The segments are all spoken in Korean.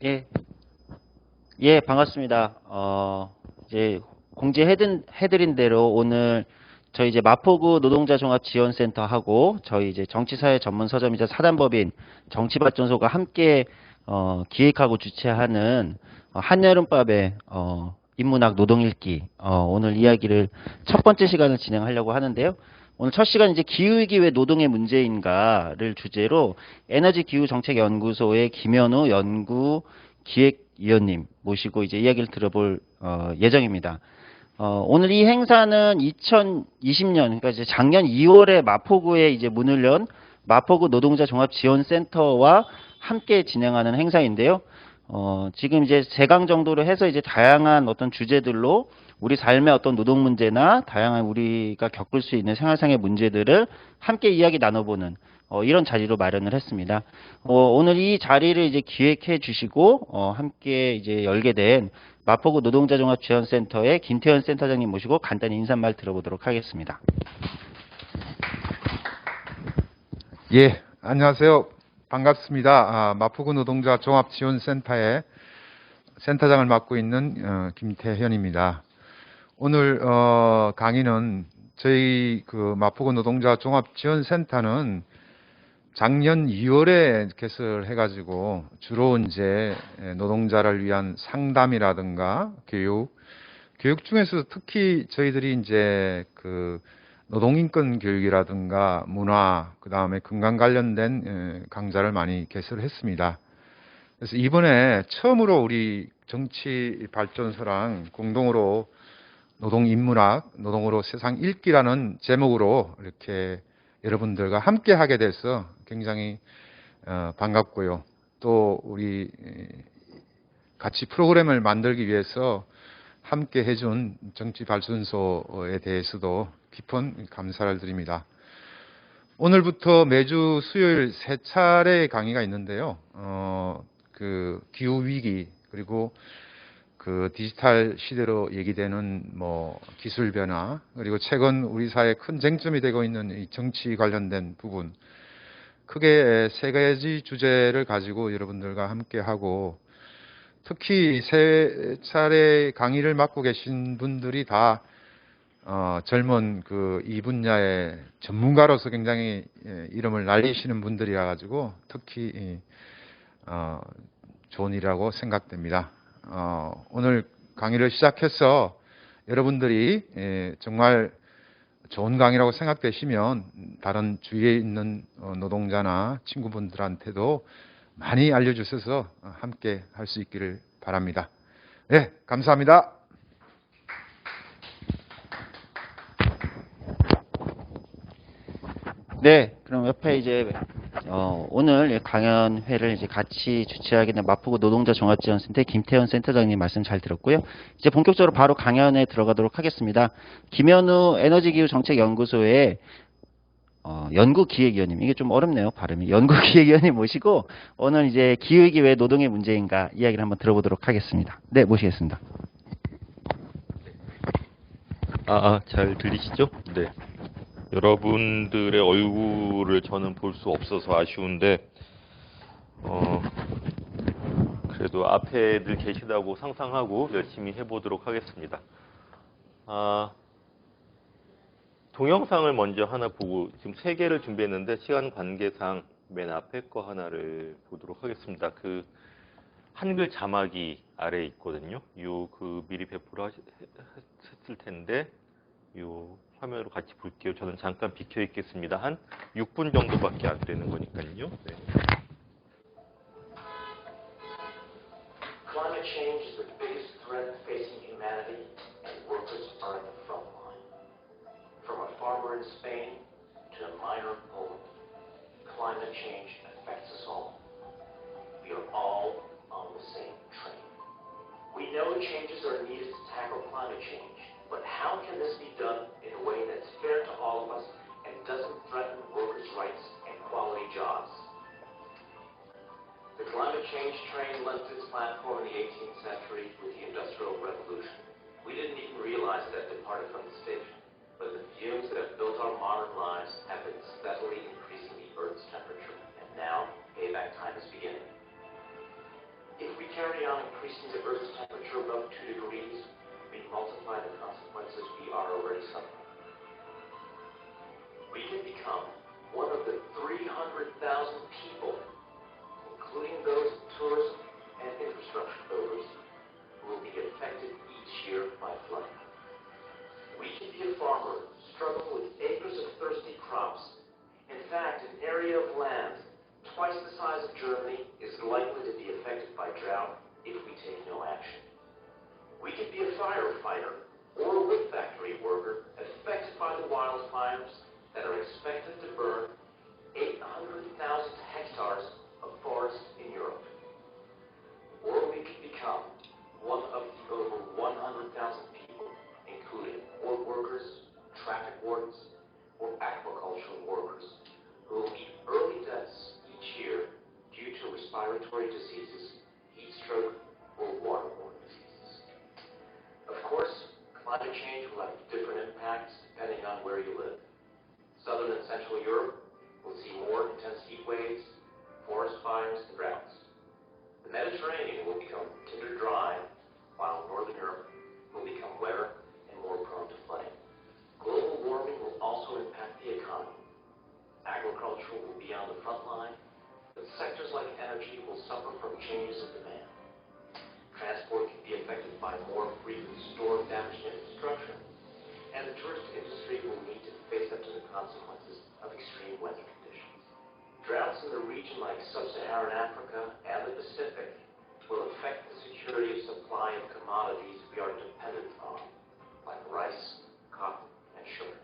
예, 예, 반갑습니다. 이제 공지해드린 대로 오늘 저희 이제 마포구 노동자 종합지원센터하고 저희 이제 정치사회 전문 서점이자 사단법인 정치발전소가 함께 기획하고 주최하는 한여름밤의 인문학 노동읽기 오늘 이야기를 첫 번째 시간을 진행하려고 하는데요. 오늘 첫 시간 이제 기후위기 왜 노동의 문제인가를 주제로 에너지기후정책연구소의 김현우 연구 기획위원님 모시고 이제 이야기를 들어볼 예정입니다. 오늘 이 행사는 2020년, 그러니까 이제 작년 2월에 마포구에 이제 문을 연 마포구 노동자 종합지원센터와 함께 진행하는 행사인데요. 지금 이제 세강 정도로 해서 이제 다양한 어떤 주제들로 우리 삶의 어떤 노동 문제나 다양한 우리가 겪을 수 있는 생활상의 문제들을 함께 이야기 나눠보는 이런 자리로 마련을 했습니다. 오늘 이 자리를 이제 기획해 주시고 함께 이제 열게 된 마포구 노동자종합지원센터의 김태현 센터장님 모시고 간단히 인사말 들어보도록 하겠습니다. 예, 안녕하세요. 반갑습니다. 마포구 노동자 종합지원센터의 센터장을 맡고 있는 김태현입니다. 오늘 강의는 저희 그 마포구 노동자 종합지원센터는 작년 2월에 개설해가지고 주로 이제 노동자를 위한 상담이라든가 교육 중에서 특히 저희들이 이제 그 노동인권 교육이라든가 문화, 그 다음에 건강 관련된 강좌를 많이 개설했습니다. 그래서 이번에 처음으로 우리 정치발전소랑 공동으로 노동인문학, 노동으로 세상 읽기라는 제목으로 이렇게 여러분들과 함께 하게 돼서 굉장히 반갑고요. 또 우리 같이 프로그램을 만들기 위해서 함께 해준 정치발전소에 대해서도 깊은 감사를 드립니다. 오늘부터 매주 수요일 3차례 강의가 있는데요. 그 기후위기 그리고 그 디지털 시대로 얘기되는 뭐 기술 변화 그리고 최근 우리 사회에 큰 쟁점이 되고 있는 이 정치 관련된 부분 크게 3가지 주제를 가지고 여러분들과 함께 하고 특히 3차례 강의를 맡고 계신 분들이 다 젊은 그 이 분야의 전문가로서 굉장히 이름을 날리시는 분들이라 가지고 특히 좋은 일이라고 생각됩니다. 오늘 강의를 시작해서 여러분들이 정말 좋은 강의라고 생각되시면 다른 주위에 있는 노동자나 친구분들한테도 많이 알려주셔서 함께 할 수 있기를 바랍니다. 네, 감사합니다. 네, 그럼 옆에 이제 오늘 강연회를 이제 같이 주최하게 된 마포구 노동자 종합지원센터 김태현 센터장님 말씀 잘 들었고요. 이제 본격적으로 바로 강연에 들어가도록 하겠습니다. 김현우 에너지기후정책연구소의 연구기획위원님, 이게 좀 어렵네요, 발음이. 연구기획위원님 모시고 오늘 이제 기후위기 왜 노동의 문제인가 이야기를 한번 들어보도록 하겠습니다. 네, 모시겠습니다. 잘 들리시죠? 네. 여러분들의 얼굴을 저는 볼 수 없어서 아쉬운데, 그래도 앞에 늘 계시다고 상상하고 열심히 해보도록 하겠습니다. 동영상을 먼저 하나 보고, 지금 3개를 준비했는데, 시간 관계상 맨 앞에 거 하나를 보도록 하겠습니다. 그, 한글 자막이 아래에 있거든요. 미리 배포를 했을 텐데, 요 화면으로 같이 볼게요. 저는 잠깐 비켜 있겠습니다. 한 6분 정도밖에 안 되는 거니까요. 네. Climate change is the biggest threat facing humanity, and workers are at the front line. From a farmer in Spain to a miner in Poland, climate change affects us all. We are all on the same train. We know changes are needed to tackle climate change, but how can this be done in a way that's fair to all of us and doesn't threaten workers' rights and quality jobs? The climate change train left its platform in the 18th century with the Industrial Revolution. We didn't even realize it had departed from the station, but the fumes that have built our modern lives have been steadily increasing the Earth's temperature, and now payback time is beginning. If we carry on increasing the Earth's temperature above 2 degrees, we multiply the consequences we are already suffering. We can become one of the 300,000 people, including those in tourism and infrastructure builders, who will be affected each year by flooding. We can be a farmer struggling with acres of thirsty crops. In fact, an area of land twice the size of Germany is likely to be affected by drought if we take no action. We could be a firefighter or a wood factory worker affected by the wildfires that are expected to burn 800,000 hectares of forest in Europe. Or we could become one of the over 100,000 people, including port workers, traffic wardens, or aquaculture workers, who will meet early deaths each year due to respiratory diseases, heat stroke, or waterborne diseases. Of course, climate change will have different impacts depending on where you live. Southern and Central Europe will see more intense heat waves, forest fires, and droughts. The Mediterranean will become tinder dry, while Northern Europe will become wetter and more prone to flooding. Global warming will also impact the economy. Agriculture will be on the front line, but sectors like energy will suffer from changes in demand. Transport can be affected by more frequent storm damaged infrastructure, and the tourist industry will need to face up to the consequences of extreme weather conditions. Droughts in the region like sub-Saharan Africa and the Pacific will affect the security of supply of commodities we are dependent on, like rice, cotton, and sugar.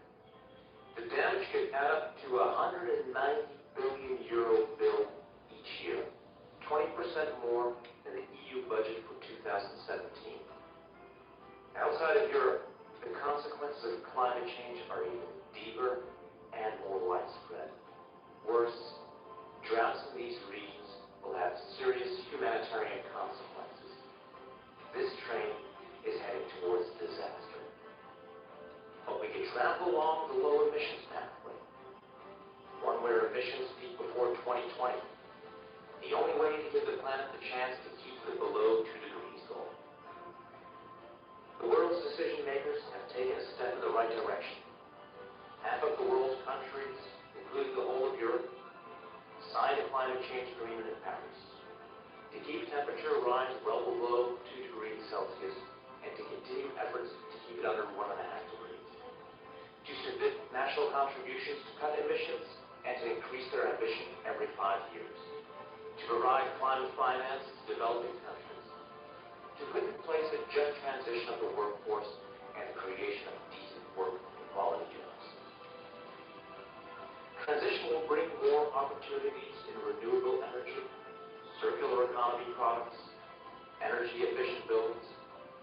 The damage could add up to a €190 billion bill each year, 20% more than the EU budget for 2017. Outside of Europe, the consequences of climate change are even deeper and more widespread. Worse, droughts in these regions will have serious humanitarian consequences. This train is heading towards disaster. But we can travel along the low emissions pathway, one where emissions peak before 2020. The only way to give the planet the chance to keep the below 2 degrees goal. The world's decision makers have taken a step in the right direction. Half of the world's countries, including the whole of Europe, signed a climate change agreement in Paris to keep temperature rise well below 2 degrees Celsius and to continue efforts to keep it under 1.5 degrees, to submit national contributions to cut emissions and to increase their ambition every 5 years, to provide climate finance to developing countries, to put in place a just transition of the workforce and the creation of decent work and quality jobs. Transition will bring more opportunities in renewable energy, circular economy products, energy-efficient buildings,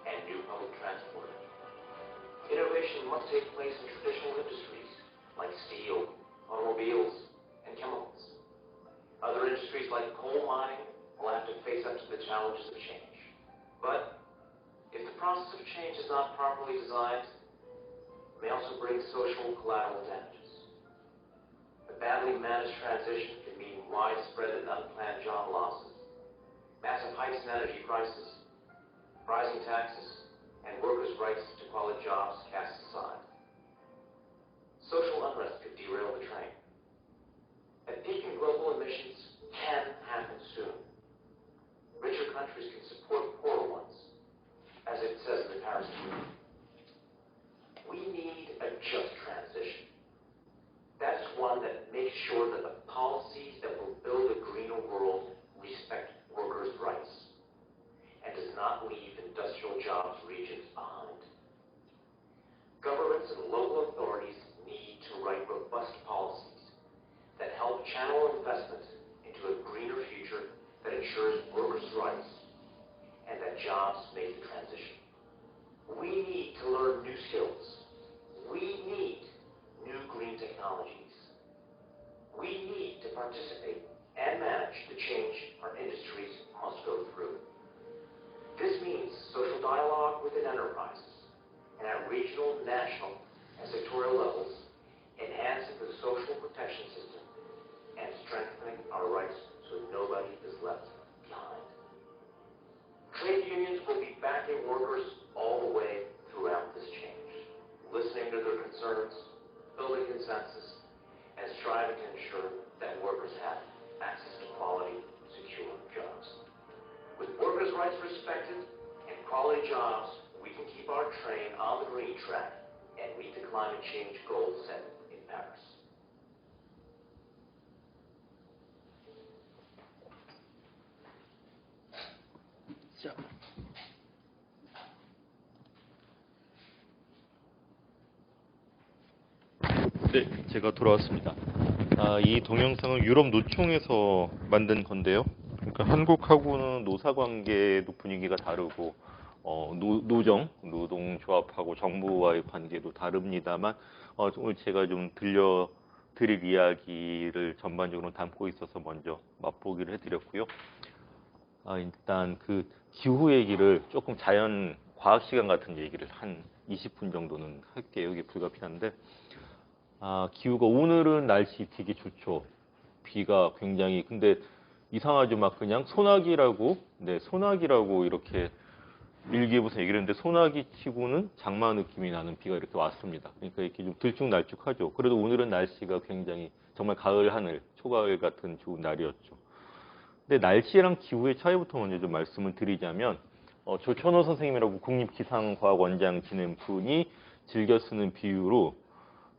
and new public transport. Innovation must take place in traditional industries like steel, automobiles, and chemicals. Other industries like coal mining will have to face up to the challenges of change. But if the process of change is not properly designed, it may also bring social collateral damages. A badly managed transition can mean widespread and unplanned job losses, massive hikes in energy prices, rising taxes, and workers' rights to quality jobs cast aside. Social unrest could derail the train. A peak in global emissions can happen soon. Richer countries can support poorer ones, as it says in the Paris Agreement. We need a just transition. That's one that makes sure that the policies that will build a greener world respect workers' rights and does not leave industrial jobs regions behind. Governments and local authorities need to write robust policies that help channel investment into a greener future that ensures workers' rights and that jobs make the transition. We need to learn new skills. We need new green technologies. We need to participate and manage the change our industries must go through. This means social dialogue within enterprises and at regional, national, and sectorial levels, enhancing the social protection system and strengthening our rights so nobody is left behind. Trade unions will be backing workers all the way throughout this change, listening to their concerns, building consensus, and striving to ensure that workers have access to quality, secure jobs. With workers' rights respected and quality jobs, we can keep our train on the green track and meet the climate change goals set in Paris. 네, 제가 돌아왔습니다. 이 동영상은 유럽 노총에서 만든 건데요. 그러니까 한국하고는 노사관계도 분위기가 다르고 노동조합하고 정부와의 관계도 다릅니다만 오늘 제가 좀 들려드릴 이야기를 전반적으로 담고 있어서 먼저 맛보기를 해드렸고요. 일단 그 기후 얘기를 조금 자연 과학 시간 같은 얘기를 한 20분 정도는 할게요. 이게 불가피한데 기후가 오늘은 날씨 되게 좋죠. 비가 굉장히 근데 이상하죠. 막 그냥 소나기라고 이렇게 일기예보에서 얘기를 했는데 소나기 치고는 장마 느낌이 나는 비가 이렇게 왔습니다. 그러니까 이렇게 좀 들쭉날쭉하죠. 그래도 오늘은 날씨가 굉장히 정말 가을 하늘, 초가을 같은 좋은 날이었죠. 근데 날씨랑 기후의 차이부터 먼저 좀 말씀을 드리자면 조천호 선생님이라고 국립기상과학원장 지낸 분이 즐겨 쓰는 비유로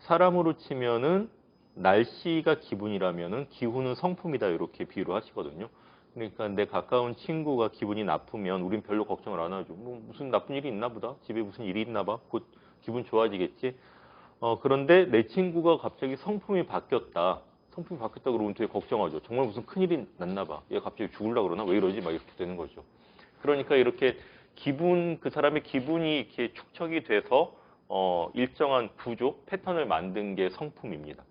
사람으로 치면은 날씨가 기분이라면은 기후는 성품이다 이렇게 비유를 하시거든요. 그러니까 내 가까운 친구가 기분이 나쁘면 우린 별로 걱정을 안 하죠. 뭐 무슨 나쁜 일이 있나 보다. 집에 무슨 일이 있나 봐. 곧 기분 좋아지겠지. 그런데 내 친구가 갑자기 성품이 바뀌었다. 그러면 되게 걱정하죠. 정말 무슨 큰일이 났나 봐. 얘가 갑자기 죽으려고 그러나? 왜 이러지? 막 이렇게 되는 거죠. 그러니까 이렇게 그 사람의 기분이 이렇게 축적이 돼서 일정한 구조, 패턴을 만든 게 성품입니다.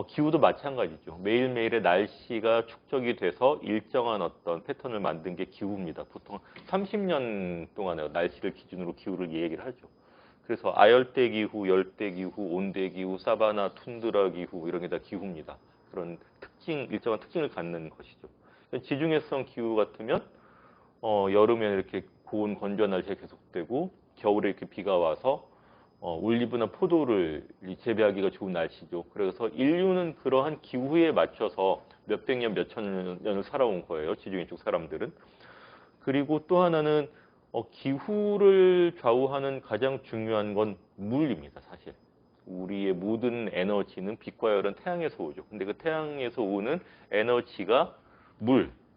기후도 마찬가지죠. 매일매일의 날씨가 축적이 돼서 일정한 어떤 패턴을 만든 게 기후입니다. 보통 30년 동안의 날씨를 기준으로 기후를 얘기를 하죠. 그래서 아열대 기후, 열대 기후, 온대 기후, 사바나, 툰드라 기후 이런 게 다 기후입니다. 그런 일정한 특징을 갖는 것이죠. 지중해성 기후 같으면 여름에 이렇게 고온 건조한 날씨가 계속되고 겨울에 이렇게 비가 와서 올리브나 포도를 재배하기가 좋은 날씨죠. 그래서 인류는 그러한 기후에 맞춰서 몇백 년, 몇천 년을 살아온 거예요. 지중해 쪽 사람들은. 그리고 또 하나는 기후를 좌우하는 가장 중요한 건 물입니다. 사실. 우리의 모든 에너지는 빛과 열은 태양에서 오죠. 근데 그 태양에서 오는 에너지가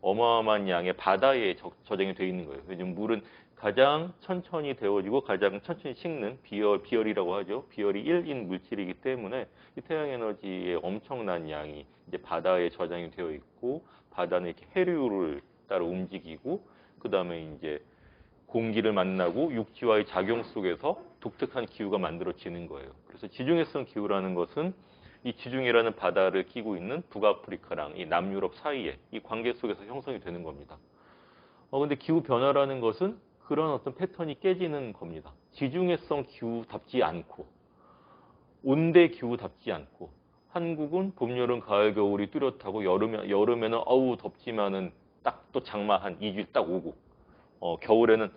어마어마한 양의 바다에 저장이 되어 있는 거예요. 요즘 물은 가장 천천히 데워지고 가장 천천히 식는 비열이라고 하죠. 비열이 1인 물질이기 때문에 이 태양 에너지의 엄청난 양이 이제 바다에 저장이 되어 있고 바다는 이렇게 해류를 따라 움직이고 그 다음에 이제 공기를 만나고 육지와의 작용 속에서 독특한 기후가 만들어지는 거예요. 그래서 지중해성 기후라는 것은 이 지중해라는 바다를 끼고 있는 북아프리카랑 이 남유럽 사이에 이 관계 속에서 형성이 되는 겁니다. 근데 기후 변화라는 것은 그런 어떤 패턴이 깨지는 겁니다. 지중해성 기후답지 않고 온대 기후답지 않고 한국은 봄, 여름, 가을, 겨울이 뚜렷하고 여름에는 덥지만은 딱 또 장마 한 2주 딱 오고 겨울에는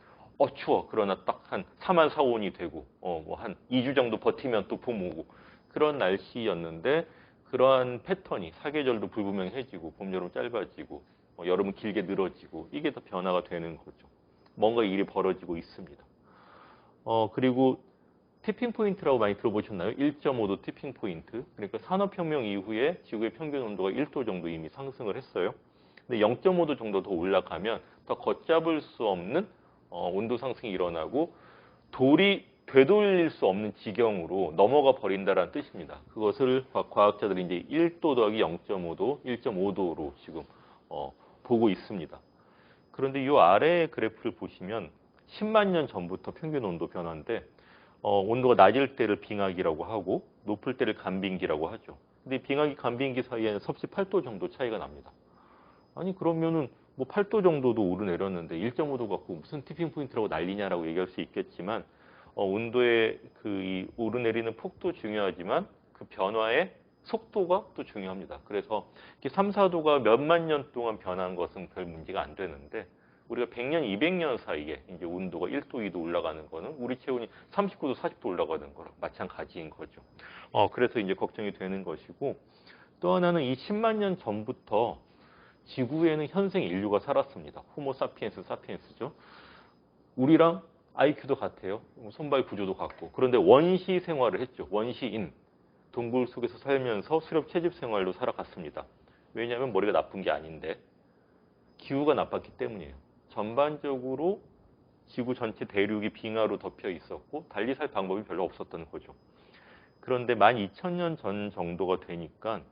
추워. 그러나 딱 한 3만 4온이 되고 뭐 한 2주 정도 버티면 또 봄 오고 그런 날씨였는데 그러한 패턴이 사계절도 불분명해지고 봄, 여름 짧아지고 여름은 길게 늘어지고 이게 더 변화가 되는 거죠. 뭔가 일이 벌어지고 있습니다. 그리고 티핑 포인트라고 많이 들어보셨나요? 1.5도 티핑 포인트. 그러니까 산업혁명 이후에 지구의 평균 온도가 1도 정도 이미 상승을 했어요. 근데 0.5도 정도 더 올라가면 더 걷잡을 수 없는 온도 상승이 일어나고 되돌릴 수 없는 지경으로 넘어가 버린다는 뜻입니다. 그것을 과학자들이 이제 1도 더하기 0.5도, 1.5도로 지금 보고 있습니다. 그런데 이 아래의 그래프를 보시면 10만 년 전부터 평균 온도 변화인데 온도가 낮을 때를 빙하기라고 하고 높을 때를 간빙기라고 하죠. 근데 빙하기, 간빙기 사이에는 섭씨 8도 정도 차이가 납니다. 아니 그러면은 뭐 8도 정도도 오르내렸는데 1.5도 갖고 무슨 티핑 포인트라고 난리냐라고 얘기할 수 있겠지만 온도의 이 오르내리는 폭도 중요하지만 그 변화의 속도가 또 중요합니다. 그래서 이렇게 3, 4도가 몇만 년 동안 변한 것은 별 문제가 안 되는데 우리가 100년, 200년 사이에 이제 온도가 1도, 2도 올라가는 거는 우리 체온이 39도, 40도 올라가는 거랑 마찬가지인 거죠. 그래서 이제 걱정이 되는 것이고, 또 하나는 이 10만 년 전부터 지구에는 현생 인류가 살았습니다. 호모 사피엔스 사피엔스죠. 우리랑 IQ도 같아요. 손발 구조도 같고. 그런데 원시 생활을 했죠. 원시인. 동굴 속에서 살면서 수렵 채집 생활로 살아갔습니다. 왜냐하면 머리가 나쁜 게 아닌데 기후가 나빴기 때문이에요. 전반적으로 지구 전체 대륙이 빙하로 덮여 있었고 달리 살 방법이 별로 없었던 거죠. 그런데 12,000년 전 정도가 되니까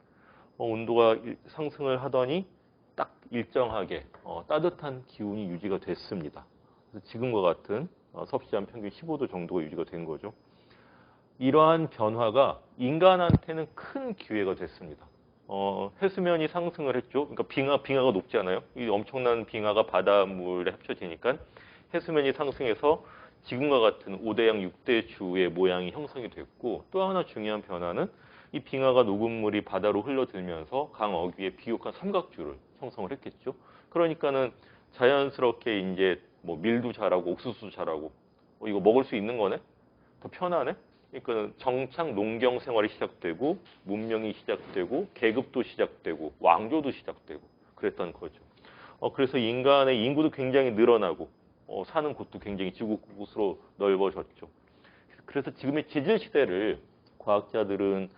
온도가 상승을 하더니 딱 일정하게 따뜻한 기온이 유지가 됐습니다. 그래서 지금과 같은 섭씨 한 평균 15도 정도가 유지가 된 거죠. 이러한 변화가 인간한테는 큰 기회가 됐습니다. 해수면이 상승을 했죠. 그러니까 빙하가 높지 않아요? 이 엄청난 빙하가 바닷물에 합쳐지니까 해수면이 상승해서 지금과 같은 5대양 6대주의 모양이 형성이 됐고, 또 하나 중요한 변화는 이 빙하가 녹은 물이 바다로 흘러들면서 강 어귀에 비옥한 삼각주를 형성을 했겠죠. 그러니까는 자연스럽게 이제 뭐 밀도 자라고 옥수수 자라고 이거 먹을 수 있는 거네? 더 편하네? 그러니까 정착 농경 생활이 시작되고 문명이 시작되고 계급도 시작되고 왕조도 시작되고 그랬던 거죠. 그래서 인간의 인구도 굉장히 늘어나고 사는 곳도 굉장히 지구 곳으로 넓어졌죠. 그래서 지금의 지질 시대를 과학자들은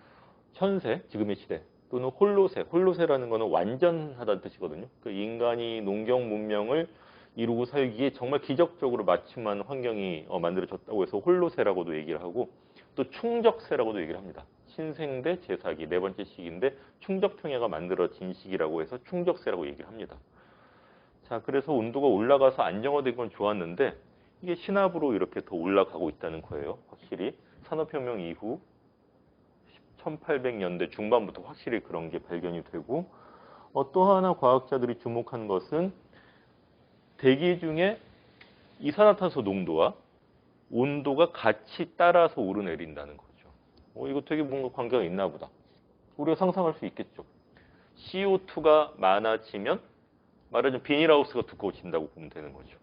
현세, 지금의 시대 또는 홀로세라는 거는 완전하다는 뜻이거든요. 그 인간이 농경 문명을 이루고 살기에 정말 기적적으로 맞춤한 환경이 만들어졌다고 해서 홀로세라고도 얘기를 하고, 또 충적세라고도 얘기를 합니다. 신생대 제사기 네 번째 시기인데 충적평야가 만들어진 시기라고 해서 충적세라고 얘기를 합니다. 자, 그래서 온도가 올라가서 안정화된 건 좋았는데 이게 신압으로 이렇게 더 올라가고 있다는 거예요. 확실히 산업혁명 이후 1800년대 중반부터 확실히 그런 게 발견이 되고, 또 하나 과학자들이 주목한 것은 대기 중에 이산화탄소 농도와 온도가 같이 따라서 오르내린다는 거죠. 이거 되게 뭔가 관계가 있나 보다. 우리가 상상할 수 있겠죠. CO2가 많아지면 말하자면 비닐하우스가 두꺼워진다고 보면 되는 거죠.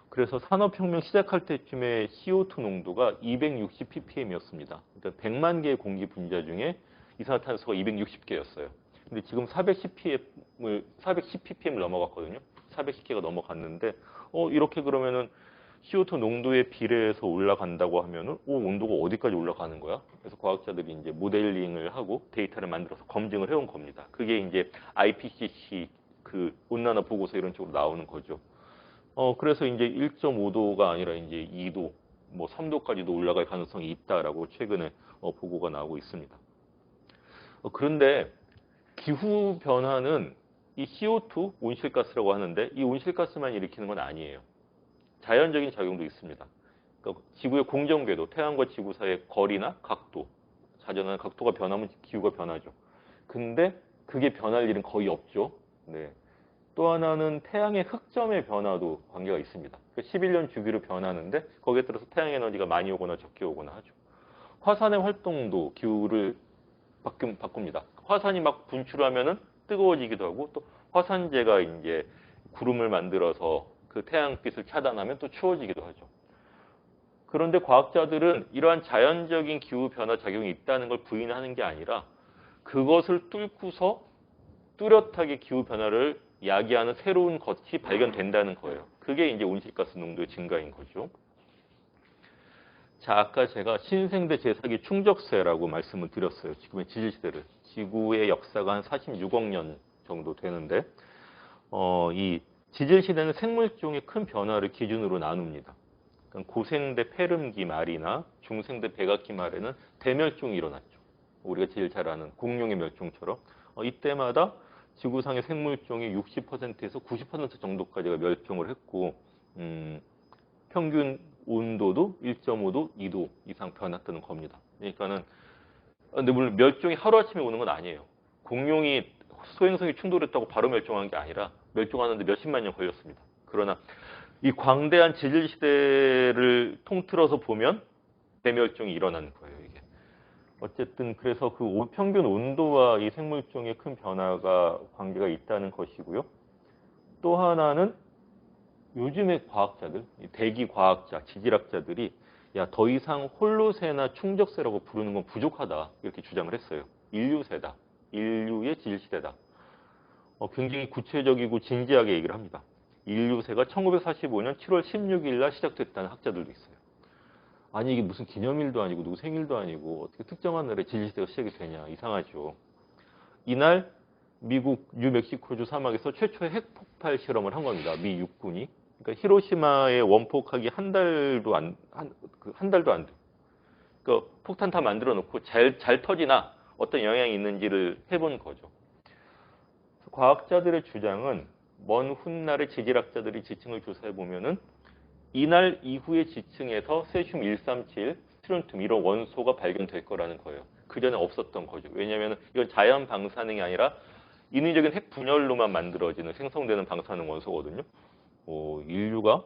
그래서 산업혁명 시작할 때쯤에 CO2 농도가 260 ppm이었습니다. 그러니까 100만 개의 공기 분자 중에 이산화탄소가 260개였어요. 근데 지금 410 ppm을 넘어갔거든요. 410개가 넘어갔는데 이렇게 그러면은 CO2 농도에 비례해서 올라간다고 하면은 온도가 어디까지 올라가는 거야? 그래서 과학자들이 이제 모델링을 하고 데이터를 만들어서 검증을 해온 겁니다. 그게 이제 IPCC 그 온난화 보고서 이런 쪽으로 나오는 거죠. 그래서 이제 1.5도가 아니라 이제 2도, 뭐 3도까지도 올라갈 가능성이 있다라고 최근에 보고가 나오고 있습니다. 그런데 기후 변화는 이 CO2 온실가스라고 하는데 이 온실가스만 일으키는 건 아니에요. 자연적인 작용도 있습니다. 그러니까 지구의 공전궤도, 태양과 지구 사이의 거리나 각도, 자전한 각도가 변하면 기후가 변하죠. 근데 그게 변할 일은 거의 없죠. 네. 또 하나는 태양의 흑점의 변화도 관계가 있습니다. 11년 주기로 변하는데 거기에 따라서 태양 에너지가 많이 오거나 적게 오거나 하죠. 화산의 활동도 기후를 바꿉니다. 화산이 막 분출하면은 뜨거워지기도 하고, 또 화산재가 이제 구름을 만들어서 그 태양빛을 차단하면 또 추워지기도 하죠. 그런데 과학자들은 이러한 자연적인 기후 변화 작용이 있다는 걸 부인하는 게 아니라 그것을 뚫고서 뚜렷하게 기후 변화를 야기하는 새로운 것이 발견된다는 거예요. 그게 이제 온실가스 농도의 증가인 거죠. 자, 아까 제가 신생대 제사기 충적세라고 말씀을 드렸어요. 지금의 지질시대를. 지구의 역사가 한 46억 년 정도 되는데, 이 지질시대는 생물종의 큰 변화를 기준으로 나눕니다. 그러니까 고생대 페름기 말이나 중생대 백악기 말에는 대멸종이 일어났죠. 우리가 제일 잘 아는 공룡의 멸종처럼. 이때마다 지구상의 생물종이 60%에서 90% 정도까지가 멸종을 했고, 평균 온도도 1.5도, 2도 이상 변했다는 겁니다. 그러니까는, 근데 물론 멸종이 하루아침에 오는 건 아니에요. 공룡이 소행성이 충돌했다고 바로 멸종한 게 아니라 멸종하는데 몇십만 년 걸렸습니다. 그러나 이 광대한 지질 시대를 통틀어서 보면 대멸종이 일어나는 거예요, 이게. 어쨌든 그래서 그 평균 온도와 이 생물종의 큰 변화가 관계가 있다는 것이고요. 또 하나는 요즘의 과학자들, 이 대기 과학자, 지질학자들이 야, 더 이상 홀로세나 충적세라고 부르는 건 부족하다. 이렇게 주장을 했어요. 인류세다. 인류의 지질시대다. 굉장히 구체적이고 진지하게 얘기를 합니다. 인류세가 1945년 7월 16일 날 시작됐다는 학자들도 있어요. 아니 이게 무슨 기념일도 아니고 누구 생일도 아니고 어떻게 특정한 날에 지질시대가 시작이 되냐. 이상하죠. 이날 미국 뉴멕시코주 사막에서 최초의 핵폭발 실험을 한 겁니다. 미 육군이. 그러니까 히로시마에 원폭하기 한 달도 안 돼. 그러니까 폭탄 다 만들어 놓고 잘 터지나 어떤 영향이 있는지를 해본 거죠. 과학자들의 주장은 먼 훗날의 지질학자들이 지층을 조사해 보면은 이날 이후의 지층에서 세슘 137, 스트론튬 이런 원소가 발견될 거라는 거예요. 그 전에 없었던 거죠. 왜냐하면 이건 자연 방사능이 아니라 인위적인 핵 분열로만 만들어지는 생성되는 방사능 원소거든요. 인류가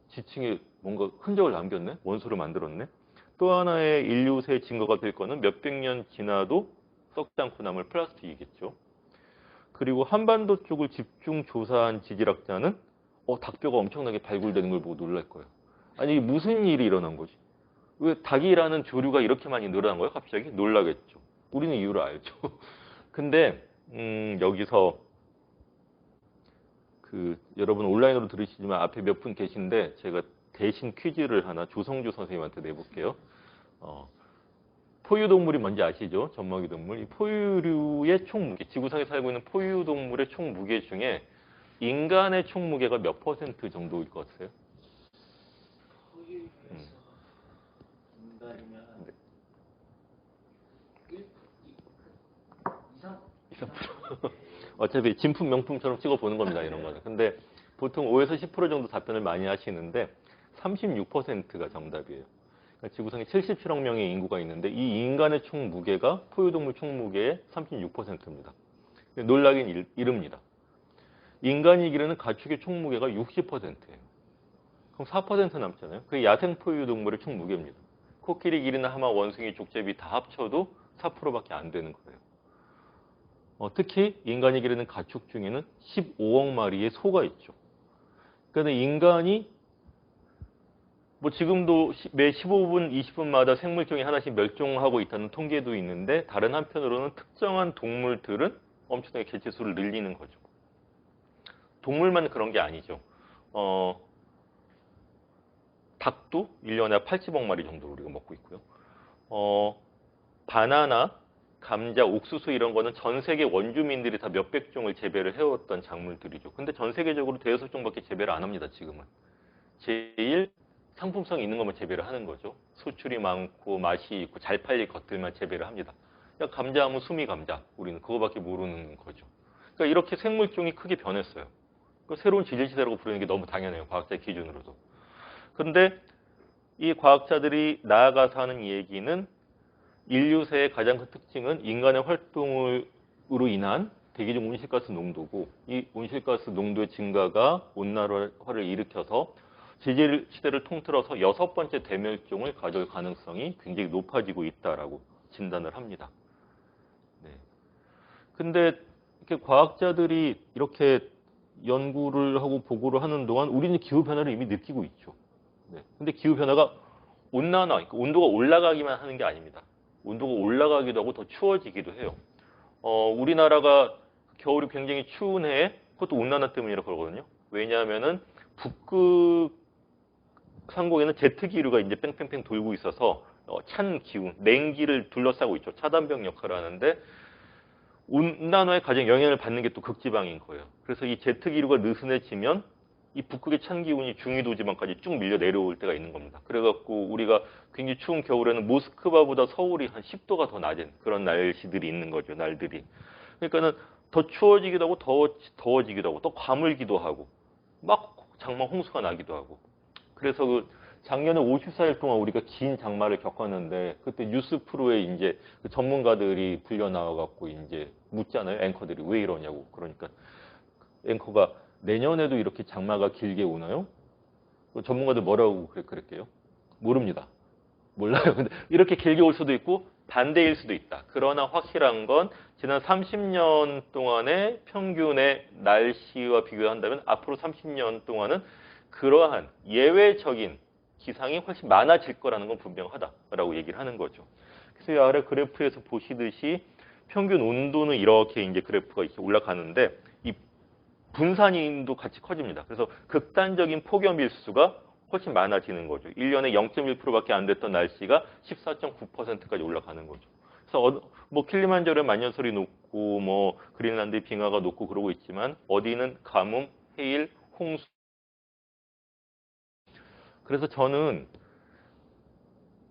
지층에 뭔가 흔적을 남겼네? 원소를 만들었네? 또 하나의 인류세 증거가 될 거는 몇백 년 지나도 썩지 않고 남을 플라스틱이겠죠. 그리고 한반도 쪽을 집중 조사한 지질학자는 닭뼈가 엄청나게 발굴되는 걸 보고 놀랄 거예요. 아니 이게 무슨 일이 일어난 거지? 왜 닭이라는 조류가 이렇게 많이 늘어난 거예요? 갑자기? 놀라겠죠. 우리는 이유를 알죠. 근데 여기서 여러분 온라인으로 들으시지만 앞에 몇 분 계신데 제가 대신 퀴즈를 하나 조성주 선생님한테 내볼게요. 포유동물이 뭔지 아시죠? 젖먹이 동물. 이 포유류의 총무게, 지구상에 살고 있는 포유동물의 총무게 중에 인간의 총무게가 몇 % 정도일 것 같아요? 포유류에서 인간이면 네. 2~3%. 어차피 진품 명품처럼 찍어보는 겁니다. 이런 거는. 근데 보통 5에서 10% 정도 답변을 많이 하시는데 36%가 정답이에요. 그러니까 지구상에 77억 명의 인구가 있는데 이 인간의 총무게가 포유동물 총무게의 36%입니다. 놀라긴 이릅니다. 인간이 기르는 가축의 총무게가 60%예요. 그럼 4% 남잖아요. 그게 야생 포유동물의 총무게입니다. 코끼리, 기린, 하마, 원숭이, 족제비 다 합쳐도 4%밖에 안 되는 거예요. 특히 인간이 기르는 가축 중에는 15억 마리의 소가 있죠. 그러니까 인간이 지금도 매 15분, 20분마다 생물종이 하나씩 멸종하고 있다는 통계도 있는데 다른 한편으로는 특정한 동물들은 엄청나게 개체수를 늘리는 거죠. 동물만 그런 게 아니죠. 닭도 1년에 80억 마리 정도 우리가 먹고 있고요. 바나나, 감자, 옥수수 이런 거는 전 세계 원주민들이 다 몇백 종을 재배를 해왔던 작물들이죠. 근데 전 세계적으로 대여섯 종밖에 재배를 안 합니다, 지금은. 제일 상품성 있는 것만 재배를 하는 거죠. 수출이 많고 맛이 있고 잘 팔릴 것들만 재배를 합니다. 그러니까 감자하면 수미 감자, 우리는 그거밖에 모르는 거죠. 그러니까 이렇게 생물종이 크게 변했어요. 새로운 지질시대라고 부르는 게 너무 당연해요, 과학자 기준으로도. 근데 이 과학자들이 나아가서 하는 얘기는 인류세의 가장 큰 특징은 인간의 활동으로 인한 대기중 온실가스 농도고 이 온실가스 농도의 증가가 온난화를 일으켜서 지질 시대를 통틀어서 6번째 대멸종을 가져올 가능성이 굉장히 높아지고 있다라고 진단을 합니다. 네. 근데 이렇게 과학자들이 이렇게 연구를 하고 보고를 하는 동안 우리는 기후 변화를 이미 느끼고 있죠. 네. 근데 기후 변화가 온난화, 그러니까 온도가 올라가기만 하는 게 아닙니다. 온도가 올라가기도 하고 더 추워지기도 해요. 우리나라가 겨울이 굉장히 추운 해에 그것도 온난화 때문이라 그러거든요. 왜냐하면은 북극 상공에는 제트 기류가 이제 뺑뺑뺑 돌고 있어서 찬 기운, 냉기를 둘러싸고 있죠. 차단벽 역할을 하는데 온난화에 가장 영향을 받는 게 또 극지방인 거예요. 그래서 이 제트 기류가 느슨해지면 이 북극의 찬 기운이 중위도 지방까지 쭉 밀려 내려올 때가 있는 겁니다. 그래갖고 우리가 굉장히 추운 겨울에는 모스크바보다 서울이 한 10도가 더 낮은 그런 날씨들이 있는 거죠. 날들이. 그러니까는 더 추워지기도 하고 더워지기도 하고 또 가물기도 하고 막 장마 홍수가 나기도 하고. 그래서 작년에 54일 동안 우리가 긴 장마를 겪었는데 그때 뉴스 프로에 이제 전문가들이 불려 나와갖고 이제 묻잖아요. 앵커들이 왜 이러냐고. 그러니까 앵커가 내년에도 이렇게 장마가 길게 오나요? 전문가들 뭐라고 그랬게요? 모릅니다. 몰라요. 근데 이렇게 길게 올 수도 있고 반대일 수도 있다. 그러나 확실한 건 지난 30년 동안의 평균의 날씨와 비교한다면 앞으로 30년 동안은 그러한 예외적인 기상이 훨씬 많아질 거라는 건 분명하다라고 얘기를 하는 거죠. 그래서 이 아래 그래프에서 보시듯이 평균 온도는 이렇게 이제 그래프가 이렇게 올라가는데 이 분산인도 같이 커집니다. 그래서 극단적인 폭염 일수가 훨씬 많아지는 거죠. 1년에 0.1%밖에 안 됐던 날씨가 14.9%까지 올라가는 거죠. 그래서 뭐 킬리만자로에 만년설이 높고 뭐 그린란드 빙하가 높고 그러고 있지만 어디는 가뭄, 해일, 홍수. 그래서 저는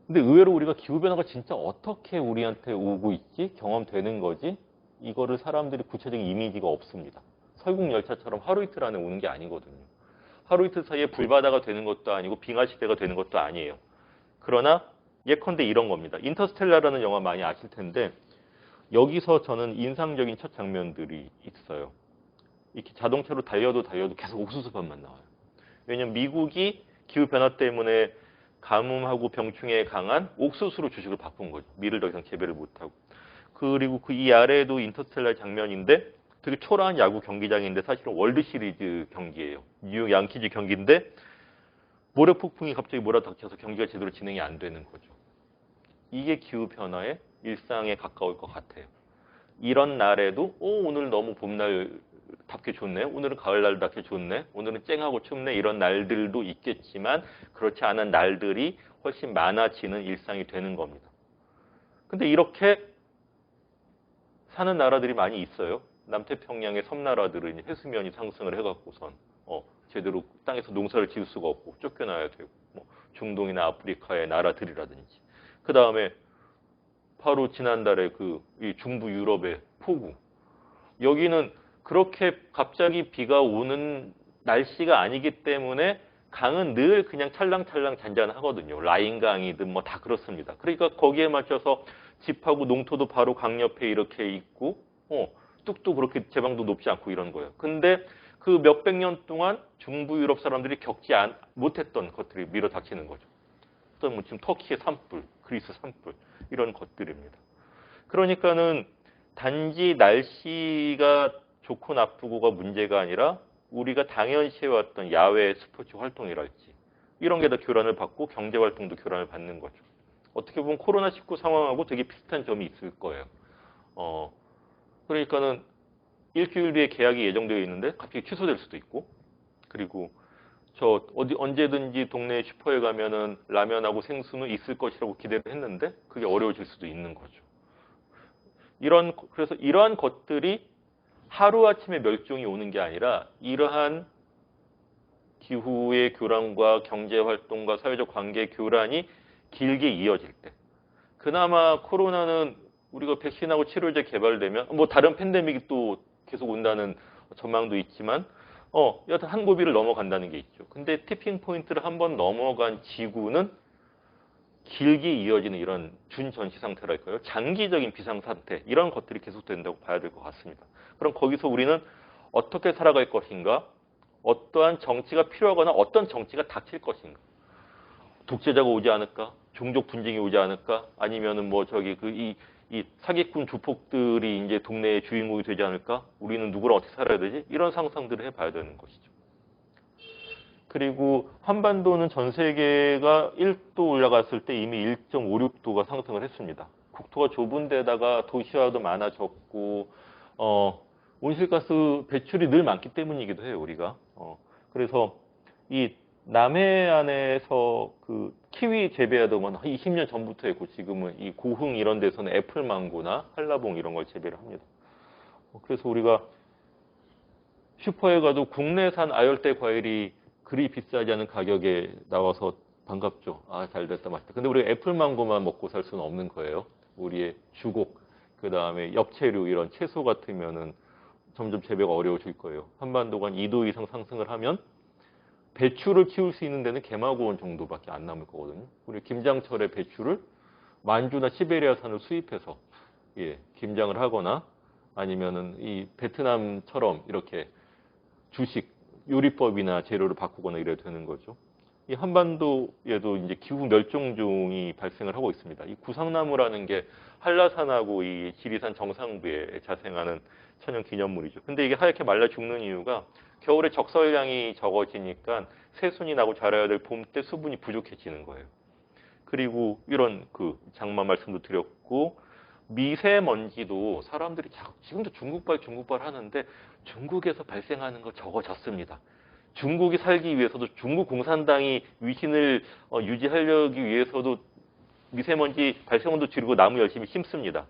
근데 의외로 우리가 기후변화가 진짜 어떻게 우리한테 오고 있지? 경험되는 거지? 이거를 사람들이 구체적인 이미지가 없습니다. 설국열차처럼 하루 이틀 안에 오는 게 아니거든요. 하루 이틀 사이에 불바다가 되는 것도 아니고 빙하시대가 되는 것도 아니에요. 그러나 예컨대 이런 겁니다. 인터스텔라라는 영화 많이 아실 텐데 여기서 저는 인상적인 첫 장면들이 있어요. 이렇게 자동차로 달려도 계속 옥수수밭만 나와요. 왜냐면 미국이 기후변화 때문에 가뭄하고 병충해에 강한 옥수수로 주식을 바꾼 거죠. 밀을 더 이상 재배를 못하고. 그리고 그 이 아래에도 인터스텔라 장면인데 되게 초라한 야구 경기장인데 사실은 월드시리즈 경기예요. 뉴욕 양키즈 경기인데 모래 폭풍이 갑자기 몰아닥쳐서 경기가 제대로 진행이 안 되는 거죠. 이게 기후변화의 일상에 가까울 것 같아요. 이런 날에도 오늘 너무 봄날답게 좋네. 오늘은 가을날답게 좋네. 오늘은 쨍하고 춥네. 이런 날들도 있겠지만 그렇지 않은 날들이 훨씬 많아지는 일상이 되는 겁니다. 근데 이렇게 사는 나라들이 많이 있어요. 남태평양의 섬나라들은 해수면이 상승을 해갖고선 제대로 땅에서 농사를 지을 수가 없고 쫓겨나야 되고 뭐 중동이나 아프리카의 나라들이라든지 그 다음에 바로 지난달에 이 중부 유럽의 폭우 여기는 그렇게 갑자기 비가 오는 날씨가 아니기 때문에 강은 늘 그냥 찰랑찰랑 잔잔하거든요. 라인강이든 뭐 다 그렇습니다. 그러니까 거기에 맞춰서 집하고 농토도 바로 강 옆에 이렇게 있고 뚝뚝 그렇게 제방도 높지 않고 이런 거예요. 근데 그 몇백 년 동안 중부 유럽 사람들이 겪지 못했던 것들이 밀어닥치는 거죠. 어떤 뭐 지금 터키의 산불, 그리스 산불 이런 것들입니다. 그러니까는 단지 날씨가 좋고 나쁘고가 문제가 아니라 우리가 당연시해왔던 야외 스포츠 활동이랄지 이런 게 다 교란을 받고 경제활동도 교란을 받는 거죠. 어떻게 보면 코로나19 상황하고 되게 비슷한 점이 있을 거예요. 그러니까는 일주일 뒤에 계약이 예정되어 있는데 갑자기 취소될 수도 있고 그리고 언제든지 동네 슈퍼에 가면은 라면하고 생수는 있을 것이라고 기대를 했는데 그게 어려워질 수도 있는 거죠. 그래서 이러한 것들이 하루아침에 멸종이 오는 게 아니라 이러한 기후의 교란과 경제활동과 사회적 관계의 교란이 길게 이어질 때 그나마 코로나는 우리가 백신하고 치료제 개발되면 뭐 다른 팬데믹이 또 계속 온다는 전망도 있지만 여하튼 한 고비를 넘어간다는 게 있죠. 근데 티핑 포인트를 한번 넘어간 지구는 길게 이어지는 이런 준전시 상태랄까요? 장기적인 비상 상태 이런 것들이 계속된다고 봐야 될 것 같습니다. 그럼 거기서 우리는 어떻게 살아갈 것인가? 어떠한 정치가 필요하거나 어떤 정치가 닥칠 것인가? 독재자가 오지 않을까? 종족 분쟁이 오지 않을까? 아니면은 뭐 이 사기꾼 조폭들이 이제 동네의 주인공이 되지 않을까? 우리는 누구랑 어떻게 살아야 되지? 이런 상상들을 해봐야 되는 것이죠. 그리고 한반도는 전 세계가 1도 올라갔을 때 이미 1.56도가 상승을 했습니다. 국토가 좁은 데다가 도시화도 많아졌고 온실가스 배출이 늘 많기 때문이기도 해요, 우리가. 그래서 이 남해안에서 그 키위 재배하던 건 20년 전부터 했고 지금은 이 고흥 이런 데서는 애플망고나 한라봉 이런 걸 재배를 합니다. 그래서 우리가 슈퍼에 가도 국내산 아열대 과일이 그리 비싸지 않은 가격에 나와서 반갑죠. 잘 됐다, 맛있다. 근데 우리가 애플망고만 먹고 살 수는 없는 거예요. 우리의 주곡, 그 다음에 엽채류 이런 채소 같으면은 점점 재배가 어려워질 거예요. 한반도가 2도 이상 상승을 하면 배추를 키울 수 있는 데는 개마고원 정도밖에 안 남을 거거든요. 우리 김장철의 배추를 만주나 시베리아산을 수입해서 김장을 하거나 아니면은 이 베트남처럼 이렇게 주식 요리법이나 재료를 바꾸거나 이래야 되는 거죠. 이 한반도에도 이제 기후 멸종종이 발생을 하고 있습니다. 이 구상나무라는 게 한라산하고 이 지리산 정상부에 자생하는 천연 기념물이죠. 근데 이게 하얗게 말라 죽는 이유가 겨울에 적설량이 적어지니까 새순이 나고 자라야 될 봄 때 수분이 부족해지는 거예요. 그리고 이런 그 장마 말씀도 드렸고 미세먼지도 사람들이 지금도 중국발 하는데 중국에서 발생하는 거 적어졌습니다. 중국이 살기 위해서도 중국 공산당이 위신을 유지하려기 위해서도 미세먼지 발생온도 줄이고 나무 열심히 심습니다.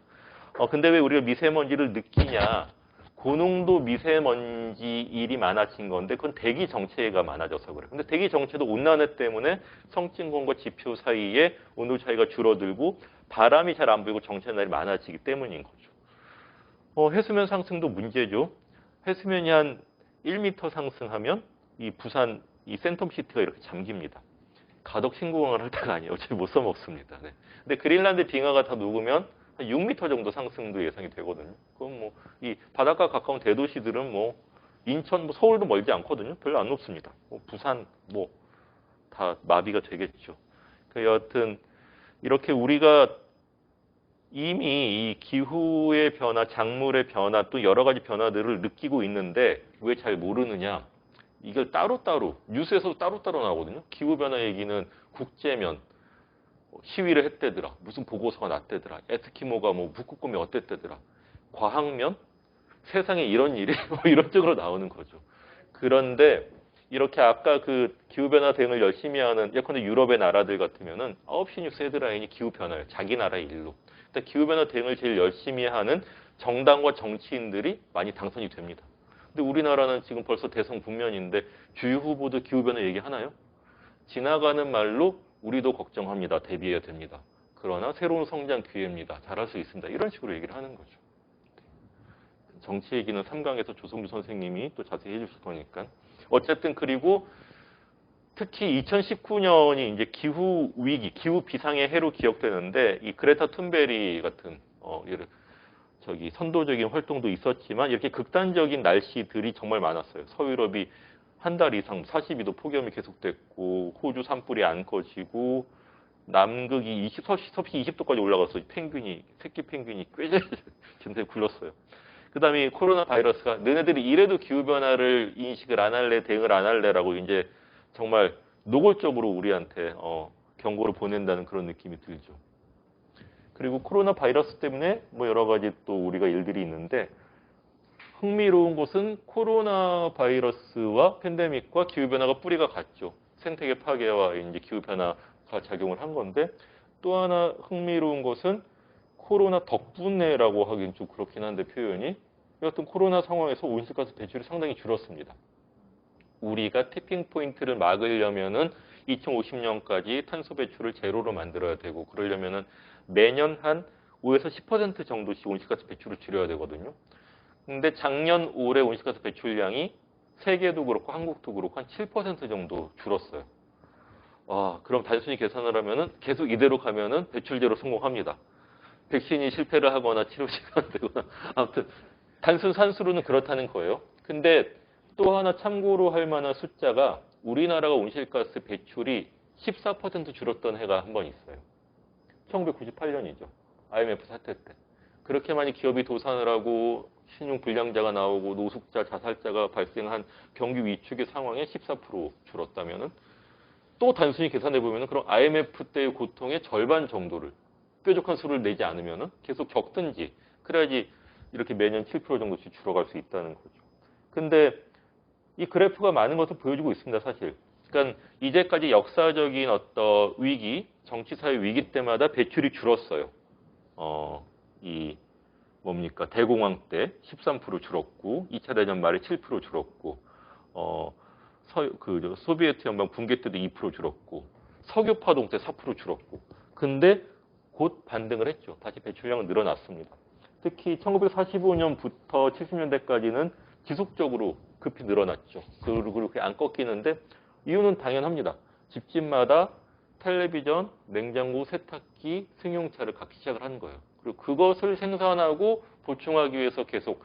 근데 왜 우리가 미세먼지를 느끼냐? 고농도 미세먼지 일이 많아진 건데 그건 대기 정체가 많아져서 그래요. 근데 대기 정체도 온난화 때문에 성층권과 지표 사이에 온도 차이가 줄어들고 바람이 잘 안 불고 정체 날이 많아지기 때문인 거죠. 해수면 상승도 문제죠. 해수면이 한 1m 상승하면 이 부산 이 센텀시티가 이렇게 잠깁니다. 가덕 신공항을 할 때가 아니에요. 어차피 못 써먹습니다. 네. 근데 그린란드 빙하가 다 녹으면 한 6m 정도 상승도 예상이 되거든요. 그럼 뭐 이 바닷가 가까운 대도시들은 뭐 인천, 뭐 서울도 멀지 않거든요. 별로 안 높습니다. 부산 뭐 다 마비가 되겠죠. 여하튼 이렇게 우리가 이미 이 기후의 변화, 작물의 변화 또 여러 가지 변화들을 느끼고 있는데 왜 잘 모르느냐? 이걸 따로따로 뉴스에서도 따로따로 나오거든요. 기후변화 얘기는 국제면 시위를 했대더라. 무슨 보고서가 났대더라. 에스키모가 뭐 북극곰이 어땠대더라. 과학면 세상에 이런 일이 이런 쪽으로 나오는 거죠. 그런데 이렇게 아까 그 기후변화 대응을 열심히 하는 예컨대 유럽의 나라들 같으면은 9시 뉴스 헤드라인이 기후변화예요. 자기 나라의 일로. 근데 기후변화 대응을 제일 열심히 하는 정당과 정치인들이 많이 당선이 됩니다. 근데 우리나라는 지금 벌써 대선 국면인데 주요 후보도 기후변화 얘기하나요? 지나가는 말로 우리도 걱정합니다. 대비해야 됩니다. 그러나 새로운 성장 기회입니다. 잘할 수 있습니다. 이런 식으로 얘기를 하는 거죠. 정치 얘기는 3강에서 조성주 선생님이 또 자세히 해주실 거니까. 어쨌든 그리고 특히 2019년이 이제 기후 위기, 기후 비상의 해로 기억되는데 이 그레타 툰베리 같은 선도적인 활동도 있었지만 이렇게 극단적인 날씨들이 정말 많았어요. 서유럽이 한 달 이상 42도 폭염이 계속됐고 호주 산불이 안 꺼지고 남극이 섭씨 20도까지 올라가서 새끼 펭귄이 꾀죄죄 굴렀어요. 그 다음에 코로나 바이러스가 너네들이 이래도 기후변화를 인식을 안 할래, 대응을 안 할래라고 이제 정말 노골적으로 우리한테 경고를 보낸다는 그런 느낌이 들죠. 그리고 코로나 바이러스 때문에 뭐 여러 가지 또 우리가 일들이 있는데 흥미로운 것은 코로나 바이러스와 팬데믹과 기후변화가 뿌리가 같죠. 생태계 파괴와 이제 기후변화가 작용을 한 건데 또 하나 흥미로운 것은 코로나 덕분에라고 하긴 좀 그렇긴 한데 표현이 여하튼 코로나 상황에서 온실가스 배출이 상당히 줄었습니다. 우리가 티핑 포인트를 막으려면은 2050년까지 탄소 배출을 제로로 만들어야 되고 그러려면은 매년 한 5에서 10% 정도씩 온실가스 배출을 줄여야 되거든요. 근데 작년 올해 온실가스 배출량이 세계도 그렇고 한국도 그렇고 한 7% 정도 줄었어요. 그럼 단순히 계산을 하면은 계속 이대로 가면은 배출 제로 성공합니다. 백신이 실패를 하거나 치료제가 안 되거나 아무튼 단순 산수로는 그렇다는 거예요. 근데 또 하나 참고로 할 만한 숫자가 우리나라가 온실가스 배출이 14% 줄었던 해가 한 번 있어요. 1998년이죠. IMF 사태 때. 그렇게 많이 기업이 도산을 하고 신용 불량자가 나오고 노숙자, 자살자가 발생한 경기 위축의 상황에 14% 줄었다면은 또 단순히 계산해 보면은 그럼 IMF 때의 고통의 절반 정도를 뾰족한 수를 내지 않으면은 계속 적든지 그래야지 이렇게 매년 7% 정도씩 줄어갈 수 있다는 거죠. 근데 이 그래프가 많은 것을 보여주고 있습니다, 사실. 그러니까 이제까지 역사적인 어떤 위기, 정치사회 위기 때마다 배출이 줄었어요. 대공황 때 13% 줄었고, 2차 대전 말에 7% 줄었고, 소비에트 연방 붕괴 때도 2% 줄었고, 석유 파동 때 4% 줄었고. 근데 곧 반등을 했죠. 다시 배출량은 늘어났습니다. 특히 1945년부터 70년대까지는 지속적으로 급히 늘어났죠. 그리고 그렇게 안 꺾이는데 이유는 당연합니다. 집집마다 텔레비전, 냉장고, 세탁기, 승용차를 갖기 시작을 한 거예요. 그리고 그것을 생산하고 보충하기 위해서 계속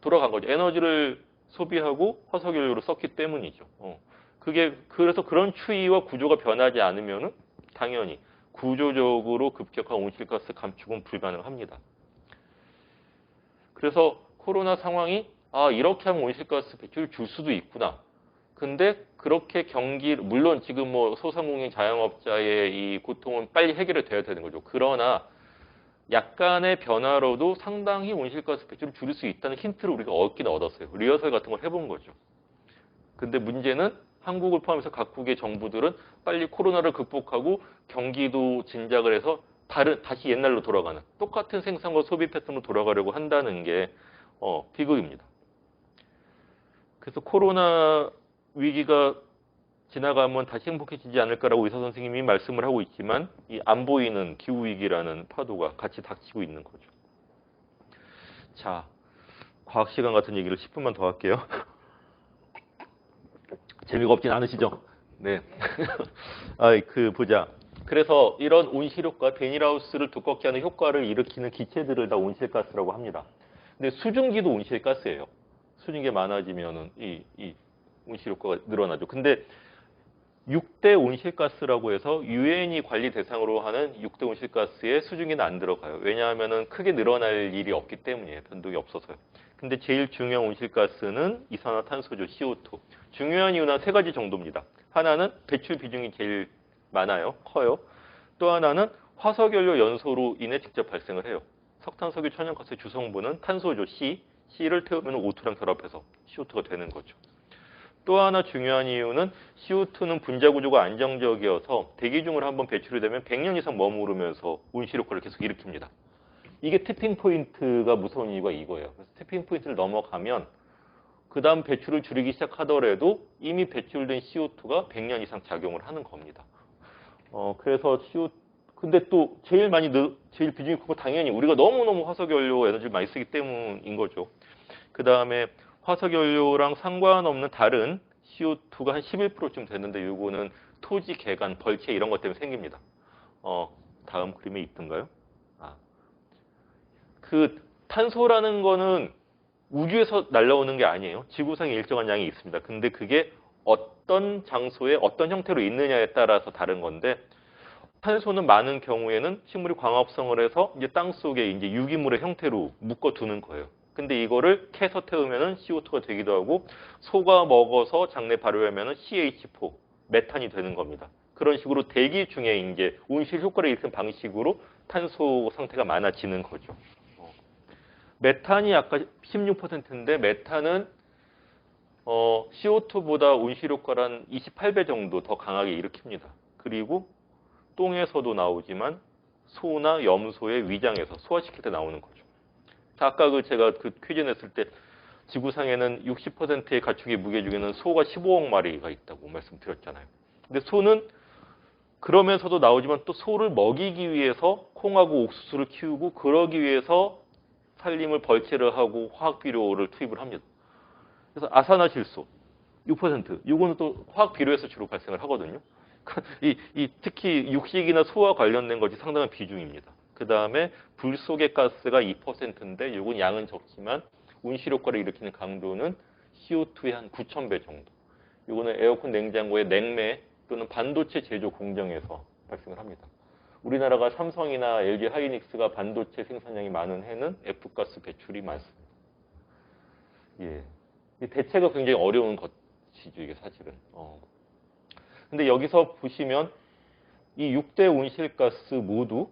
돌아간 거죠. 에너지를 소비하고 화석연료를 썼기 때문이죠. 그래서 그런 추이와 구조가 변하지 않으면은 당연히 구조적으로 급격한 온실가스 감축은 불가능합니다. 그래서 코로나 상황이 이렇게 하면 온실가스 배출을 줄 수도 있구나. 근데 그렇게 물론 지금 뭐 소상공인 자영업자의 이 고통은 빨리 해결이 돼야 되는 거죠. 그러나 약간의 변화로도 상당히 온실가스 배출을 줄일 수 있다는 힌트를 우리가 얻긴 얻었어요. 리허설 같은 걸 해본 거죠. 근데 문제는 한국을 포함해서 각국의 정부들은 빨리 코로나를 극복하고 경기도 진작을 해서 다시 옛날로 돌아가는 똑같은 생산과 소비 패턴으로 돌아가려고 한다는 게 비극입니다. 그래서 코로나 위기가 지나가면 다시 행복해지지 않을까라고 의사 선생님이 말씀을 하고 있지만 이 안 보이는 기후 위기라는 파도가 같이 닥치고 있는 거죠. 자, 과학 시간 같은 얘기를 10분만 더 할게요. 재미가 없진 않으시죠? 네. 보자. 그래서 이런 온실효과, 베닐하우스를 두껍게 하는 효과를 일으키는 기체들을 다 온실가스라고 합니다. 근데 수증기도 온실가스예요. 수증기가 많아지면은 이 온실효과가 늘어나죠. 근데 6대 온실가스라고 해서 유엔이 관리 대상으로 하는 6대 온실가스에 수증기는 안 들어가요. 왜냐하면은 크게 늘어날 일이 없기 때문이에요. 변동이 없어서요. 근데 제일 중요한 온실가스는 이산화탄소죠. CO2. 중요한 이유는 세 가지 정도입니다. 하나는 배출 비중이 제일 많아요. 커요. 또 하나는 화석연료 연소로 인해 직접 발생을 해요. 석탄, 석유, 천연가스의 주성분은 탄소죠. C를 태우면 O2랑 결합해서 CO2가 되는 거죠. 또 하나 중요한 이유는 CO2는 분자 구조가 안정적이어서 대기 중으로 한번 배출이 되면 100년 이상 머무르면서 온실효과를 계속 일으킵니다. 이게 티핑 포인트가 무서운 이유가 이거예요. 그래서 티핑 포인트를 넘어가면 그 다음 배출을 줄이기 시작하더라도 이미 배출된 CO2가 100년 이상 작용을 하는 겁니다. 그래서 근데 또 제일 비중이 크고 당연히 우리가 너무너무 화석연료 에너지를 많이 쓰기 때문인 거죠. 그 다음에 화석연료랑 상관없는 다른 CO2가 한 11%쯤 되는데 요거는 토지, 개간, 벌채 이런 것 때문에 생깁니다. 다음 그림에 있던가요? 그 탄소라는 거는 우주에서 날라오는 게 아니에요. 지구상에 일정한 양이 있습니다. 근데 그게 어떤 장소에 어떤 형태로 있느냐에 따라서 다른 건데 탄소는 많은 경우에는 식물이 광합성을 해서 이제 땅 속에 이제 유기물의 형태로 묶어두는 거예요. 근데 이거를 캐서 태우면은 CO2가 되기도 하고 소가 먹어서 장내 발효하면은 CH4, 메탄이 되는 겁니다. 그런 식으로 대기 중에 이제 온실 효과를 일으키는 방식으로 탄소 상태가 많아지는 거죠. 메탄이 아까 16%인데 메탄은 CO2보다 온실 효과를 한 28배 정도 더 강하게 일으킵니다. 그리고 똥에서도 나오지만 소나 염소의 위장에서 소화시킬 때 나오는 거죠. 아까 제가 퀴즈 냈을 때 지구상에는 60%의 가축의 무게 중에는 소가 15억 마리가 있다고 말씀드렸잖아요. 근데 소는 그러면서도 나오지만 또 소를 먹이기 위해서 콩하고 옥수수를 키우고 그러기 위해서 산림을 벌채를 하고 화학비료를 투입을 합니다. 그래서 아산화질소 6%. 이거는 또 화학비료에서 주로 발생을 하거든요. 특히 육식이나 소와 관련된 것이 상당한 비중입니다. 그 다음에 불 속의 가스가 2%인데 이건 양은 적지만 온실효과를 일으키는 강도는 CO2의 한 9,000배 정도. 이거는 에어컨 냉장고의 냉매 또는 반도체 제조 공정에서 발생을 합니다. 우리나라가 삼성이나 LG 하이닉스가 반도체 생산량이 많은 해는 F가스 배출이 많습니다. 예. 대체가 굉장히 어려운 것이죠, 이게 사실은. 근데 여기서 보시면 이 6대 온실가스 모두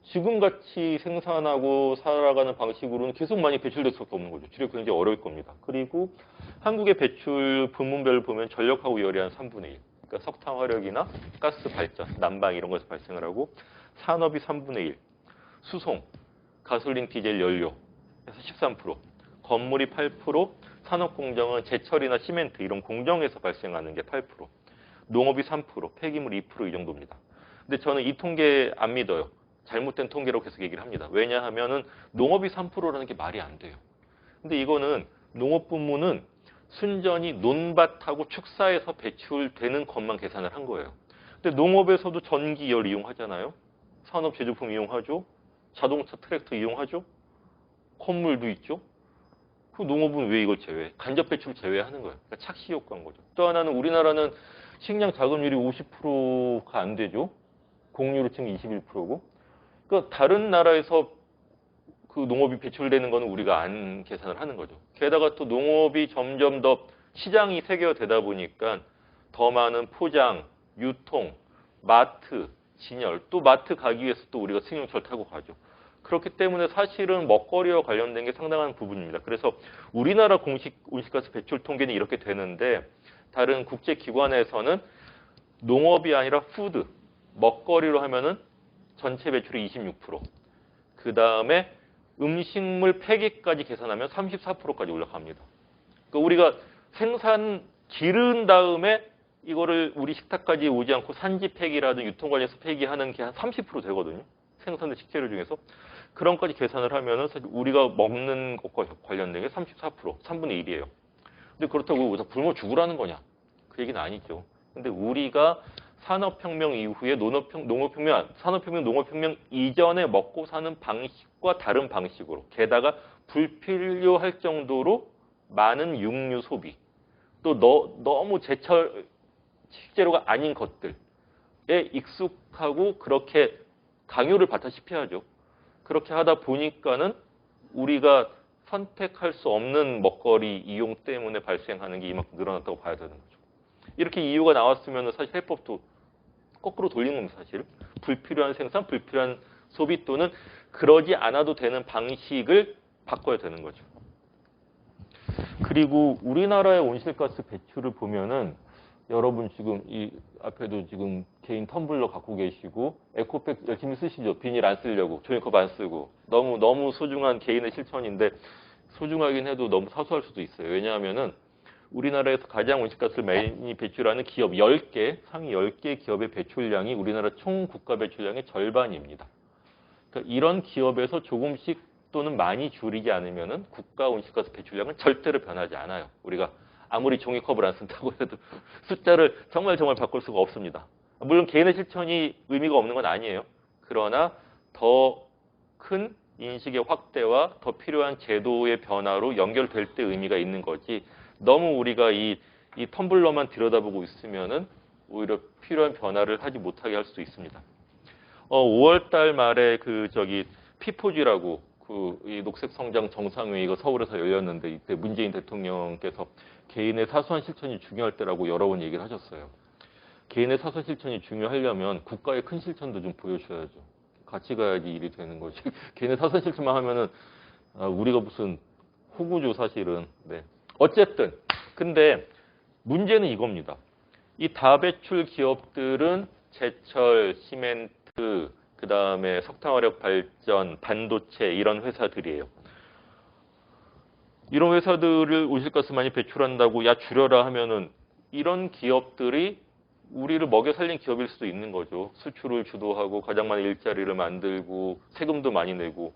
지금같이 생산하고 살아가는 방식으로는 계속 많이 배출될 수밖에 없는 거죠. 줄이기 굉장히 어려울 겁니다. 그리고 한국의 배출 부문별을 보면 전력하고 열이 한 3분의 1. 그러니까 석탄 화력이나 가스 발전, 난방 이런 것에서 발생을 하고 산업이 3분의 1. 수송, 가솔린, 디젤, 연료에서 13%. 건물이 8%. 산업공정은 제철이나 시멘트 이런 공정에서 발생하는 게 8%. 농업이 3%, 폐기물 2% 이 정도입니다. 근데 저는 이 통계 안 믿어요. 잘못된 통계라고 계속 얘기를 합니다. 왜냐하면은 농업이 3%라는 게 말이 안 돼요. 근데 이거는 농업 부문은 순전히 논밭하고 축사에서 배출되는 것만 계산을 한 거예요. 근데 농업에서도 전기, 열 이용하잖아요. 산업 제조품 이용하죠. 자동차, 트랙터 이용하죠. 건물도 있죠. 그 농업은 왜 이걸 제외해? 간접 배출 제외하는 거예요. 그러니까 착시 효과인 거죠. 또 하나는 우리나라는 식량 자급률이 50%가 안 되죠. 공유로 치면 21%고. 그러니까 다른 나라에서 그 농업이 배출되는 거는 우리가 안 계산을 하는 거죠. 게다가 또 농업이 점점 더 시장이 세계화되다 보니까 더 많은 포장, 유통, 마트, 진열, 또 마트 가기 위해서 또 우리가 승용차를 타고 가죠. 그렇기 때문에 사실은 먹거리와 관련된 게 상당한 부분입니다. 그래서 우리나라 공식 온실가스 배출 통계는 이렇게 되는데 다른 국제기관에서는 농업이 아니라 푸드, 먹거리로 하면은 전체 배출의 26%. 그 다음에 음식물 폐기까지 계산하면 34%까지 올라갑니다. 그러니까 우리가 생산 기른 다음에 이거를 우리 식탁까지 오지 않고 산지 폐기라든 유통 관련해서 폐기하는 게 한 30% 되거든요. 생산된 식재료 중에서. 그런 것까지 계산을 하면은 사실 우리가 먹는 것과 관련된 게 34%, 3분의 1이에요. 근데 그렇다고 우리가 굶어 죽으라는 거냐? 그 얘기는 아니죠. 근데 우리가 산업혁명 이후에 농업혁명, 산업혁명, 농업혁명 이전에 먹고 사는 방식과 다른 방식으로, 게다가 불필요할 정도로 많은 육류 소비, 또 너무 제철 식재료가 아닌 것들에 익숙하고 그렇게 강요를 받다시피 하죠. 그렇게 하다 보니까는 우리가 선택할 수 없는 먹거리 이용 때문에 발생하는 게 이만큼 늘어났다고 봐야 되는 거죠. 이렇게 이유가 나왔으면 사실 해법도 거꾸로 돌리는 겁니다, 사실. 불필요한 생산, 불필요한 소비 또는 그러지 않아도 되는 방식을 바꿔야 되는 거죠. 그리고 우리나라의 온실가스 배출을 보면은 여러분 지금 이 앞에도 지금 개인 텀블러 갖고 계시고 에코백 열심히 쓰시죠. 비닐 안 쓰려고, 종이컵 안 쓰고. 너무 소중한 개인의 실천인데 소중하긴 해도 너무 사소할 수도 있어요. 왜냐하면은 우리나라에서 가장 온실가스를 많이 배출하는 기업 10개, 상위 10개 기업의 배출량이 우리나라 총 국가 배출량의 절반입니다. 그러니까 이런 기업에서 조금씩 또는 많이 줄이지 않으면은 국가 온실가스 배출량은 절대로 변하지 않아요. 우리가 아무리 종이컵을 안 쓴다고 해도 숫자를 정말 바꿀 수가 없습니다. 물론 개인의 실천이 의미가 없는 건 아니에요. 그러나 더 큰 인식의 확대와 더 필요한 제도의 변화로 연결될 때 의미가 있는 거지. 너무 우리가 이 텀블러만 들여다보고 있으면은 오히려 필요한 변화를 하지 못하게 할 수도 있습니다. 5월 달 말에 피포지라고 이 녹색 성장 정상회의가 서울에서 열렸는데 이때 문재인 대통령께서 개인의 사소한 실천이 중요할 때라고 여러 번 얘기를 하셨어요. 개인의 사소한 실천이 중요하려면 국가의 큰 실천도 좀 보여줘야죠. 같이 가야지 일이 되는 거지. 개인의 사소한 실천만 하면은 우리가 무슨 호구죠, 사실은. 네. 어쨌든 근데 문제는 이겁니다. 이 다배출 기업들은 제철, 시멘트, 그 다음에 석탄화력 발전, 반도체 이런 회사들이에요. 이런 회사들을 온실가스 많이 배출한다고 야 줄여라 하면은 이런 기업들이 우리를 먹여 살린 기업일 수도 있는 거죠. 수출을 주도하고 가장 많은 일자리를 만들고 세금도 많이 내고.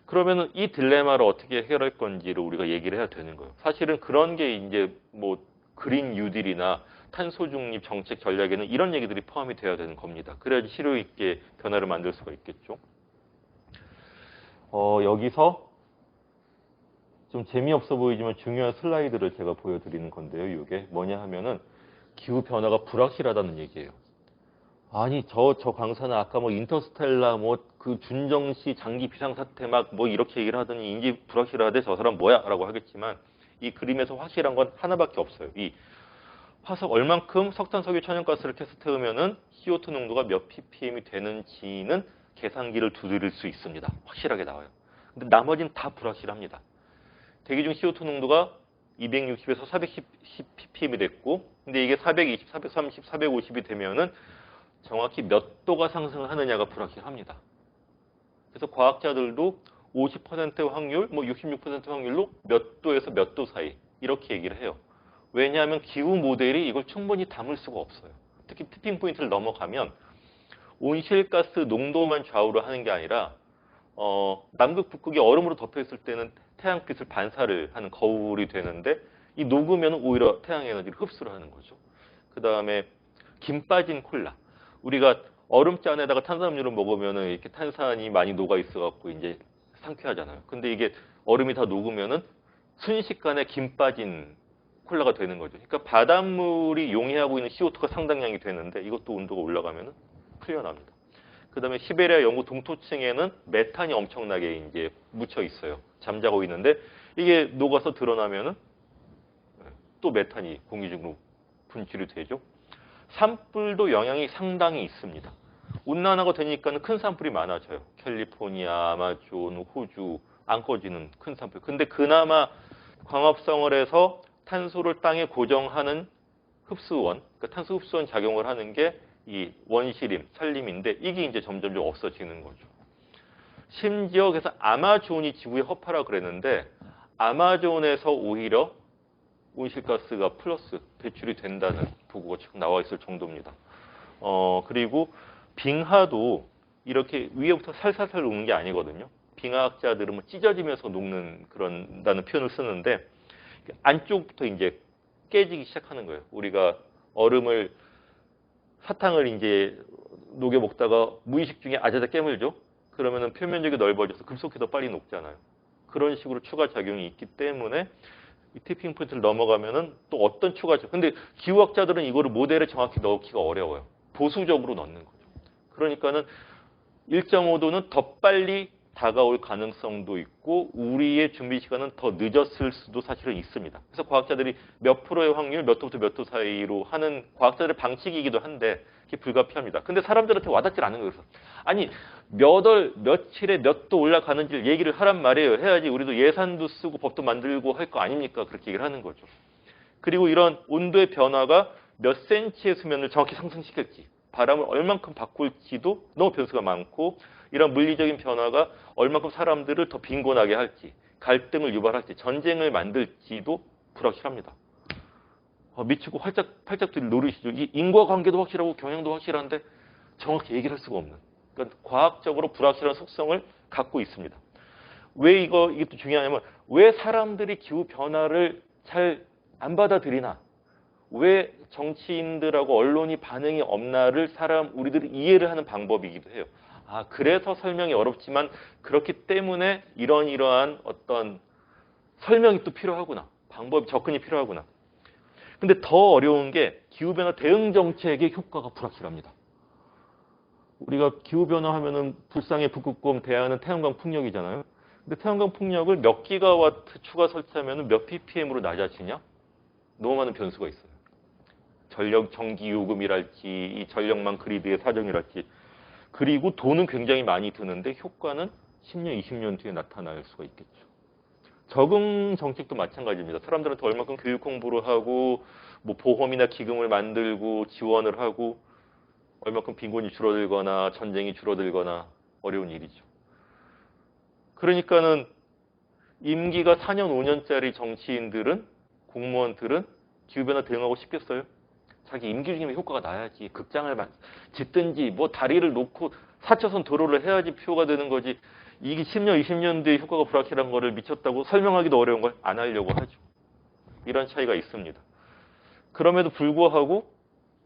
그러면은 이 딜레마를 어떻게 해결할 건지를 우리가 얘기를 해야 되는 거예요. 사실은 그런 게 이제 뭐 그린 뉴딜이나 탄소 중립 정책 전략에는 이런 얘기들이 포함이 돼야 되는 겁니다. 그래야지 실효 있게 변화를 만들 수가 있겠죠. 여기서 좀 재미없어 보이지만 중요한 슬라이드를 제가 보여드리는 건데요. 이게 뭐냐 하면은 기후 변화가 불확실하다는 얘기예요. 아니 저 강사는 아까 뭐 인터스텔라 뭐 그 준정시 장기 비상사태 막 뭐 이렇게 얘기를 하더니 이제 불확실하대 저 사람 뭐야? 라고 하겠지만 이 그림에서 확실한 건 하나밖에 없어요. 이 화석 얼만큼 석탄, 석유, 천연가스를 캐서 태우면은 CO2 농도가 몇 ppm이 되는지는 계산기를 두드릴 수 있습니다. 확실하게 나와요. 근데 나머지는 다 불확실합니다. 대기 중 CO2 농도가 260에서 410 ppm이 됐고, 근데 이게 420, 430, 450이 되면은 정확히 몇 도가 상승하느냐가 불확실합니다. 그래서 과학자들도 50% 확률, 뭐 66% 확률로 몇 도에서 몇 도 사이 이렇게 얘기를 해요. 왜냐하면 기후 모델이 이걸 충분히 담을 수가 없어요. 특히 티핑 포인트를 넘어가면 온실가스 농도만 좌우를 하는 게 아니라 남극, 북극이 얼음으로 덮여 있을 때는 태양빛을 반사를 하는 거울이 되는데 이 녹으면 오히려 태양 에너지를 흡수를 하는 거죠. 그 다음에 김 빠진 콜라. 우리가 얼음잔에다가 탄산음료를 먹으면은 이렇게 탄산이 많이 녹아 있어갖고 이제 상쾌하잖아요. 근데 이게 얼음이 다 녹으면은 순식간에 김 빠진 콜라가 되는 거죠. 그러니까 바닷물이 용해하고 있는 CO2가 상당량이 되는데 이것도 온도가 올라가면 풀려납니다. 그 다음에 시베리아 영구 동토층에는 메탄이 엄청나게 이제 묻혀 있어요. 잠자고 있는데 이게 녹아서 드러나면은 또 메탄이 공기 중으로 분출이 되죠. 산불도 영향이 상당히 있습니다. 온난화가 되니까는 큰 산불이 많아져요. 캘리포니아, 아마존, 호주 안 꺼지는 큰 산불. 근데 그나마 광합성을 해서 탄소를 땅에 고정하는 흡수원, 그러니까 탄소 흡수원 작용을 하는 게 이 원시림, 산림인데 이게 이제 점점 없어지는 거죠. 심지어 그래서 아마존이 지구의 허파라 그랬는데 아마존에서 오히려 온실가스가 플러스 배출이 된다는 보고가 지금 나와 있을 정도입니다. 그리고 빙하도 이렇게 위에부터 살살살 녹는 게 아니거든요. 빙하학자들은 뭐 찢어지면서 녹는 그런다는 표현을 쓰는데 안쪽부터 이제 깨지기 시작하는 거예요. 우리가 얼음을 사탕을 이제 녹여 먹다가 무의식 중에 아자자 깨물죠. 그러면은 표면적이 넓어져서 급속히 더 빨리 녹잖아요. 그런 식으로 추가 작용이 있기 때문에 이 티핑 포인트를 넘어가면은 또 어떤 추가 작용. 근데 기후학자들은 이거를 모델에 정확히 넣기가 어려워요. 보수적으로 넣는 거죠. 그러니까는 1.5도는 더 빨리 다가올 가능성도 있고 우리의 준비 시간은 더 늦었을 수도 사실은 있습니다. 그래서 과학자들이 몇 프로의 확률 몇 도부터 몇 도 사이로 하는 과학자들의 방식이기도 한데 그게 불가피합니다. 근데 사람들한테 와닿질 않는 거예요. 아니 몇 월 며칠에 몇 도 올라가는지를 얘기를 하란 말이에요. 해야지 우리도 예산도 쓰고 법도 만들고 할 거 아닙니까? 그렇게 얘기를 하는 거죠. 그리고 이런 온도의 변화가 몇 센치의 수면을 정확히 상승시킬지 바람을 얼만큼 바꿀지도 너무 변수가 많고 이런 물리적인 변화가 얼만큼 사람들을 더 빈곤하게 할지 갈등을 유발할지 전쟁을 만들지도 불확실합니다. 미치고 팔짝들 노리시죠. 이 인과관계도 확실하고 경향도 확실한데 정확히 얘기를 할 수가 없는. 그러니까 과학적으로 불확실한 속성을 갖고 있습니다. 왜 이게 또 중요하냐면 왜 사람들이 기후 변화를 잘 안 받아들이나? 왜 정치인들하고 언론이 반응이 없나를 우리들이 이해를 하는 방법이기도 해요. 그래서 설명이 어렵지만 그렇기 때문에 이러한 어떤 설명이 또 필요하구나. 방법, 접근이 필요하구나. 근데 더 어려운 게 기후변화 대응 정책의 효과가 불확실합니다. 우리가 기후변화 하면은 불상의 북극곰, 대하는 태양광 풍력이잖아요. 근데 태양광 풍력을 몇 기가와트 추가 설치하면 몇 ppm으로 낮아지냐? 너무 많은 변수가 있어요. 전력 전기 요금이랄지 이 전력망 그리드의 사정이랄지 그리고 돈은 굉장히 많이 드는데 효과는 10년, 20년 뒤에 나타날 수가 있겠죠. 적응 정책도 마찬가지입니다. 사람들한테 얼마큼 교육 공부를 하고 뭐 보험이나 기금을 만들고 지원을 하고 얼마큼 빈곤이 줄어들거나 전쟁이 줄어들거나 어려운 일이죠. 그러니까는 임기가 4년, 5년짜리 정치인들은 공무원들은 기후변화 대응하고 싶겠어요? 자기 임기 중에 효과가 나야지. 극장을 짓든지 뭐 다리를 놓고 4차선 도로를 해야지 표가 되는 거지. 이게 10년, 20년 뒤에 효과가 불확실한 거를 미쳤다고 설명하기도 어려운 걸 안 하려고 하죠. 이런 차이가 있습니다. 그럼에도 불구하고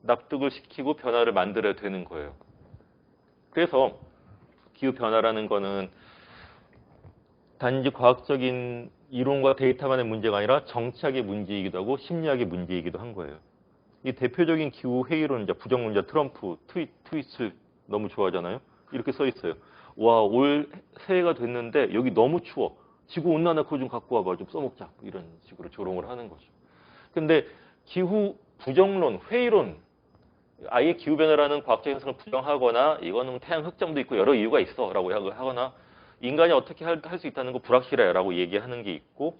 납득을 시키고 변화를 만들어야 되는 거예요. 그래서 기후변화라는 거는 단지 과학적인 이론과 데이터만의 문제가 아니라 정치학의 문제이기도 하고 심리학의 문제이기도 한 거예요. 이 대표적인 기후회의론자, 부정론자 트럼프 트윗을 너무 좋아하잖아요. 이렇게 써 있어요. 와, 올 새해가 됐는데 여기 너무 추워. 지구온난화 그거 좀 갖고 와봐. 좀 써먹자. 이런 식으로 조롱을 하는 거죠. 근데 기후 부정론, 회의론, 아예 기후변화라는 과학적 현상을 부정하거나 이거는 태양 흑점도 있고 여러 이유가 있어 라고 하거나 인간이 어떻게 할 수 있다는 거 불확실해 라고 얘기하는 게 있고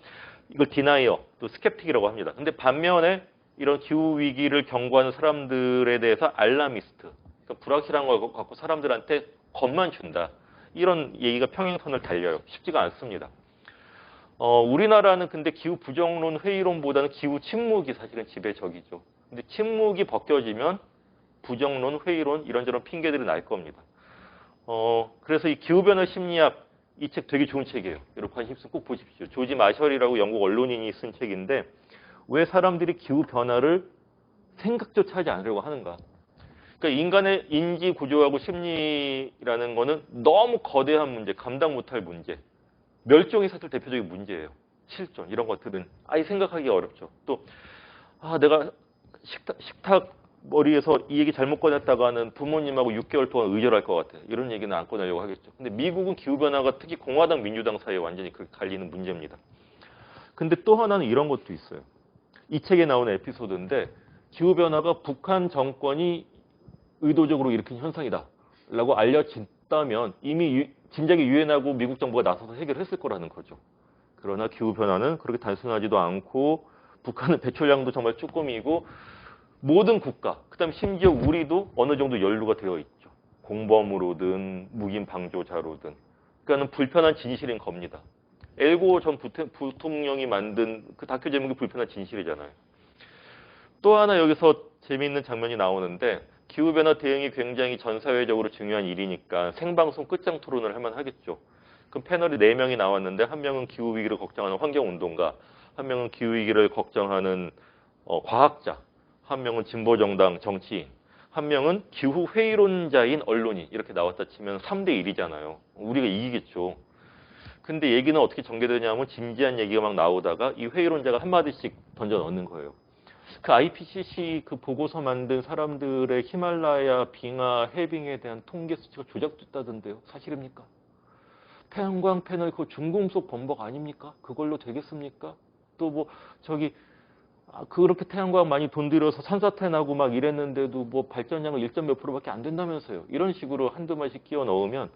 이걸 디나이어, 또 스캡틱이라고 합니다. 근데 반면에 이런 기후위기를 경고하는 사람들에 대해서 알라미스트, 그러니까 불확실한 걸 갖고 사람들한테 겁만 준다. 이런 얘기가 평행선을 달려요. 쉽지가 않습니다. 우리나라는 근데 기후 부정론, 회의론보다는 기후 침묵이 사실은 지배적이죠. 근데 침묵이 벗겨지면 부정론, 회의론 이런저런 핑계들이 날 겁니다. 그래서 이 기후변화 심리학 이 책 되게 좋은 책이에요. 여러분 관심 있으면 꼭 보십시오. 조지 마셜이라고 영국 언론인이 쓴 책인데 왜 사람들이 기후변화를 생각조차 하지 않으려고 하는가. 그러니까 인간의 인지 구조하고 심리라는 거는 너무 거대한 문제, 감당 못할 문제, 멸종이 사실 대표적인 문제예요. 실존 이런 것들은 아예 생각하기 어렵죠. 또 내가 식탁 머리에서 이 얘기 잘못 꺼냈다가는 부모님하고 6개월 동안 의절할 것 같아. 이런 얘기는 안 꺼내려고 하겠죠. 근데 미국은 기후변화가 특히 공화당, 민주당 사이에 완전히 그렇게 갈리는 문제입니다. 근데 또 하나는 이런 것도 있어요. 이 책에 나오는 에피소드인데 기후변화가 북한 정권이 의도적으로 일으킨 현상이다 라고 알려진다면 이미 진작에 유엔하고 미국 정부가 나서서 해결했을 거라는 거죠. 그러나 기후변화는 그렇게 단순하지도 않고 북한은 배출량도 정말 조금이고 모든 국가, 그다음 심지어 우리도 어느 정도 연루가 되어 있죠. 공범으로든 묵인 방조자로든. 그러니까는 불편한 진실인 겁니다. 엘고 전 부통령이 만든 그 다큐 제목이 불편한 진실이잖아요. 또 하나 여기서 재미있는 장면이 나오는데 기후변화 대응이 굉장히 전 사회적으로 중요한 일이니까 생방송 끝장 토론을 할 만하겠죠. 그럼 패널이 4명이 나왔는데 한 명은 기후위기를 걱정하는 환경운동가, 한 명은 기후위기를 걱정하는 과학자, 한 명은 진보정당 정치인, 한 명은 기후회의론자인 언론인 이렇게 나왔다 치면 3대 1이잖아요. 우리가 이기겠죠. 근데 얘기는 어떻게 전개되냐면 진지한 얘기가 막 나오다가 이 회의론자가 한마디씩 던져 넣는 거예요. 그 IPCC 그 보고서 만든 사람들의 히말라야 빙하 해빙에 대한 통계 수치가 조작됐다던데요. 사실입니까? 태양광 패널 그 중금속 범벅 아닙니까? 그걸로 되겠습니까? 또 뭐 저기 그렇게 태양광 많이 돈 들여서 산사태 나고 막 이랬는데도 뭐 발전량은 1. 몇 %밖에 안 된다면서요. 이런 식으로 한두 마디씩 끼워 넣으면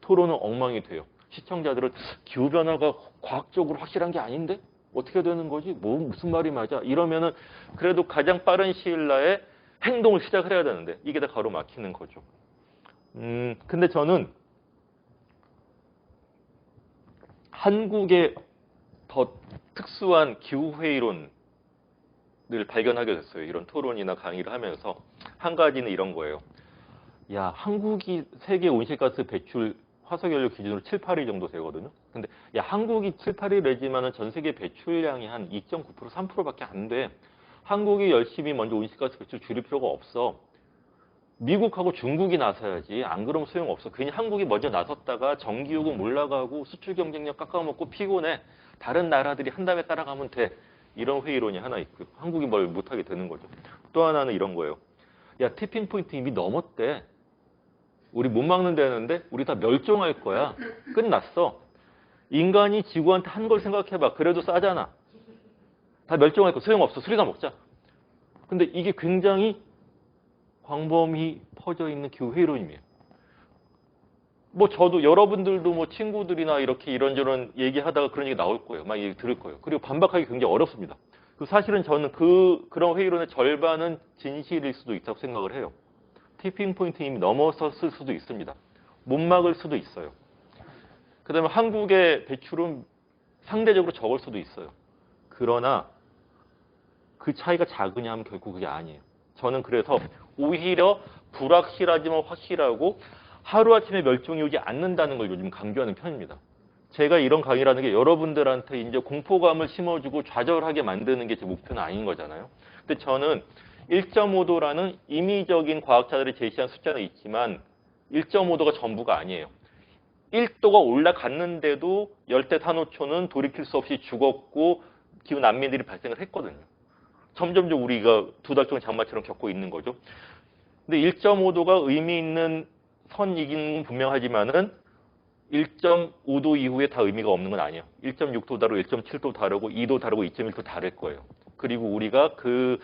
토론은 엉망이 돼요. 시청자들은 기후변화가 과학적으로 확실한 게 아닌데? 어떻게 되는 거지? 무슨 말이 맞아? 이러면은 그래도 가장 빠른 시일 내에 행동을 시작을 해야 되는데 이게 다 가로막히는 거죠. 근데 저는 한국의 더 특수한 기후회의론을 발견하게 됐어요. 이런 토론이나 강의를 하면서. 한 가지는 이런 거예요. 야, 한국이 세계 온실가스 배출 화석연료 기준으로 7, 8위 정도 되거든요. 근데 야, 한국이 7, 8위 내지만은 전 세계 배출량이 한 2.9%, 3%밖에 안 돼. 한국이 열심히 먼저 온실가스 배출 줄일 필요가 없어. 미국하고 중국이 나서야지. 안 그러면 소용없어. 괜히 한국이 먼저 나섰다가 전기요금 올라가고 수출 경쟁력 깎아먹고 피곤해. 다른 나라들이 한 다음에 따라가면 돼. 이런 회의론이 하나 있고 한국이 뭘 못하게 되는 거죠. 또 하나는 이런 거예요. 야, 티핑 포인트 이미 넘었대. 우리 못 막는다는데 우리 다 멸종할 거야. 끝났어. 인간이 지구한테 한 걸 생각해봐. 그래도 싸잖아. 다 멸종할 거 소용없어. 수리나 먹자. 근데 이게 굉장히 광범위 퍼져 있는 기후회의론이에요. 뭐 저도 여러분들도 뭐 친구들이나 이렇게 이런저런 얘기하다가 그런 얘기 나올 거예요. 막 얘기 들을 거예요. 그리고 반박하기 굉장히 어렵습니다. 사실은 저는 그런 회의론의 절반은 진실일 수도 있다고 생각을 해요. 티핑 포인트 이미 넘어섰을 수도 있습니다. 못 막을 수도 있어요. 그다음에 한국의 배출은 상대적으로 적을 수도 있어요. 그러나 그 차이가 작으냐 하면 결국 그게 아니에요. 저는 그래서 오히려 불확실하지만 확실하고 하루아침에 멸종이 오지 않는다는 걸 요즘 강조하는 편입니다. 제가 이런 강의라는 게 여러분들한테 이제 공포감을 심어주고 좌절하게 만드는 게 제 목표는 아닌 거잖아요. 근데 저는 1.5도라는 임의적인 과학자들이 제시한 숫자는 있지만 1.5도가 전부가 아니에요. 1도가 올라갔는데도 열대산호초는 돌이킬 수 없이 죽었고 기후 난민들이 발생을 했거든요. 점점점 우리가 2달 동안 장마처럼 겪고 있는 거죠. 근데 1.5도가 의미 있는 선이긴 분명하지만은 1.5도 이후에 다 의미가 없는 건 아니에요. 1.6도 다르고 1.7도 다르고 2도 다르고 2.1도 다를 거예요. 그리고 우리가 그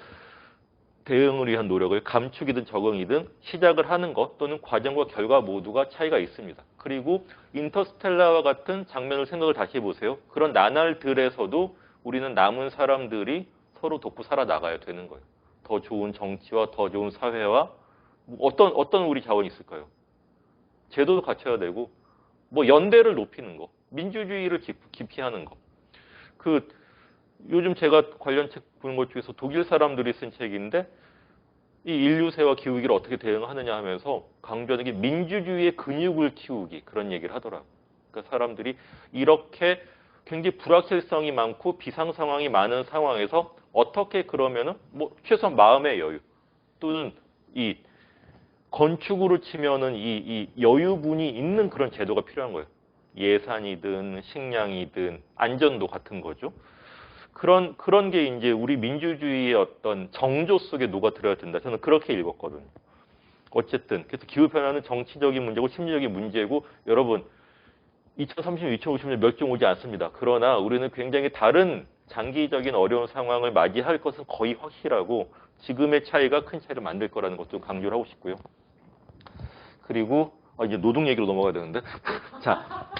대응을 위한 노력을 감축이든 적응이든 시작을 하는 것 또는 과정과 결과 모두가 차이가 있습니다. 그리고 인터스텔라와 같은 장면을 생각을 다시 해보세요. 그런 나날들에서도 우리는 남은 사람들이 서로 돕고 살아나가야 되는 거예요. 더 좋은 정치와 더 좋은 사회와 어떤 우리 자원이 있을까요? 제도도 갖춰야 되고 뭐 연대를 높이는 거, 민주주의를 기피하는 거. 요즘 제가 관련 책 보는 것 중에서 독일 사람들이 쓴 책인데 이 인류세와 기후위기를 어떻게 대응하느냐 하면서 강조하는 게 민주주의의 근육을 키우기 그런 얘기를 하더라고요. 그러니까 사람들이 이렇게 굉장히 불확실성이 많고 비상 상황이 많은 상황에서 어떻게 그러면은 뭐 최소한 마음의 여유 또는 이 건축으로 치면은 이 여유분이 있는 그런 제도가 필요한 거예요. 예산이든 식량이든 안전도 같은 거죠. 그런 게 이제 우리 민주주의의 어떤 정조 속에 녹아들어야 된다. 저는 그렇게 읽었거든요. 어쨌든 그래서 기후변화는 정치적인 문제고 심리적인 문제고 여러분 2030년, 2050년 멸종 오지 않습니다. 그러나 우리는 굉장히 다른 장기적인 어려운 상황을 맞이할 것은 거의 확실하고 지금의 차이가 큰 차이를 만들 거라는 것도 강조를 하고 싶고요. 그리고 이제 노동 얘기로 넘어가야 되는데 자,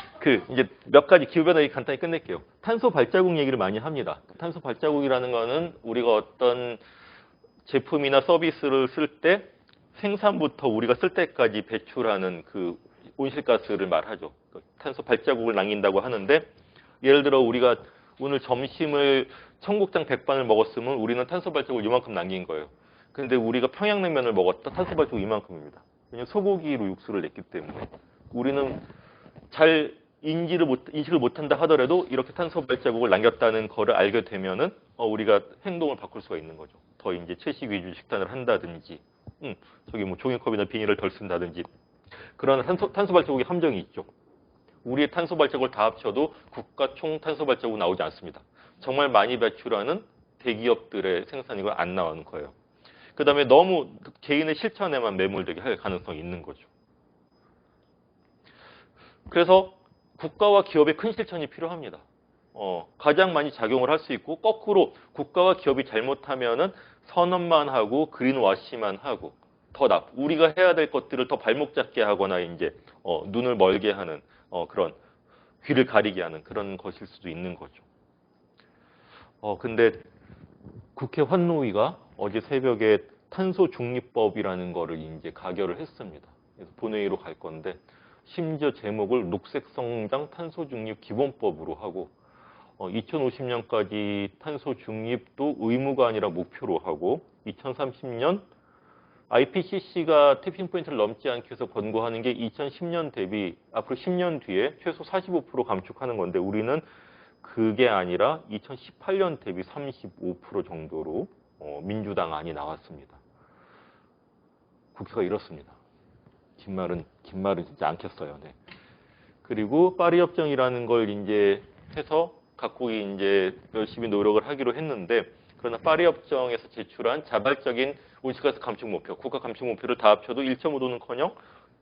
이제 몇 가지 기후변화 얘기 간단히 끝낼게요. 탄소 발자국 얘기를 많이 합니다. 탄소 발자국이라는 거는 우리가 어떤 제품이나 서비스를 쓸 때 생산부터 우리가 쓸 때까지 배출하는 그 온실가스를 말하죠. 탄소 발자국을 남긴다고 하는데 예를 들어 우리가 오늘 점심을 청국장 백반을 먹었으면 우리는 탄소 발자국을 이만큼 남긴 거예요. 근데 우리가 평양냉면을 먹었다 탄소 발자국 이만큼입니다. 왜냐면 소고기로 육수를 냈기 때문에 우리는 잘 인식을 못한다 하더라도 이렇게 탄소 발자국을 남겼다는 거를 알게 되면은 우리가 행동을 바꿀 수가 있는 거죠. 더 이제 채식 위주 식단을 한다든지, 저기 뭐 종이컵이나 비닐을 덜 쓴다든지 그런 탄소 발자국의 함정이 있죠. 우리의 탄소 발자국을 다 합쳐도 국가 총 탄소 발자국 나오지 않습니다. 정말 많이 배출하는 대기업들의 생산이고 안 나오는 거예요. 그다음에 너무 개인의 실천에만 매몰되게 할 가능성이 있는 거죠. 그래서 국가와 기업의 큰 실천이 필요합니다. 가장 많이 작용을 할 수 있고 거꾸로 국가와 기업이 잘못하면은 선언만 하고 그린워시만 하고 우리가 해야 될 것들을 더 발목 잡게 하거나 이제 눈을 멀게 하는 그런 귀를 가리게 하는 그런 것일 수도 있는 거죠. 근데 국회 환노위가 어제 새벽에 탄소 중립법이라는 거를 이제 가결을 했습니다. 그래서 본회의로 갈 건데 심지어 제목을 녹색 성장 탄소 중립 기본법으로 하고 2050년까지 탄소 중립도 의무가 아니라 목표로 하고 2030년 IPCC가 티핑 포인트를 넘지 않기 위해서 권고하는 게 2010년 대비 앞으로 10년 뒤에 최소 45% 감축하는 건데 우리는 그게 아니라 2018년 대비 35% 정도로 민주당 안이 나왔습니다. 국회가 이렇습니다. 긴말은 진짜 않겠어요. 네. 그리고 파리 협정이라는 걸 이제 해서 각국이 이제 열심히 노력을 하기로 했는데 그러나 파리 협정에서 제출한 자발적인 온실가스 감축 목표, 국가 감축 목표를 다 합쳐도 1.5도는커녕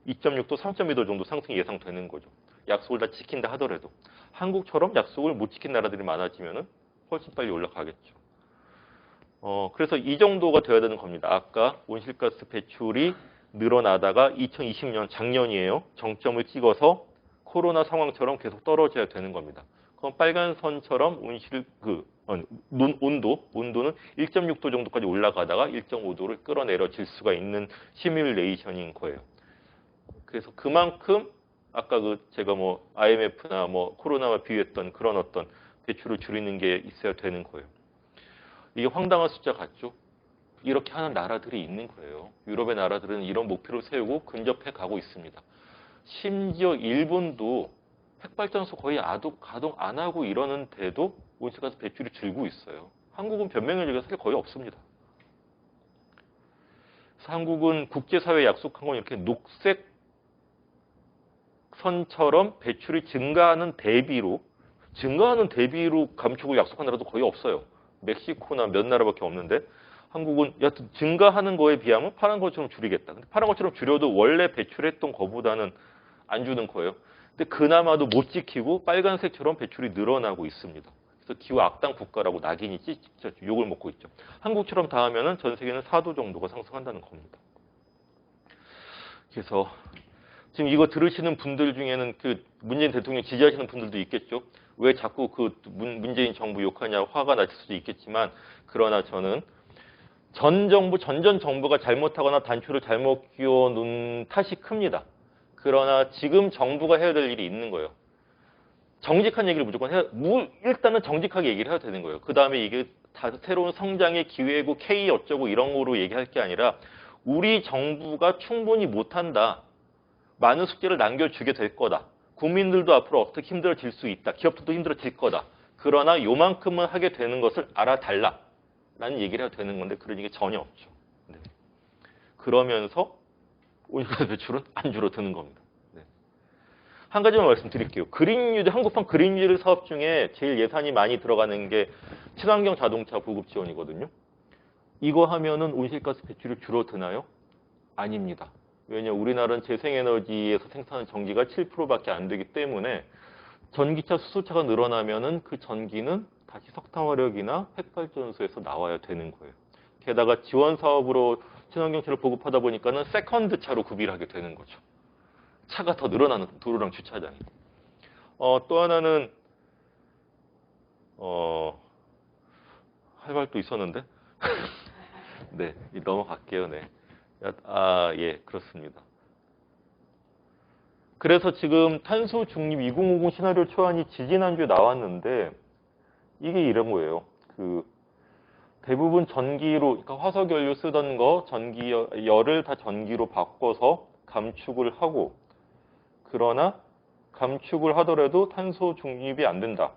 2.6도, 3.2도 정도 상승이 예상되는 거죠. 약속을 다 지킨다 하더라도 한국처럼 약속을 못 지킨 나라들이 많아지면은 훨씬 빨리 올라가겠죠. 그래서 이 정도가 돼야 되는 겁니다. 아까 온실가스 배출이 늘어나다가 2020년 작년이에요. 정점을 찍어서 코로나 상황처럼 계속 떨어져야 되는 겁니다. 그럼 빨간 선처럼 온도는 1.6도 정도까지 올라가다가 1.5도를 끌어내려질 수가 있는 시뮬레이션인 거예요. 그래서 그만큼 아까 제가 뭐 IMF나 뭐 코로나와 비유했던 그런 어떤 배출을 줄이는 게 있어야 되는 거예요. 이게 황당한 숫자 같죠? 이렇게 하는 나라들이 있는 거예요. 유럽의 나라들은 이런 목표를 세우고 근접해 가고 있습니다. 심지어 일본도 핵발전소 거의 가동 안 하고 이러는데도 온실가스 배출이 줄고 있어요. 한국은 변명의 여지가 사실 거의 없습니다. 그래서 한국은 국제사회에 약속한 건 이렇게 녹색 선처럼 배출이 증가하는 대비로 감축을 약속한 나라도 거의 없어요. 멕시코나 몇 나라밖에 없는데 한국은 여하튼 증가하는 거에 비하면 파란 것처럼 줄이겠다. 근데 파란 것처럼 줄여도 원래 배출했던 거보다는 안 주는 거예요. 근데 그나마도 못 지키고 빨간색처럼 배출이 늘어나고 있습니다. 그래서 기후 악당 국가라고 낙인이 찍죠. 욕을 먹고 있죠. 한국처럼 다 하면은 전 세계는 4도 정도가 상승한다는 겁니다. 그래서 지금 이거 들으시는 분들 중에는 문재인 대통령 지지하시는 분들도 있겠죠. 왜 자꾸 문재인 정부 욕하냐 화가 나실 수도 있겠지만 그러나 저는 전 정부가 잘못하거나 단추를 잘못 끼워놓은 탓이 큽니다. 그러나 지금 정부가 해야 될 일이 있는 거예요. 정직한 얘기를 무조건 일단은 정직하게 얘기를 해야 되는 거예요. 그 다음에 이게 다 새로운 성장의 기회고 K 어쩌고 이런 거로 얘기할 게 아니라 우리 정부가 충분히 못한다. 많은 숙제를 남겨주게 될 거다. 국민들도 앞으로 어떻게 힘들어질 수 있다. 기업들도 힘들어질 거다. 그러나 요만큼은 하게 되는 것을 알아달라. 라는 얘기를 해야 되는 건데 그런 얘기 전혀 없죠. 네. 그러면서 온실가스 배출은 안 줄어드는 겁니다. 네. 한 가지만 말씀드릴게요. 그린뉴딜, 한국판 그린뉴딜 사업 중에 제일 예산이 많이 들어가는 게 친환경 자동차 보급 지원이거든요. 이거 하면은 온실가스 배출이 줄어드나요? 아닙니다. 왜냐, 우리나라는 재생에너지에서 생산하는 전기가 7%밖에 안 되기 때문에 전기차 수소차가 늘어나면은 그 전기는 다시 석탄화력이나 핵발전소에서 나와야 되는 거예요. 게다가 지원 사업으로 친환경차를 보급하다 보니까는 세컨드 차로 구비를 하게 되는 거죠. 차가 더 늘어나는 도로랑 주차장이. 또 하나는 할 말도 있었는데 네, 넘어갈게요. 네. 예, 그렇습니다. 그래서 지금 탄소 중립 2050 시나리오 초안이 지지난주에 나왔는데 이게 이런 거예요. 대부분 전기로, 그러니까 화석 연료 쓰던 거 열을 다 전기로 바꿔서 감축을 하고, 그러나 감축을 하더라도 탄소 중립이 안 된다.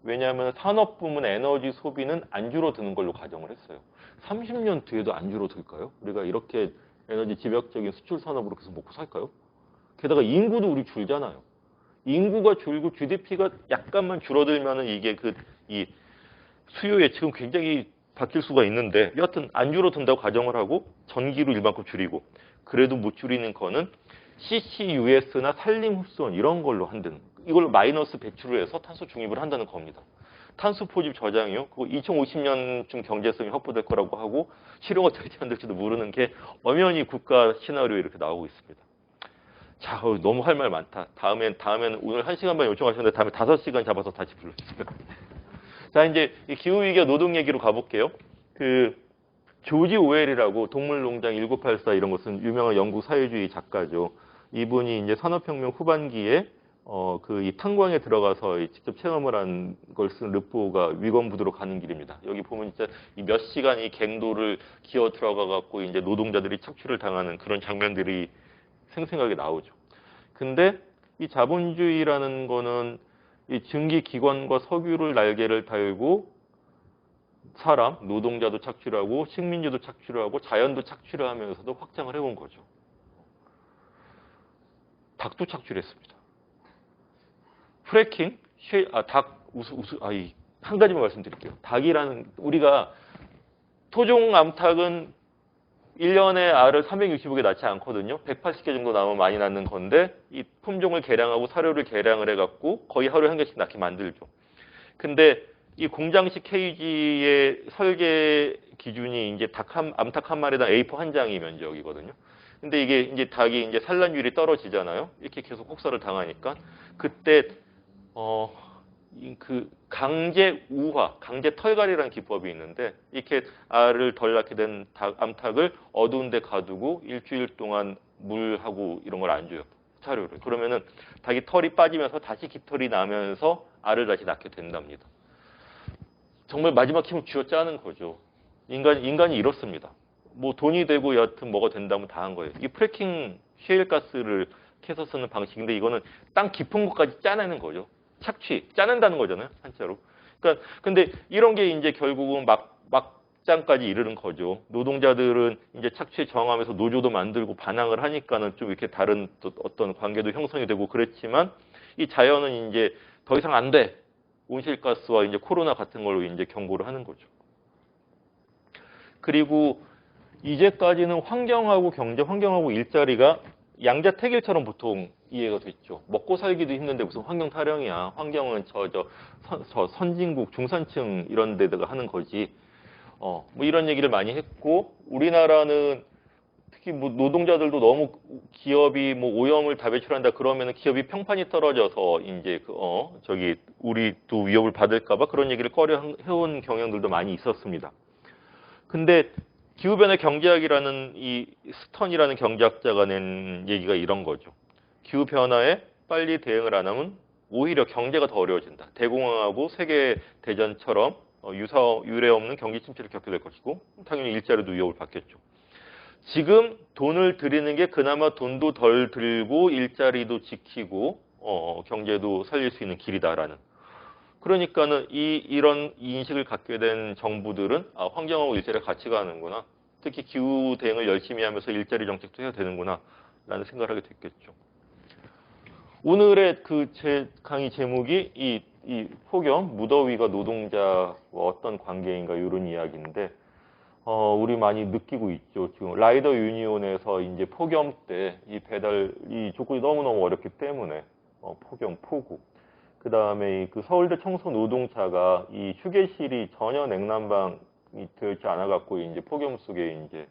왜냐하면 산업 부문 에너지 소비는 안 줄어드는 걸로 가정을 했어요. 30년 뒤에도 안 줄어들까요? 우리가 이렇게 에너지 집약적인 수출 산업으로 계속 먹고 살까요? 게다가 인구도 우리 줄잖아요. 인구가 줄고 GDP가 약간만 줄어들면은 이게 이 수요 예측은 굉장히 바뀔 수가 있는데, 여하튼 안 줄어든다고 가정을 하고 전기로 일반급 줄이고, 그래도 못 줄이는 거는 CCUS나 산림흡수원 이런 걸로 한다는, 이걸 마이너스 배출을 해서 탄소 중립을 한다는 겁니다. 탄소 포집 저장이요. 그거 2050년쯤 경제성이 확보될 거라고 하고 실효가 될지 안 될지도 모르는 게 엄연히 국가 시나리오에 이렇게 나오고 있습니다. 자, 너무 할 말 많다. 다음엔 오늘 1시간만 요청하셨는데 다음에 5시간 잡아서 다시 불러주세요. 자, 이제 이 기후위기와 노동 얘기로 가볼게요. 조지 오웰이라고 동물농장 1984 이런 것은 유명한 영국 사회주의 작가죠. 이분이 이제 산업혁명 후반기에 이 탄광에 들어가서 직접 체험을 한 걸 쓴 르포가 위건부두로 가는 길입니다. 여기 보면 진짜 이 몇 시간 이 갱도를 기어 들어가 갖고 이제 노동자들이 착취를 당하는 그런 장면들이 생생하게 나오죠. 근데 이 자본주의라는 거는 이 증기기관과 석유를 날개를 달고 사람, 노동자도 착취를 하고 식민지도 착취를 하고 자연도 착취를 하면서도 확장을 해온 거죠. 닭도 착취를 했습니다. 프래킹, 한 가지만 말씀드릴게요. 닭이라는, 우리가 토종 암탉은 1년에 알을 365개 낳지 않거든요. 180개 정도 낳으면 많이 낳는 건데, 이 품종을 개량하고 사료를 개량을 해갖고 거의 하루에 한 개씩 낳게 만들죠. 근데 이 공장식 케이지의 설계 기준이 이제 암탉 한 마리당 A4 한 장이 면적이거든요. 근데 이게 이제 닭이 이제 산란율이 떨어지잖아요. 이렇게 계속 혹사를 당하니까 그때 강제 우화, 강제 털갈이라는 기법이 있는데, 이렇게 알을 덜 낳게 된 암탉을 어두운 데 가두고 일주일 동안 물하고 이런 걸 안 줘요. 사료를. 그러면은 닭이 털이 빠지면서 다시 깃털이 나면서 알을 다시 낳게 된답니다. 정말 마지막 힘을 쥐어짜는 거죠. 인간이 이렇습니다. 뭐 돈이 되고 여하튼 뭐가 된다면 다 한 거예요. 이 프래킹 셰일가스를 캐서 쓰는 방식인데, 이거는 땅 깊은 곳까지 짜내는 거죠. 짜낸다는 거잖아요, 한자로. 그러니까 근데 이런 게 이제 결국은 막장까지 이르는 거죠. 노동자들은 이제 착취에 저항하면서 노조도 만들고 반항을 하니까는 좀 이렇게 다른 또 어떤 관계도 형성이 되고 그랬지만, 이 자연은 이제 더 이상 안 돼. 온실가스와 이제 코로나 같은 걸로 이제 경고를 하는 거죠. 그리고 이제까지는 환경하고 경제, 환경하고 일자리가 양자택일처럼 보통 이해가 됐죠. 먹고 살기도 힘든데 무슨 환경 타령이야. 환경은 선진국, 중산층 이런 데다가 하는 거지. 뭐 이런 얘기를 많이 했고, 우리나라는 특히 뭐 노동자들도 너무 기업이 뭐 오염을 다 배출한다 그러면은 기업이 평판이 떨어져서 이제 우리 또 위협을 받을까봐 그런 얘기를 꺼려 해온 경향들도 많이 있었습니다. 근데 기후변화 경제학이라는 이 스턴이라는 경제학자가 낸 얘기가 이런 거죠. 기후변화에 빨리 대응을 안 하면 오히려 경제가 더 어려워진다. 대공황하고 세계대전처럼 유례 없는 경기 침체를 겪게 될 것이고, 당연히 일자리도 위협을 받겠죠. 지금 돈을 들이는 게 그나마 돈도 덜 들고 일자리도 지키고 경제도 살릴 수 있는 길이다라는. 그러니까는 이런 인식을 갖게 된 정부들은 환경하고 일자리가 같이 가는구나. 특히 기후 대응을 열심히 하면서 일자리 정책도 해야 되는구나 라는 생각을 하게 됐겠죠. 오늘의 그 제 강의 제목이 이 폭염, 무더위가 노동자와 어떤 관계인가 이런 이야기인데, 우리 많이 느끼고 있죠. 지금 라이더 유니온에서 이제 폭염 때 이 배달 이 조건이 너무너무 어렵기 때문에 폭염, 폭우. 그 다음에 그 서울대 청소 노동자가 이 휴게실이 전혀 냉난방이 되어 있지 않아 갖고 이제 폭염 속에 이제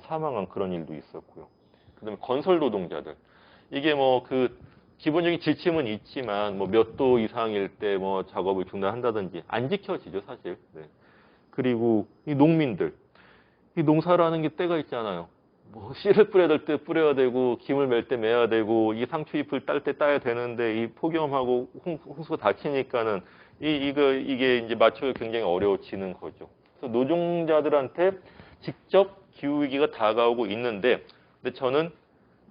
사망한 그런 일도 있었고요. 그 다음에 건설 노동자들. 이게 뭐 그 기본적인 지침은 있지만 뭐 몇 도 이상일 때 뭐 작업을 중단한다든지 안 지켜지죠, 사실. 네. 그리고 이 농민들. 이 농사라는 게 때가 있잖아요. 뭐 씨를 뿌려야 될 때 뿌려야 되고 김을 멜 때 매야 되고 이 상추잎을 딸 때 따야 되는데 이 폭염하고 홍수가 닥치니까는 이게 이제 맞추기가 굉장히 어려워지는 거죠. 그래서 노동자들한테 직접 기후 위기가 다가오고 있는데, 근데 저는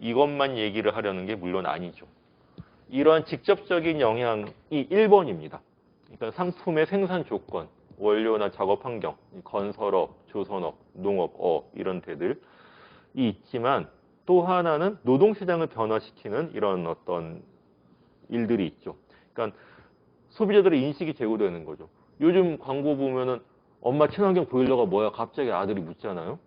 이것만 얘기를 하려는 게 물론 아니죠. 이러한 직접적인 영향이 1번입니다. 그러니까 상품의 생산 조건, 원료나 작업 환경, 건설업, 조선업, 농업, 이런 데들이 있지만 또 하나는 노동시장을 변화시키는 이런 어떤 일들이 있죠. 그러니까 소비자들의 인식이 제고되는 거죠. 요즘 광고 보면은 엄마 친환경 보일러가 뭐야? 갑자기 아들이 묻잖아요.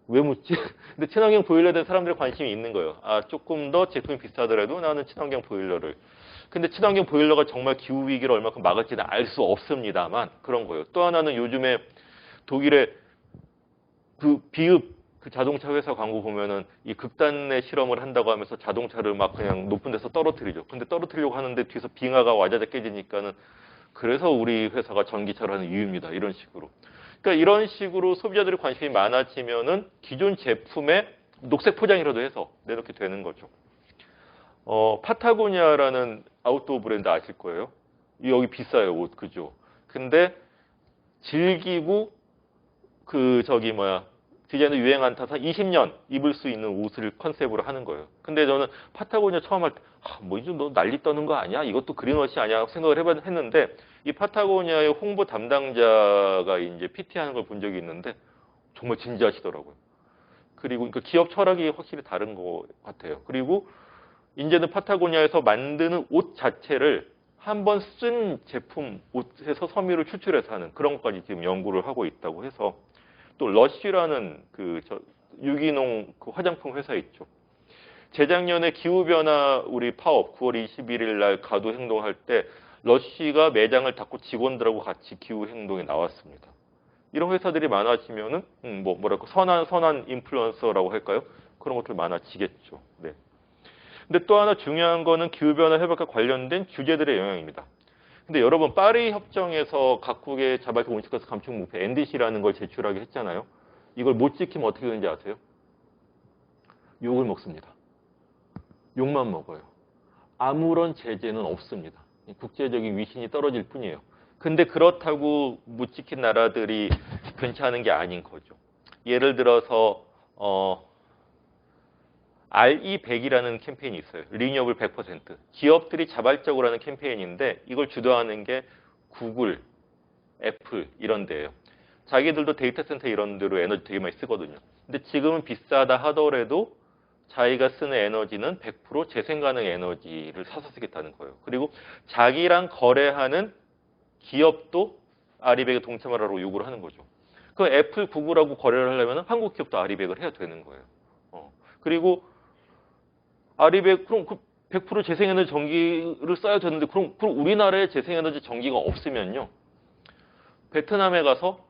왜 묻지? 근데 친환경 보일러에 대한 사람들의 관심이 있는 거예요. 조금 더 제품이 비싸더라도 나는 친환경 보일러를. 근데 친환경 보일러가 정말 기후위기를 얼마큼 막을지는 알 수 없습니다만 그런 거예요. 또 하나는 요즘에 독일의 그 비읍 그 자동차 회사 광고 보면은 이 극단의 실험을 한다고 하면서 자동차를 막 그냥 높은 데서 떨어뜨리죠. 근데 떨어뜨리려고 하는데 뒤에서 빙하가 와자자 깨지니까는 그래서 우리 회사가 전기차를 하는 이유입니다. 이런 식으로. 그러니까 이런 식으로 소비자들의 관심이 많아지면은 기존 제품에 녹색 포장이라도 해서 내놓게 되는 거죠. 파타고니아라는 아웃도어 브랜드 아실 거예요. 여기 비싸요, 옷. 그죠? 근데 즐기고 디자인도 유행 안 타서 20년 입을 수 있는 옷을 컨셉으로 하는 거예요. 근데 저는 파타고니아 처음 할 때, 뭐 이제 너 난리 떠는 거 아니야? 이것도 그린워시 아니야? 생각을 했는데, 이 파타고니아의 홍보 담당자가 이제 PT 하는 걸 본 적이 있는데, 정말 진지하시더라고요. 그리고 그러니까 기업 철학이 확실히 다른 것 같아요. 그리고 이제는 파타고니아에서 만드는 옷 자체를 한번 쓴 제품 옷에서 섬유를 추출해서 하는 그런 것까지 지금 연구를 하고 있다고 해서, 또 러쉬라는 유기농 그 화장품 회사 있죠. 재작년에 기후변화 우리 파업 9월 21일 날 가도 행동할 때 러쉬가 매장을 닫고 직원들하고 같이 기후 행동에 나왔습니다. 이런 회사들이 많아지면은 뭐랄까 선한 인플루언서라고 할까요? 그런 것들 많아지겠죠. 네. 근데 또 하나 중요한 거는 기후변화 협약과 관련된 규제들의 영향입니다. 근데 여러분 파리 협정에서 각국의 자발적 온실가스 감축 목표 NDC라는 걸 제출하게 했잖아요. 이걸 못 지키면 어떻게 되는지 아세요? 욕을 먹습니다. 욕만 먹어요. 아무런 제재는 없습니다. 국제적인 위신이 떨어질 뿐이에요. 근데 그렇다고 못 지킨 나라들이 괜찮은 게 아닌 거죠. 예를 들어서 RE100이라는 캠페인이 있어요. 리뉴어블 100%. 기업들이 자발적으로 하는 캠페인인데 이걸 주도하는 게 구글, 애플 이런 데예요. 자기들도 데이터 센터 이런 데로 에너지 되게 많이 쓰거든요. 근데 지금은 비싸다 하더라도 자기가 쓰는 에너지는 100% 재생 가능 에너지를 사서 쓰겠다는 거예요. 그리고 자기랑 거래하는 기업도 RE100에 동참하라고 요구를 하는 거죠. 그 애플, 구글하고 거래를 하려면 한국 기업도 RE100을 해야 되는 거예요. 그리고 RE100, 그럼 100% 재생에너지 전기를 써야 되는데, 그럼 우리나라에 재생에너지 전기가 없으면요. 베트남에 가서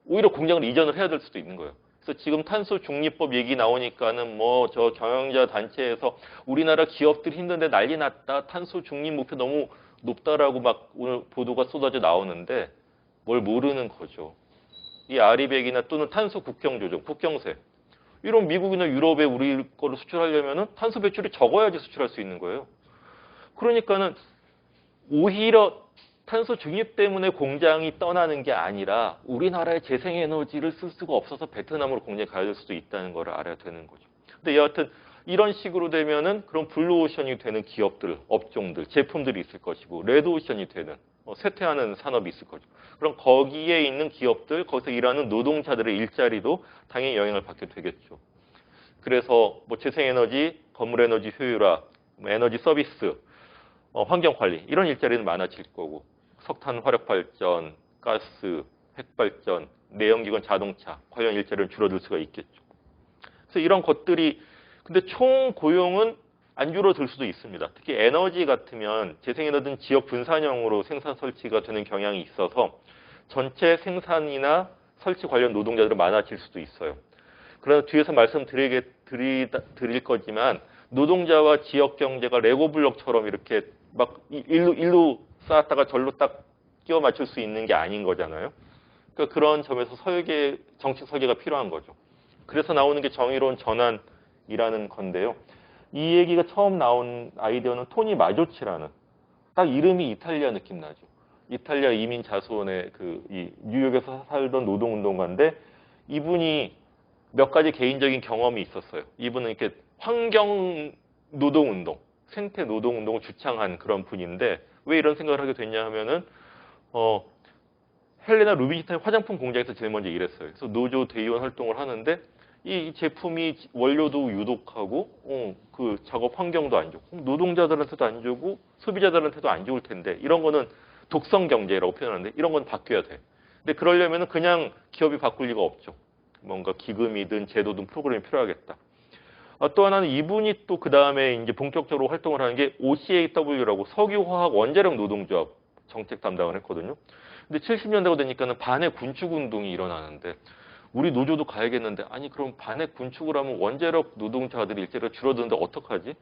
오히려 공장을 이전을 해야 될 수도 있는 거예요. 그래서 지금 탄소 중립법 얘기 나오니까는 저 경영자 단체에서 우리나라 기업들이 힘든데 난리 났다. 탄소 중립 목표 너무 높다라고 막 오늘 보도가 쏟아져 나오는데 뭘 모르는 거죠. 이 RE100이나 또는 탄소 국경 조정, 국경세. 이런 미국이나 유럽에 우리 거를 수출하려면은 탄소 배출이 적어야지 수출할 수 있는 거예요. 그러니까는 오히려 탄소 중립 때문에 공장이 떠나는 게 아니라 우리나라의 재생에너지를 쓸 수가 없어서 베트남으로 공장에 가야 될 수도 있다는 걸 알아야 되는 거죠. 근데 여하튼 이런 식으로 되면은 그런 블루오션이 되는 기업들, 업종들, 제품들이 있을 것이고 레드오션이 되는 쇠퇴하는 산업이 있을 거죠. 그럼 거기에 있는 기업들, 거기서 일하는 노동자들의 일자리도 당연히 영향을 받게 되겠죠. 그래서 재생에너지, 건물에너지 효율화, 에너지 서비스, 환경 관리 이런 일자리는 많아질 거고 석탄 화력 발전, 가스, 핵발전, 내연기관 자동차 관련 일자리는 줄어들 수가 있겠죠. 그래서 이런 것들이 근데 총 고용은 안 줄어들 수도 있습니다. 특히 에너지 같으면 재생에너지는 지역 분산형으로 생산 설치가 되는 경향이 있어서 전체 생산이나 설치 관련 노동자들은 많아질 수도 있어요. 그러나 뒤에서 드릴 거지만 노동자와 지역 경제가 레고 블록처럼 이렇게 막 일로 쌓았다가 절로 딱 끼워 맞출 수 있는 게 아닌 거잖아요. 그러니까 그런 점에서 정책 설계가 필요한 거죠. 그래서 나오는 게 정의로운 전환이라는 건데요. 이 얘기가 처음 나온 아이디어는 토니 마조치라는 딱 이름이 이탈리아 느낌 나죠. 이탈리아 이민 자수원의 이 뉴욕에서 살던 노동운동가인데 이분이 몇 가지 개인적인 경험이 있었어요. 이분은 이렇게 환경 노동운동, 생태 노동운동을 주창한 그런 분인데 왜 이런 생각을 하게 됐냐 하면은 헬레나 루비시타의 화장품 공장에서 제일 먼저 일했어요. 그래서 노조 대의원 활동을 하는데 이 제품이 원료도 유독하고 그 작업 환경도 안 좋고 노동자들한테도 안 좋고 소비자들한테도 안 좋을 텐데 이런 거는 독성 경제라고 표현하는데 이런 건 바뀌어야 돼. 근데 그러려면은 그냥 기업이 바꿀 리가 없죠. 뭔가 기금이든 제도든 프로그램이 필요하겠다. 또 하나는 이분이 또 그 다음에 이제 본격적으로 활동을 하는 게 OCAW라고 석유화학 원자력 노동조합 정책 담당을 했거든요. 근데 70년대가 되니까는 반핵 군축 운동이 일어나는데 우리 노조도 가야겠는데 아니 그럼 반핵 군축을 하면 원자력 노동자들이 일자리가 줄어드는데 어떡하지?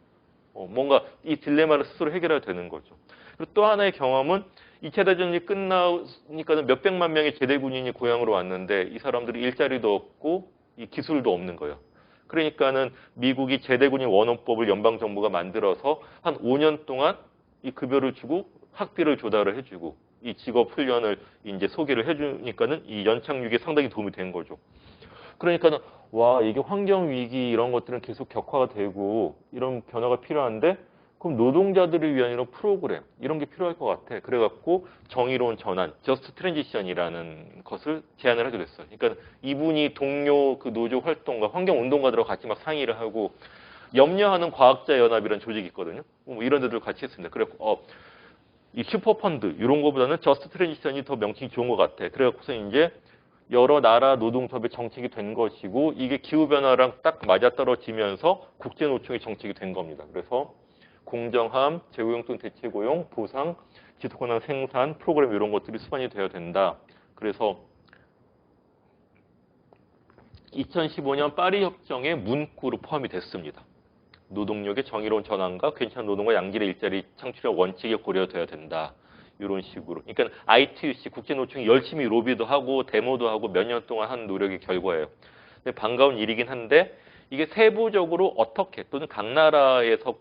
뭔가 이 딜레마를 스스로 해결해야 되는 거죠. 그리고 또 하나의 경험은 2차 대전이 끝나니까는 몇백만 명의 제대 군인이 고향으로 왔는데 이 사람들이 일자리도 없고 이 기술도 없는 거예요. 그러니까는 미국이 제대군인 원원법을 연방 정부가 만들어서 한 5년 동안 이 급여를 주고 학비를 조달을 해주고 이 직업 훈련을 이제 소개를 해주니까는 이 연착륙에 상당히 도움이 된 거죠. 그러니까는 와 이게 환경 위기 이런 것들은 계속 격화가 되고 이런 변화가 필요한데 그럼 노동자들을 위한 이런 프로그램 이런 게 필요할 것 같아. 그래갖고 정의로운 전환, 저스트 트랜지션이라는 것을 제안을 하게 됐어요. 그러니까 이분이 동료 그 노조 활동가, 환경 운동가들하고 같이 막 상의를 하고 염려하는 과학자 연합이라는 조직이 있거든요. 뭐 이런 데들 같이 했습니다. 그래갖고 이 슈퍼펀드 이런 거보다는 저스트 트랜지션이 더 명칭이 좋은 것 같아. 그래갖고서 이제 여러 나라 노동조합의 정책이 된 것이고 이게 기후변화랑 딱 맞아떨어지면서 국제노총의 정책이 된 겁니다. 그래서 공정함, 재고용 대체고용, 보상, 지속가능 생산, 프로그램 이런 것들이 수반이 되어야 된다. 그래서 2015년 파리 협정의 문구로 포함이 됐습니다. 노동력의 정의로운 전환과 괜찮은 노동과 양질의 일자리 창출의 원칙이 고려되어야 된다. 이런 식으로. 그러니까 ITUC 국제노총이 열심히 로비도 하고 데모도 하고 몇 년 동안 한 노력의 결과예요. 근데 반가운 일이긴 한데 이게 세부적으로 어떻게 또는 각 나라에서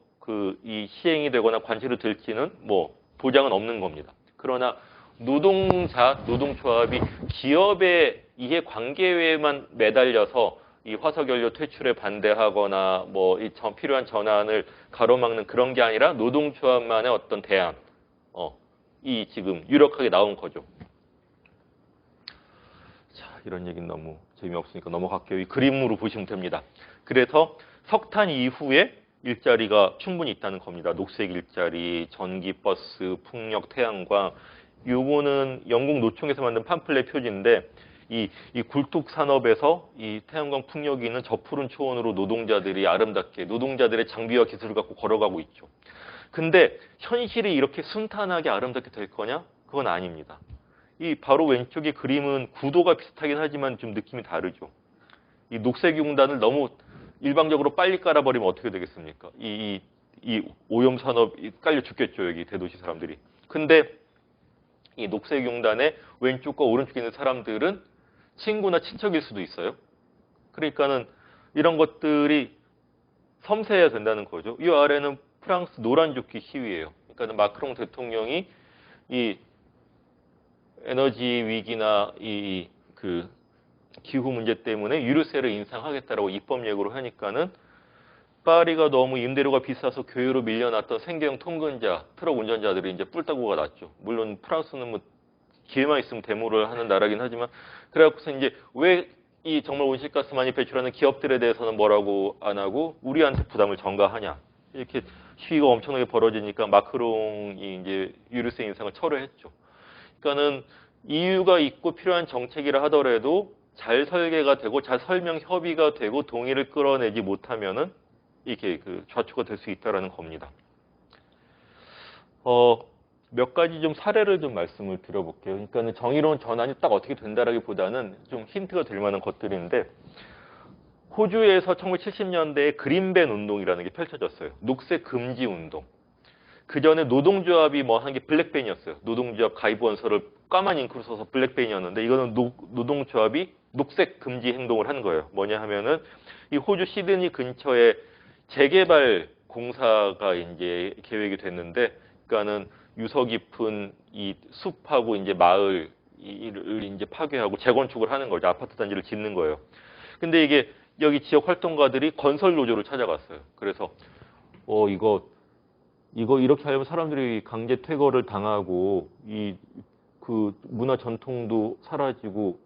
이 시행이 되거나 관철이 될지는 뭐 보장은 없는 겁니다. 그러나 노동조합이 기업의 이해관계에만 매달려서 이 화석연료 퇴출에 반대하거나 뭐 이 필요한 전환을 가로막는 그런 게 아니라 노동조합만의 어떤 대안, 이 지금 유력하게 나온 거죠. 자, 이런 얘기는 너무 재미없으니까 넘어갈게요. 이 그림으로 보시면 됩니다. 그래서 석탄 이후에 일자리가 충분히 있다는 겁니다. 녹색 일자리, 전기버스, 풍력, 태양광. 요거는 영국 노총에서 만든 팜플렛 표지인데 이 굴뚝 산업에서 이 태양광 풍력이 있는 저 푸른 초원으로 노동자들이 아름답게 노동자들의 장비와 기술을 갖고 걸어가고 있죠. 근데 현실이 이렇게 순탄하게 아름답게 될 거냐? 그건 아닙니다. 이 바로 왼쪽의 그림은 구도가 비슷하긴 하지만 좀 느낌이 다르죠. 이 녹색 융단을 너무 일방적으로 빨리 깔아버리면 어떻게 되겠습니까? 이 오염 산업이 깔려 죽겠죠, 여기 대도시 사람들이. 근데 이 녹색 융단의 왼쪽과 오른쪽에 있는 사람들은 친구나 친척일 수도 있어요. 그러니까는 이런 것들이 섬세해야 된다는 거죠. 이 아래는 프랑스 노란조끼 시위예요. 그러니까 마크롱 대통령이 이 에너지 위기나 그 기후 문제 때문에 유류세를 인상하겠다라고 입법 예고를 하니까는 파리가 너무 임대료가 비싸서 교외로 밀려났던 생계형 통근자, 트럭 운전자들이 이제 뿔따구가 났죠. 물론 프랑스는 뭐 기회만 있으면 데모를 하는 나라긴 하지만 그래갖고서 이제 왜 이 정말 온실가스 많이 배출하는 기업들에 대해서는 뭐라고 안 하고 우리한테 부담을 전가하냐. 이렇게 시위가 엄청나게 벌어지니까 마크롱이 이제 유류세 인상을 철회했죠. 그러니까는 이유가 있고 필요한 정책이라 하더라도 잘 설계가 되고 잘 설명 협의가 되고 동의를 끌어내지 못하면은 이게 그 좌초가 될 수 있다라는 겁니다. 몇 가지 좀 사례를 좀 말씀을 드려볼게요. 그러니까는 정의로운 전환이 딱 어떻게 된다라기보다는 좀 힌트가 될 만한 것들인데, 호주에서 1970년대에 그린밴 운동이라는 게 펼쳐졌어요. 녹색 금지 운동. 그 전에 노동조합이 뭐 한 게 블랙밴이었어요. 노동조합 가입 원서를 까만 잉크로 써서 블랙밴이었는데, 이거는 노동조합이 녹색 금지 행동을 한 거예요. 뭐냐 하면은 이 호주 시드니 근처에 재개발 공사가 이제 계획이 됐는데, 그러니까는 유서 깊은 이 숲하고 이제 마을을 이제 파괴하고 재건축을 하는 거죠. 아파트 단지를 짓는 거예요. 근데 이게 여기 지역 활동가들이 건설 노조를 찾아갔어요. 그래서 이거 이렇게 하려면 사람들이 강제 퇴거를 당하고 이 그 문화 전통도 사라지고,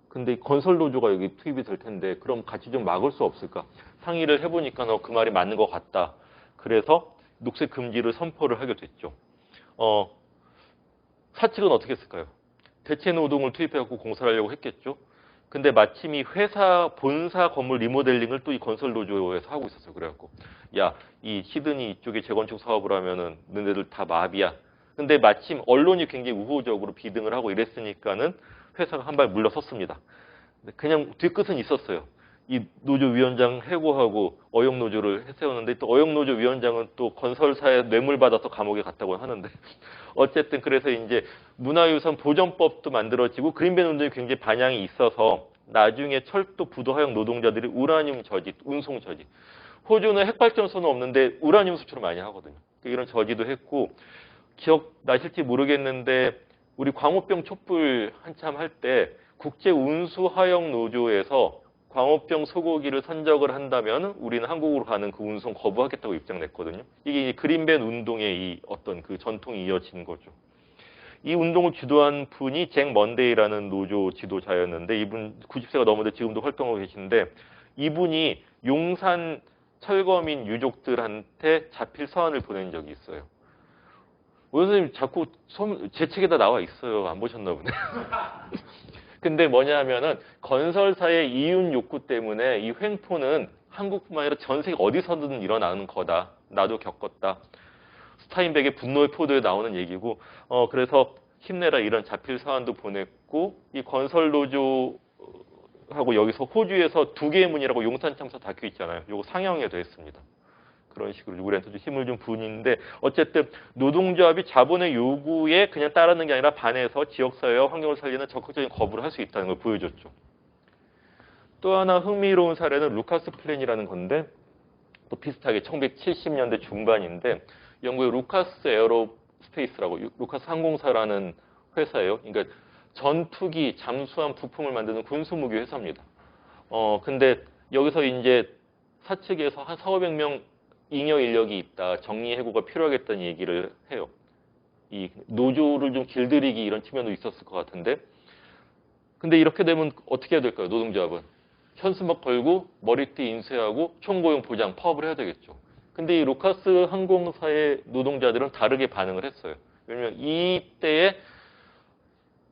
근데 건설 노조가 여기 투입이 될 텐데 그럼 같이 좀 막을 수 없을까? 상의를 해보니까 그 말이 맞는 것 같다. 그래서 녹색 금지를 선포를 하게 됐죠. 사측은 어떻게 했을까요? 대체 노동을 투입해갖고 공사를 하려고 했겠죠. 근데 마침 이 회사 본사 건물 리모델링을 또 이 건설 노조에서 하고 있었어요. 그래갖고 야, 이 시드니 이쪽에 재건축 사업을 하면은 너네들 다 마비야. 근데 마침 언론이 굉장히 우호적으로 비등을 하고 이랬으니까는 회사가 한 발 물러섰습니다. 그냥 뒤끝은 있었어요. 이 노조 위원장 해고하고 어용 노조를 세웠는데, 또 어용 노조 위원장은 또 건설사에 뇌물 받아서 감옥에 갔다고 하는데, 어쨌든 그래서 이제 문화유산 보전법도 만들어지고 그린밴 운동이 굉장히 반향이 있어서 나중에 철도 부도화역 노동자들이 우라늄 저지, 운송 저지. 호주는 핵발전소는 없는데 우라늄 수출을 많이 하거든요. 이런 저지도 했고, 기억나실지 모르겠는데 우리 광우병 촛불 한참 할 때 국제운수화역 노조에서 광우병 소고기를 선적을 한다면 우리는 한국으로 가는 그 운송 거부하겠다고 입장 냈거든요. 이게 그린밴 운동의 이 어떤 그 전통이 이어진 거죠. 이 운동을 주도한 분이 잭 먼데이라는 노조 지도자였는데, 이분 90세가 넘었는데 지금도 활동하고 계신데, 이분이 용산 철거민 유족들한테 자필 서한을 보낸 적이 있어요. 오 선생님 자꾸 제 책에다 나와 있어요. 안 보셨나 보네. 근데 뭐냐 하면은 건설사의 이윤 욕구 때문에 이 횡포는 한국뿐만 아니라 전 세계 어디서든 일어나는 거다. 나도 겪었다. 스타인백의 분노의 포도에 나오는 얘기고, 그래서 힘내라 이런 자필 사안도 보냈고, 이 건설 노조하고 여기서 호주에서 두 개의 문이라고 용산 참사 다큐 있잖아요. 요거 상영에도 했습니다. 그런 식으로 우리한테 좀 힘을 준 분인데, 어쨌든 노동조합이 자본의 요구에 그냥 따르는 게 아니라 반해서 지역사회와 환경을 살리는 적극적인 거부를 할 수 있다는 걸 보여줬죠. 또 하나 흥미로운 사례는 루카스 플랜이라는 건데, 또 비슷하게 1970년대 중반인데 영국의 루카스 에어로스페이스라고, 루카스 항공사라는 회사예요. 그러니까 전투기, 잠수함 부품을 만드는 군수무기 회사입니다. 근데 여기서 이제 사측에서 한 400~500명 잉여 인력이 있다, 정리 해고가 필요하겠다는 얘기를 해요. 이 노조를 좀 길들이기 이런 측면도 있었을 것 같은데, 근데 이렇게 되면 어떻게 해야 될까요? 노동조합은 현수막 걸고 머리띠 인쇄하고 총고용 보장 파업을 해야 되겠죠. 근데 이 루카스 항공사의 노동자들은 다르게 반응을 했어요. 왜냐면 이때에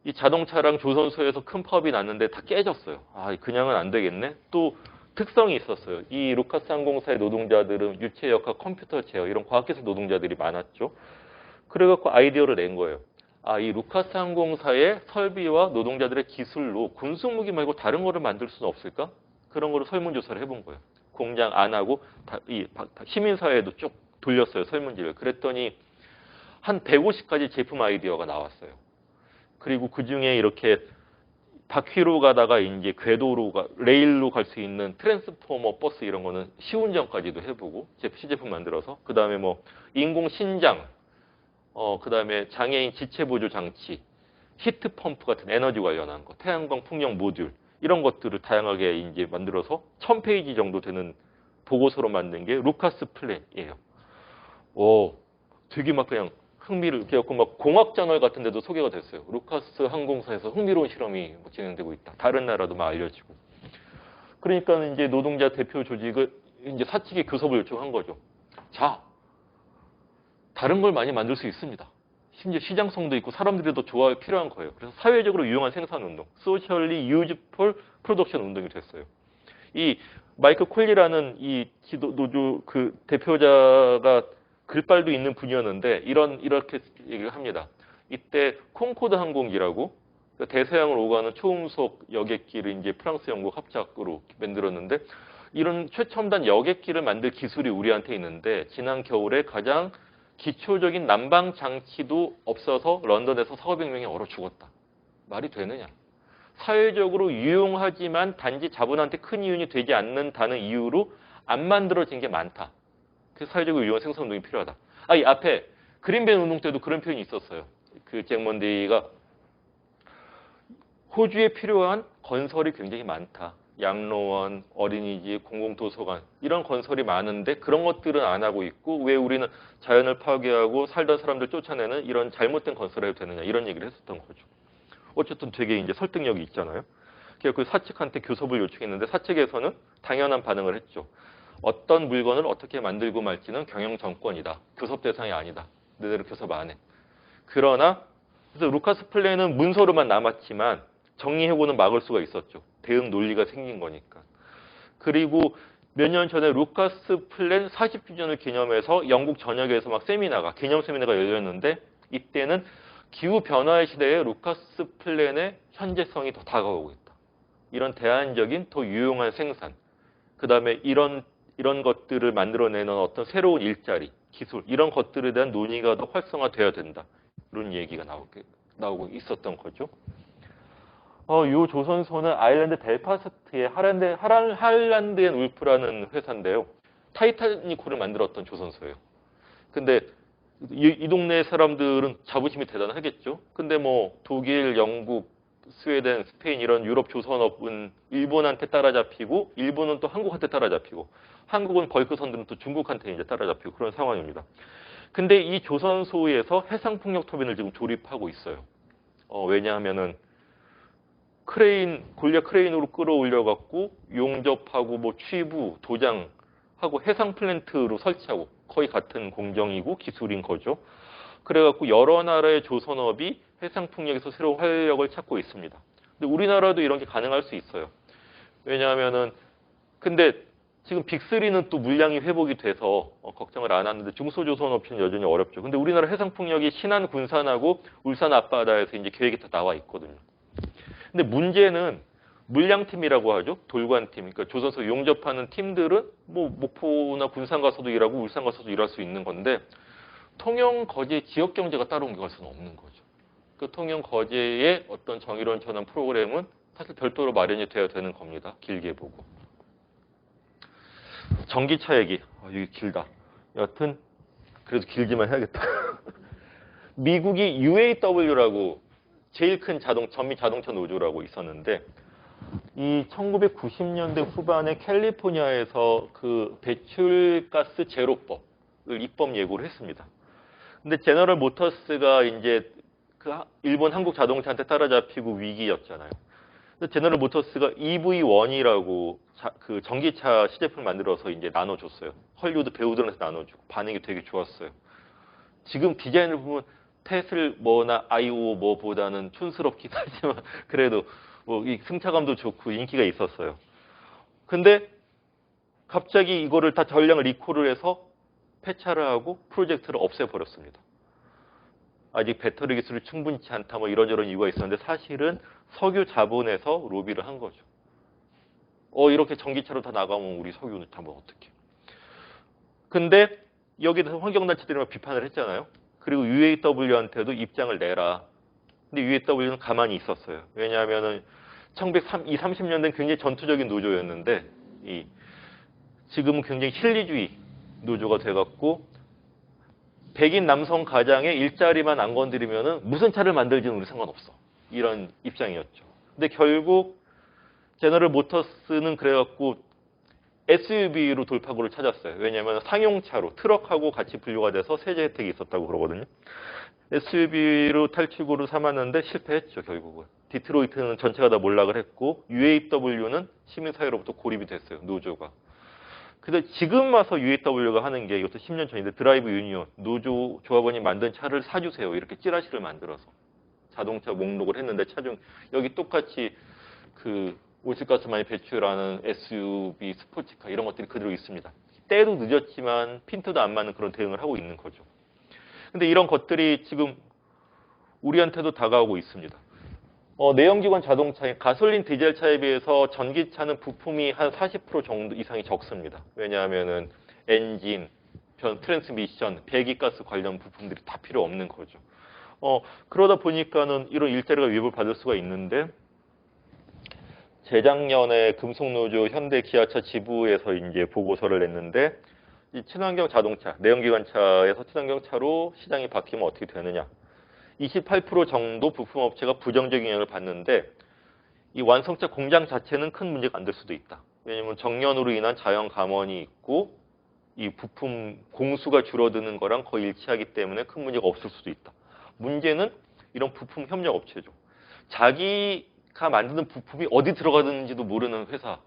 이 자동차랑 조선소에서 큰 파업이 났는데 다 깨졌어요. 그냥은 안 되겠네. 또 특성이 있었어요. 이 루카스 항공사의 노동자들은 유체역학, 컴퓨터 제어 이런 과학기술 노동자들이 많았죠. 그래갖고 아이디어를 낸 거예요. 이 루카스 항공사의 설비와 노동자들의 기술로 군수무기 말고 다른 거를 만들 수는 없을까? 그런 거를 설문조사를 해본 거예요. 공장 안 하고 시민사회에도 쭉 돌렸어요, 설문지를. 그랬더니 한 150가지 제품 아이디어가 나왔어요. 그리고 그 중에 이렇게 바퀴로 가다가 이제 궤도로 레일로 갈 수 있는 트랜스포머 버스 이런 거는 시운전까지도 해보고 시제품 만들어서, 그 다음에 뭐 인공 신장, 그 다음에 장애인 지체 보조 장치, 히트 펌프 같은 에너지 관련한 거, 태양광 풍력 모듈 이런 것들을 다양하게 이제 만들어서 1000페이지 정도 되는 보고서로 만든 게 루카스 플랜이에요. 되게 막 그냥 흥미를 겪고 막 공학저널 같은 데도 소개가 됐어요. 루카스 항공사에서 흥미로운 실험이 진행되고 있다. 다른 나라도 막 알려지고. 그러니까 이제 노동자 대표 조직을 이제 사측에 교섭을 요청한 거죠. 자, 다른 걸 많이 만들 수 있습니다. 심지어 시장성도 있고 사람들이 더 좋아할 필요한 거예요. 그래서 사회적으로 유용한 생산운동, socially useful production 운동이 됐어요. 이 마이클 콜리라는 이 노조 그 대표자가 글발도 있는 분이었는데 이렇게 얘기를 합니다. 이때 콩코드 항공기라고 대서양을 오가는 초음속 여객기를 이제 프랑스, 영국 합작으로 만들었는데 이런 최첨단 여객기를 만들 기술이 우리한테 있는데 지난 겨울에 가장 기초적인 난방 장치도 없어서 런던에서 400명이 얼어 죽었다. 말이 되느냐? 사회적으로 유용하지만 단지 자본한테 큰 이윤이 되지 않는다는 이유로 안 만들어진 게 많다. 그래서 사회적으로 유용한 생산운동이 필요하다. 이 앞에 그린밴 운동 때도 그런 표현이 있었어요. 그 잭 먼디가 호주에 필요한 건설이 굉장히 많다. 양로원, 어린이집, 공공도서관 이런 건설이 많은데 그런 것들은 안 하고 있고 왜 우리는 자연을 파괴하고 살던 사람들 쫓아내는 이런 잘못된 건설을 해도 되느냐 이런 얘기를 했었던 거죠. 어쨌든 되게 이제 설득력이 있잖아요. 그래서 그 사측한테 교섭을 요청했는데 사측에서는 당연한 반응을 했죠. 어떤 물건을 어떻게 만들고 말지는 경영 정권이다. 교섭 대상이 아니다. 너희들 교섭 안 해. 그러나 그래서 루카스 플랜은 문서로만 남았지만 정리해고는 막을 수가 있었죠. 대응 논리가 생긴 거니까. 그리고 몇 년 전에 루카스 플랜 40주년을 기념해서 영국 전역에서 막 세미나가, 기념 세미나가 열렸는데 이때는 기후 변화의 시대에 루카스 플랜의 현재성이 더 다가오고 있다. 이런 대안적인 더 유용한 생산, 그 다음에 이런 것들을 만들어내는 어떤 새로운 일자리, 기술 이런 것들에 대한 논의가 더 활성화되어야 된다. 이런 얘기가 나오고 있었던 거죠. 이 조선소는 아일랜드 델파스트의 할란드 앤 울프라는 회사인데요. 타이타니코를 만들었던 조선소예요. 근데 이 동네 사람들은 자부심이 대단하겠죠. 근데 뭐 독일, 영국, 스웨덴, 스페인 이런 유럽 조선업은 일본한테 따라잡히고 일본은 또 한국한테 따라잡히고 한국은 벌크선들은 또 중국한테 이제 따라잡히고 그런 상황입니다. 근데 이 조선소에서 해상풍력 터빈을 지금 조립하고 있어요. 왜냐하면은 골리앗 크레인으로 끌어올려갖고 용접하고 뭐 취부, 도장하고 해상 플랜트로 설치하고 거의 같은 공정이고 기술인 거죠. 그래갖고 여러 나라의 조선업이 해상 풍력에서 새로운 활력을 찾고 있습니다. 근데 우리나라도 이런 게 가능할 수 있어요. 왜냐하면은 근데 지금 빅3는 또 물량이 회복이 돼서 걱정을 안 하는데 중소조선업체는 여전히 어렵죠. 근데 우리나라 해상 풍력이 신안, 군산하고 울산 앞바다에서 이제 계획이 다 나와 있거든요. 근데 문제는 물량팀이라고 하죠. 돌관팀. 그러니까 조선소 용접하는 팀들은 뭐 목포나 군산 가서도 일하고 울산 가서도 일할 수 있는 건데 통영 거제 지역 경제가 따로 옮겨갈 수는 없는 거죠. 그 통영 거제의 어떤 정의론처럼 프로그램은 사실 별도로 마련이 되어야 되는 겁니다. 길게 보고. 전기차 얘기. 이게 길다. 여튼 그래도 길지만 해야겠다. 미국이 UAW라고 제일 큰 전미 자동차 노조라고 있었는데 이 1990년대 후반에 캘리포니아에서 그 배출가스 제로법을 입법 예고를 했습니다. 근데 제너럴 모터스가 이제 그 일본 한국 자동차한테 따라잡히고 위기였잖아요. 근데 제너럴 모터스가 EV1이라고 그 전기차 시제품을 만들어서 이제 나눠줬어요. 헐리우드 배우들한테 나눠주고 반응이 되게 좋았어요. 지금 디자인을 보면 테슬 아이오 뭐보다는 촌스럽긴 하지만 그래도 뭐 이 승차감도 좋고 인기가 있었어요. 근데 갑자기 이거를 다 전량을 리콜을 해서 폐차를 하고 프로젝트를 없애버렸습니다. 아직 배터리 기술이 충분치 않다 뭐 이런저런 이유가 있었는데 사실은 석유 자본에서 로비를 한 거죠. 이렇게 전기차로 다 나가면 우리 석유는 다 뭐 어떡해. 근데 여기에 대해서 환경단체들이 막 비판을 했잖아요. 그리고 UAW한테도 입장을 내라. 근데 UAW는 가만히 있었어요. 왜냐하면은 1920, 30년대는 굉장히 전투적인 노조였는데 지금은 굉장히 실리주의 노조가 돼갖고 백인 남성 가장의 일자리만 안 건드리면은 무슨 차를 만들지는 우리 상관없어. 이런 입장이었죠. 근데 결국 제너럴 모터스는 그래갖고 SUV로 돌파구를 찾았어요. 왜냐하면 상용차로 트럭하고 같이 분류가 돼서 세제 혜택이 있었다고 그러거든요. SUV로 탈출구를 삼았는데 실패했죠, 결국은. 디트로이트는 전체가 다 몰락을 했고 UAW는 시민사회로부터 고립이 됐어요, 노조가. 근데 지금 와서 UAW가 하는 게 이것도 10년 전인데 드라이브 유니온, 노조 조합원이 만든 차를 사주세요. 이렇게 찌라시를 만들어서 자동차 목록을 했는데 차중 여기 똑같이 그 온실가스 많이 배출하는 SUV, 스포츠카 이런 것들이 그대로 있습니다. 때도 늦었지만 핀트도 안 맞는 그런 대응을 하고 있는 거죠. 근데 이런 것들이 지금 우리한테도 다가오고 있습니다. 내연기관 자동차의 가솔린 디젤 차에 비해서 전기차는 부품이 한 40% 정도 이상이 적습니다. 왜냐하면은 엔진, 트랜스미션, 배기가스 관련 부품들이 다 필요 없는 거죠. 그러다 보니까는 이런 일자리가 위협을 받을 수가 있는데 재작년에 금속노조 현대 기아차 지부에서 이제 보고서를 냈는데 이 친환경 자동차, 내연기관차에서 친환경 차로 시장이 바뀌면 어떻게 되느냐. 28% 정도 부품업체가 부정적인 영향을 받는데 이 완성차 공장 자체는 큰 문제가 안 될 수도 있다. 왜냐하면 정년으로 인한 자연 감원이 있고 이 부품 공수가 줄어드는 거랑 거의 일치하기 때문에 큰 문제가 없을 수도 있다. 문제는 이런 부품 협력 업체죠. 자기가 만드는 부품이 어디 들어가는지도 모르는 회사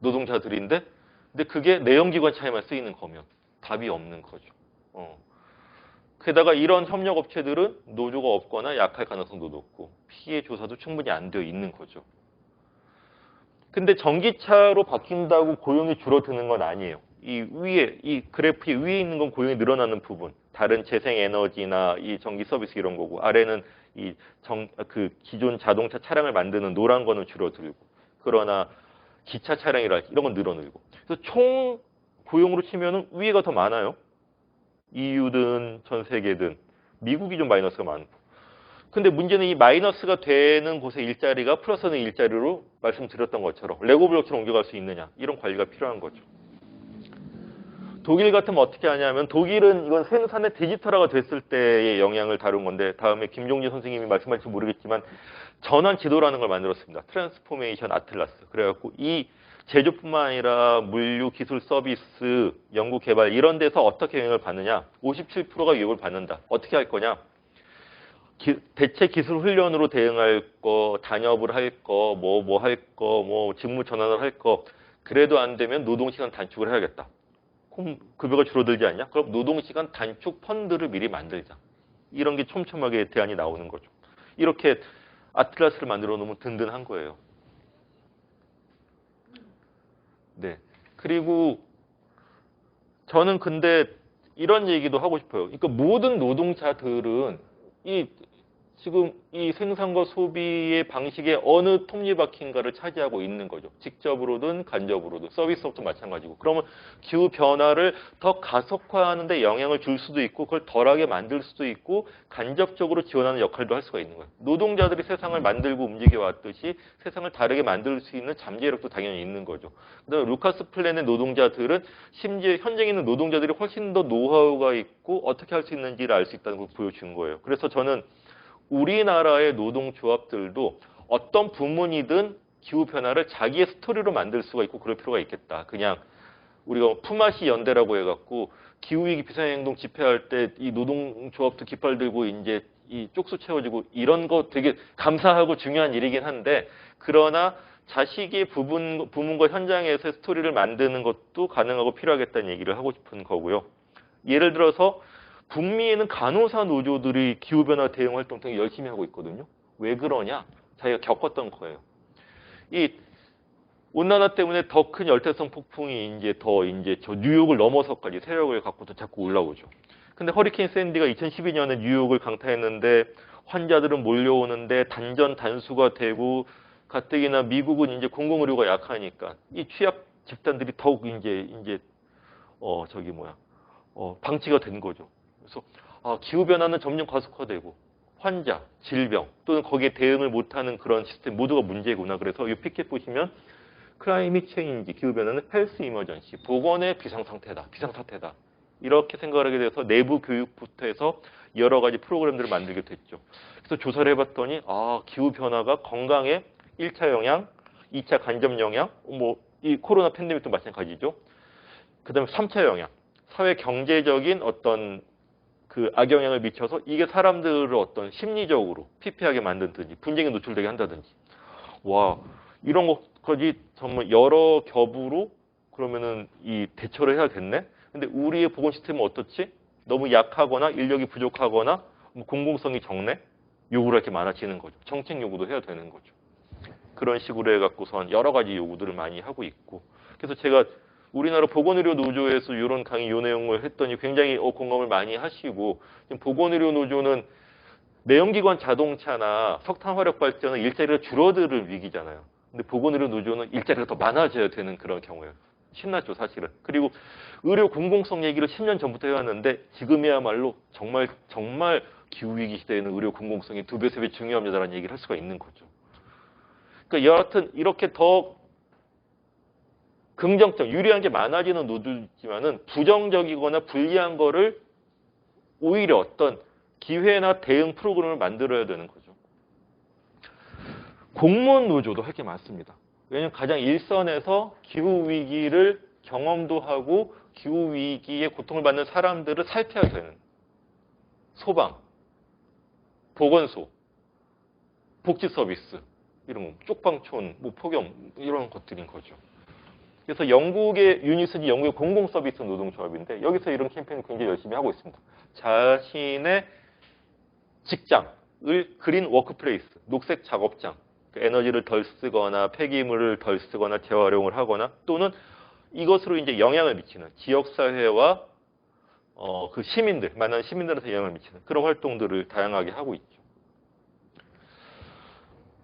노동자들인데 근데 그게 내연기관 차에만 쓰이는 거면 답이 없는 거죠. 게다가 이런 협력 업체들은 노조가 없거나 약할 가능성도 높고 피해 조사도 충분히 안 되어 있는 거죠. 근데 전기차로 바뀐다고 고용이 줄어드는 건 아니에요. 이 위에, 이 그래프 위에 있는 건 고용이 늘어나는 부분. 다른 재생에너지나 이 전기 서비스 이런 거고, 아래는 그 기존 자동차 차량을 만드는 노란 거는 줄어들고, 그러나 기차 차량이랄지 이런 건 늘어늘고. 그래서 총 고용으로 치면은 위에가 더 많아요. EU든 전 세계든 미국이 좀 마이너스가 많고. 근데 문제는 이 마이너스가 되는 곳의 일자리가 플러스는 일자리로 말씀드렸던 것처럼 레고 블록처럼 옮겨갈 수 있느냐 이런 관리가 필요한 거죠. 독일 같으면 어떻게 하냐면 독일은 이건 생산의 디지털화가 됐을 때의 영향을 다룬 건데 다음에 김종진 선생님이 말씀하실지 모르겠지만 전환 지도라는 걸 만들었습니다. 트랜스포메이션 아틀라스. 그래갖고 이 제조뿐만 아니라 물류, 기술, 서비스, 연구, 개발 이런 데서 어떻게 영향을 받느냐. 57%가 위협을 받는다. 어떻게 할 거냐. 대체 기술 훈련으로 대응할 거, 단협을 할 거, 뭐 할 거, 뭐 직무 전환을 할 거. 그래도 안 되면 노동시간 단축을 해야겠다. 그럼 급여가 줄어들지 않냐? 그럼 노동시간 단축 펀드를 미리 만들자. 이런 게 촘촘하게 대안이 나오는 거죠. 이렇게 아틀라스를 만들어 놓으면 든든한 거예요. 네. 그리고 저는 근데 이런 얘기도 하고 싶어요. 그러니까 모든 노동자들은 지금 이 생산과 소비의 방식의 어느 톱니바퀴인가를 차지하고 있는 거죠. 직접으로든 간접으로든 서비스업도 마찬가지고. 그러면 기후 변화를 더 가속화하는 데 영향을 줄 수도 있고 그걸 덜하게 만들 수도 있고 간접적으로 지원하는 역할도 할 수가 있는 거예요. 노동자들이 세상을 만들고 움직여 왔듯이 세상을 다르게 만들 수 있는 잠재력도 당연히 있는 거죠. 그다음에 루카스 플랜의 노동자들은 심지어 현장에 있는 노동자들이 훨씬 더 노하우가 있고 어떻게 할 수 있는지를 알 수 있다는 걸 보여주는 거예요. 그래서 저는 우리나라의 노동조합들도 어떤 부문이든 기후변화를 자기의 스토리로 만들 수가 있고 그럴 필요가 있겠다. 그냥 우리가 품앗이 연대라고 해갖고 기후위기 비상행동 집회할 때 이 노동조합도 깃발 들고 이제 이 쪽수 채워지고 이런 거 되게 감사하고 중요한 일이긴 한데 그러나 자식의 부문과 현장에서 스토리를 만드는 것도 가능하고 필요하겠다는 얘기를 하고 싶은 거고요. 예를 들어서 북미에는 간호사 노조들이 기후변화 대응 활동 되게 열심히 하고 있거든요. 왜 그러냐? 자기가 겪었던 거예요. 이 온난화 때문에 더 큰 열대성 폭풍이 저 뉴욕을 넘어서까지 세력을 갖고도 자꾸 올라오죠. 근데 허리케인 샌디가 2012년에 뉴욕을 강타했는데 환자들은 몰려오는데 단전 단수가 되고 가뜩이나 미국은 이제 공공의료가 약하니까 이 취약 집단들이 더욱 방치가 된 거죠. 그래서 기후변화는 점점 가속화되고 환자, 질병 또는 거기에 대응을 못하는 그런 시스템 모두가 문제구나. 그래서 이 피켓 보시면 클라이밋 체인지, 기후변화는 헬스 이머전시, 보건의 비상사태다. 이렇게 생각을 하게 돼서 내부 교육부터 해서 여러 가지 프로그램들을 만들게 됐죠. 그래서 조사를 해봤더니 기후변화가 건강에 1차 영향, 2차 간접 영향, 이 코로나 팬데믹도 마찬가지죠. 그 다음에 3차 영향, 사회 경제적인 어떤 그 악영향을 미쳐서 이게 사람들을 어떤 심리적으로 피폐하게 만든든지 분쟁에 노출되게 한다든지 이런 것까지 정말 여러 겹으로 그러면은 이 대처를 해야겠네. 근데 우리의 보건 시스템은 어떻지? 너무 약하거나 인력이 부족하거나 뭐 공공성이 적네. 요구가 이렇게 많아지는 거죠. 정책 요구도 해야 되는 거죠. 그런 식으로 해갖고선 여러 가지 요구들을 많이 하고 있고. 그래서 제가 우리나라 보건의료 노조에서 이런 강의 요 내용을 했더니 굉장히 공감을 많이 하시고, 지금 보건의료 노조는 내연기관 자동차나 석탄 화력 발전은 일자리가 줄어들 위기잖아요. 근데 보건의료 노조는 일자리가 더 많아져야 되는 그런 경우예요. 신났죠, 사실은. 그리고 의료 공공성 얘기를 10년 전부터 해왔는데 지금이야말로 정말 기후위기 시대에는 의료 공공성이 2배, 3배 중요합니다라는 얘기를 할 수가 있는 거죠. 그러니까 여하튼 이렇게 더 긍정적, 유리한 게 많아지는 노조지만은 부정적이거나 불리한 거를 오히려 어떤 기회나 대응 프로그램을 만들어야 되는 거죠. 공무원 노조도 할 게 많습니다. 왜냐하면 가장 일선에서 기후위기를 경험도 하고 기후위기의 고통을 받는 사람들을 살펴야 되는 소방, 보건소, 복지서비스, 이런 거, 쪽방촌, 뭐 폭염, 이런 것들인 거죠. 그래서 영국의 유니스지 영국의 공공서비스 노동조합인데 여기서 이런 캠페인을 굉장히 열심히 하고 있습니다. 자신의 직장을 그린 워크플레이스, 녹색 작업장, 에너지를 덜 쓰거나 폐기물을 덜 쓰거나 재활용을 하거나 또는 이것으로 이제 영향을 미치는 지역사회와 그 시민들, 만난 시민들한테 영향을 미치는 그런 활동들을 다양하게 하고 있죠.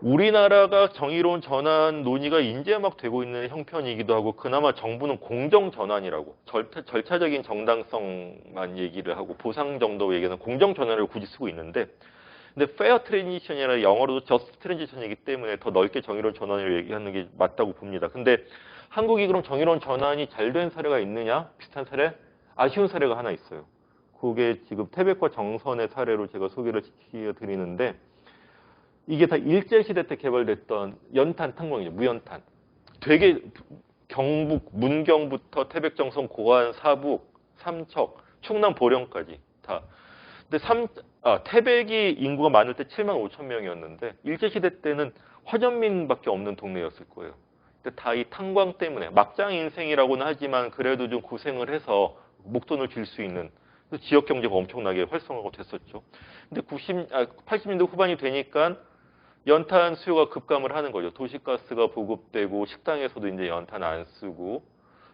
우리나라가 정의로운 전환 논의가 이제 막 되고 있는 형편이기도 하고 그나마 정부는 공정전환이라고 절차적인 정당성만 얘기를 하고 보상 정도 얘기는 공정전환을 굳이 쓰고 있는데 근데 fair transition이라 영어로도 just transition이기 때문에 더 넓게 정의로운 전환을 얘기하는 게 맞다고 봅니다. 근데 한국이 그럼 정의로운 전환이 잘 된 사례가 있느냐? 비슷한 사례? 아쉬운 사례가 하나 있어요. 그게 지금 태백과 정선의 사례로 제가 소개를 시켜드리는데 이게 다 일제시대 때 개발됐던 연탄 탄광이죠. 무연탄. 되게 경북, 문경부터 태백, 정선, 고안, 사북, 삼척, 충남, 보령까지 다. 근데 태백이 인구가 많을 때 7만 5천 명이었는데 일제시대 때는 화전민밖에 없는 동네였을 거예요. 근데 다 이 탄광 때문에 막장 인생이라고는 하지만 그래도 좀 고생을 해서 목돈을 줄 수 있는 지역 경제가 엄청나게 활성화가 됐었죠. 근데 80년대 후반이 되니까 연탄 수요가 급감을 하는 거죠. 도시가스가 보급되고 식당에서도 이제 연탄 안 쓰고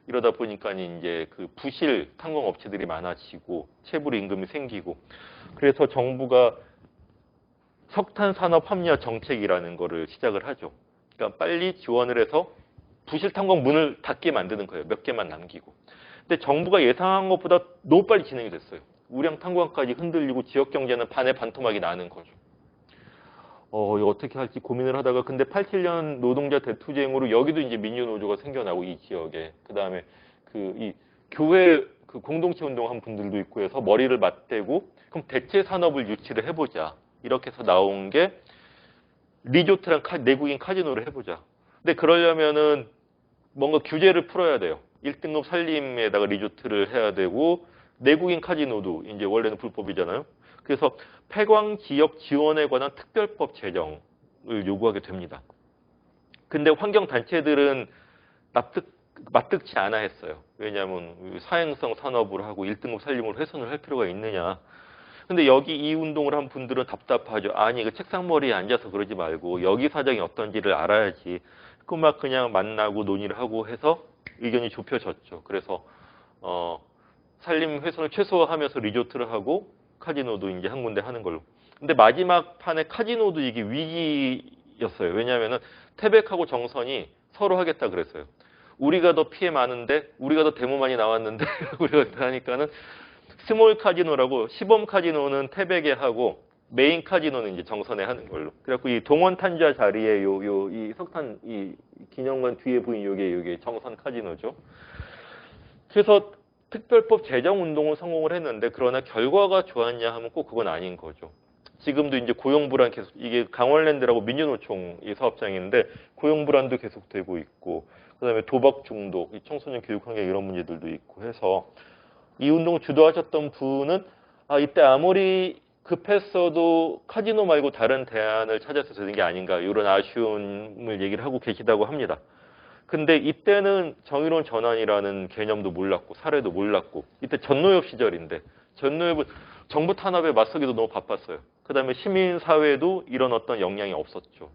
이러다 보니까 이제 그 부실 탄광 업체들이 많아지고 체불 임금이 생기고 그래서 정부가 석탄 산업 합리화 정책이라는 거를 시작을 하죠. 그러니까 빨리 지원을 해서 부실 탄광 문을 닫게 만드는 거예요. 몇 개만 남기고. 근데 정부가 예상한 것보다 너무 빨리 진행이 됐어요. 우량 탄광까지 흔들리고 지역 경제는 반의 반토막이 나는 거죠. 이거 어떻게 할지 고민을 하다가 근데 87년 노동자 대투쟁으로 여기도 이제 민주노조가 생겨나고 이 지역에 그다음에 이 교회 그 공동체 운동한 분들도 있고 해서 머리를 맞대고 그럼 대체 산업을 유치를 해보자 이렇게 해서 나온 게 리조트랑 내국인 카지노를 해보자. 근데 그러려면은 뭔가 규제를 풀어야 돼요. 1등급 산림에다가 리조트를 해야 되고 내국인 카지노도 이제 원래는 불법이잖아요. 그래서 폐광 지역 지원에 관한 특별법 제정을 요구하게 됩니다. 근데 환경단체들은 납득치 않아 했어요. 왜냐하면 사행성 산업을 하고 1등급 산림으로 훼손을 할 필요가 있느냐. 근데 여기 이 운동을 한 분들은 답답하죠. 아니, 그 책상머리에 앉아서 그러지 말고 여기 사정이 어떤지를 알아야지. 그냥 만나고 논의를 하고 해서 의견이 좁혀졌죠. 그래서 산림 훼손을 최소화하면서 리조트를 하고 카지노도 이제 한 군데 하는 걸로. 근데 마지막 판에 카지노도 이게 위기였어요. 왜냐하면은 태백하고 정선이 서로 하겠다 그랬어요. 우리가 더 피해 많은데, 우리가 더 데모 많이 나왔는데, 우리가 하니까는 스몰 카지노라고 시범 카지노는 태백에 하고 메인 카지노는 이제 정선에 하는 걸로. 그래갖고 이 동원 탄자 자리에 이 석탄 이 기념관 뒤에 보인 요게 정선 카지노죠. 그래서 특별법 제정 운동을 성공을 했는데 그러나 결과가 좋았냐 하면 꼭 그건 아닌 거죠. 지금도 이제 고용불안 계속 이게 강원랜드라고 민주노총이 사업장인데 고용불안도 계속되고 있고 그다음에 도박 중독, 청소년 교육 환경 이런 문제들도 있고 해서 이 운동을 주도하셨던 분은 이때 아무리 급했어도 카지노 말고 다른 대안을 찾아서 되는 게 아닌가 이런 아쉬움을 얘기를 하고 계시다고 합니다. 근데 이때는 정의로운 전환이라는 개념도 몰랐고 사례도 몰랐고 이때 전노협 시절인데 전노협은 정부 탄압에 맞서기도 너무 바빴어요. 그다음에 시민사회도 이런 어떤 영향이 없었죠.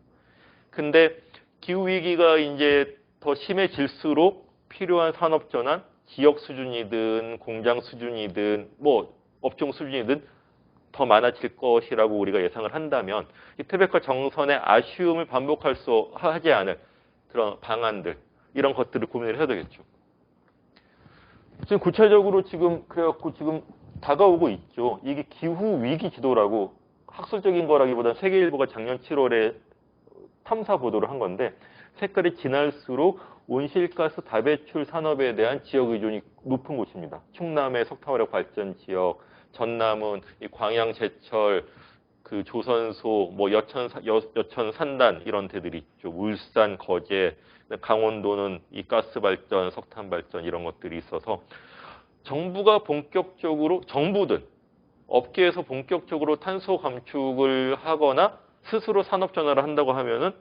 근데 기후위기가 이제 더 심해질수록 필요한 산업전환, 지역 수준이든 공장 수준이든 뭐 업종 수준이든 더 많아질 것이라고 우리가 예상을 한다면 이 태백과 정선의 아쉬움을 반복할 수 하지 않을 그런 방안들 이런 것들을 고민을 해야 되겠죠. 지금 구체적으로 지금 그래갖고 지금 다가오고 있죠. 이게 기후 위기 지도라고 학술적인 거라기보다는 세계일보가 작년 7월에 탐사 보도를 한 건데 색깔이 진할수록 온실가스 다배출 산업에 대한 지역 의존이 높은 곳입니다. 충남의 석탄화력 발전 지역, 전남은 이 광양 제철, 그 조선소, 뭐 여천 산단 이런 데들이 있죠. 울산, 거제, 강원도는 이 가스 발전, 석탄 발전 이런 것들이 있어서 정부가 본격적으로 정부든 업계에서 본격적으로 탄소 감축을 하거나 스스로 산업 전환을 한다고 하면은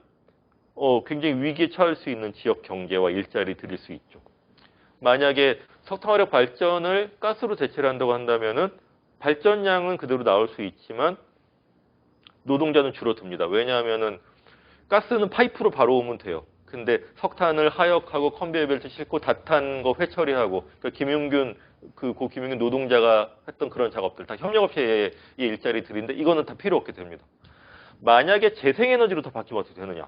굉장히 위기에 처할 수 있는 지역 경제와 일자리 드릴 수 있죠. 만약에 석탄화력 발전을 가스로 대체를 한다고 한다면은 발전량은 그대로 나올 수 있지만 노동자는 줄어듭니다. 왜냐하면은 가스는 파이프로 바로 오면 돼요. 근데 석탄을 하역하고 컨베이어 벨트 싣고 다 탄 거 회처리하고 그러니까 김용균 고 김용균 노동자가 했던 그런 작업들 다 협력업체의 일자리들인데 이거는 다 필요 없게 됩니다. 만약에 재생에너지로 더 바뀌면 어떻게 되느냐?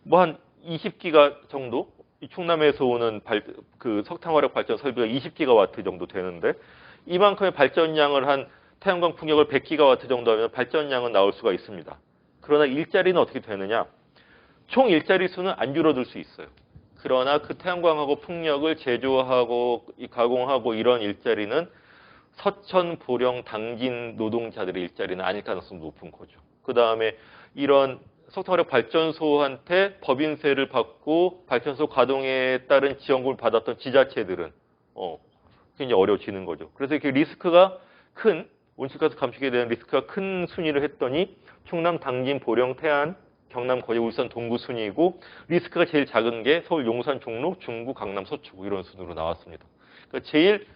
뭐 한 20기가 정도 이 충남에서 오는 그 석탄화력 발전 설비가 20기가와트 정도 되는데 이만큼의 발전량을 한 태양광 풍력을 100기가와트 정도 하면 발전량은 나올 수가 있습니다. 그러나 일자리는 어떻게 되느냐? 총 일자리 수는 안 줄어들 수 있어요. 그러나 그 태양광하고 풍력을 제조하고 가공하고 이런 일자리는 서천, 보령, 당진 노동자들의 일자리는 아닐 가능성이 높은 거죠. 그 다음에 이런 석탄화력 발전소한테 법인세를 받고 발전소 가동에 따른 지원금을 받았던 지자체들은 굉장히 어려워지는 거죠. 그래서 이렇게 리스크가 큰 온실가스 감축에 대한 리스크가 큰 순위를 했더니 충남, 당진, 보령, 태안, 경남, 거제, 울산, 동구 순위이고 리스크가 제일 작은 게 서울, 용산, 종로, 중구, 강남, 서초구 이런 순으로 나왔습니다. 그러니까 제일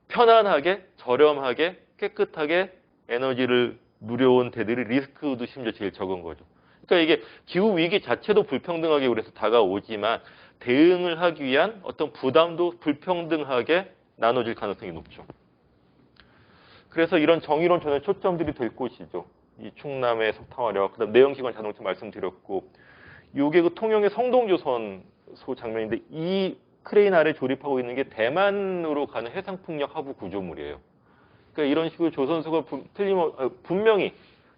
편안하게, 저렴하게, 깨끗하게 에너지를 누려온 데들이 리스크도 심지어 제일 적은 거죠. 그러니까 이게 기후 위기 자체도 불평등하게 우리에서 다가오지만 대응을 하기 위한 어떤 부담도 불평등하게 나눠질 가능성이 높죠. 그래서 이런 정의로운 전환 초점들이 될 곳이죠. 이 충남의 석탄화력, 그다음 내연기관 자동차 말씀드렸고, 이게 그 통영의 성동조선소 장면인데 이 크레인 아래 조립하고 있는 게 대만으로 가는 해상풍력 하부 구조물이에요. 그러니까 이런 식으로 조선소가 분명히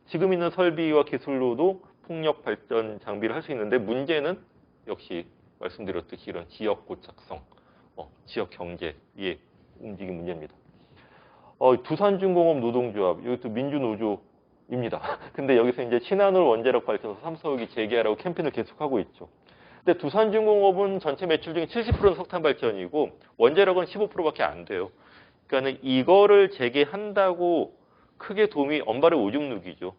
지금 있는 설비와 기술로도 풍력 발전 장비를 할 수 있는데 문제는 역시 말씀드렸듯이 이런 지역 고착성, 지역 경제의 움직임 문제입니다. 두산중공업 노동조합, 이것도 민주노조입니다. 근데 여기서 이제 신한울 원자력 발전소 3석이 재개하라고 캠페인을 계속하고 있죠. 근데 두산중공업은 전체 매출 중에 70%는 석탄 발전이고 원자력은 15%밖에 안 돼요. 그러니까 이거를 재개한다고 크게 도움이 언발의 오줌누기죠.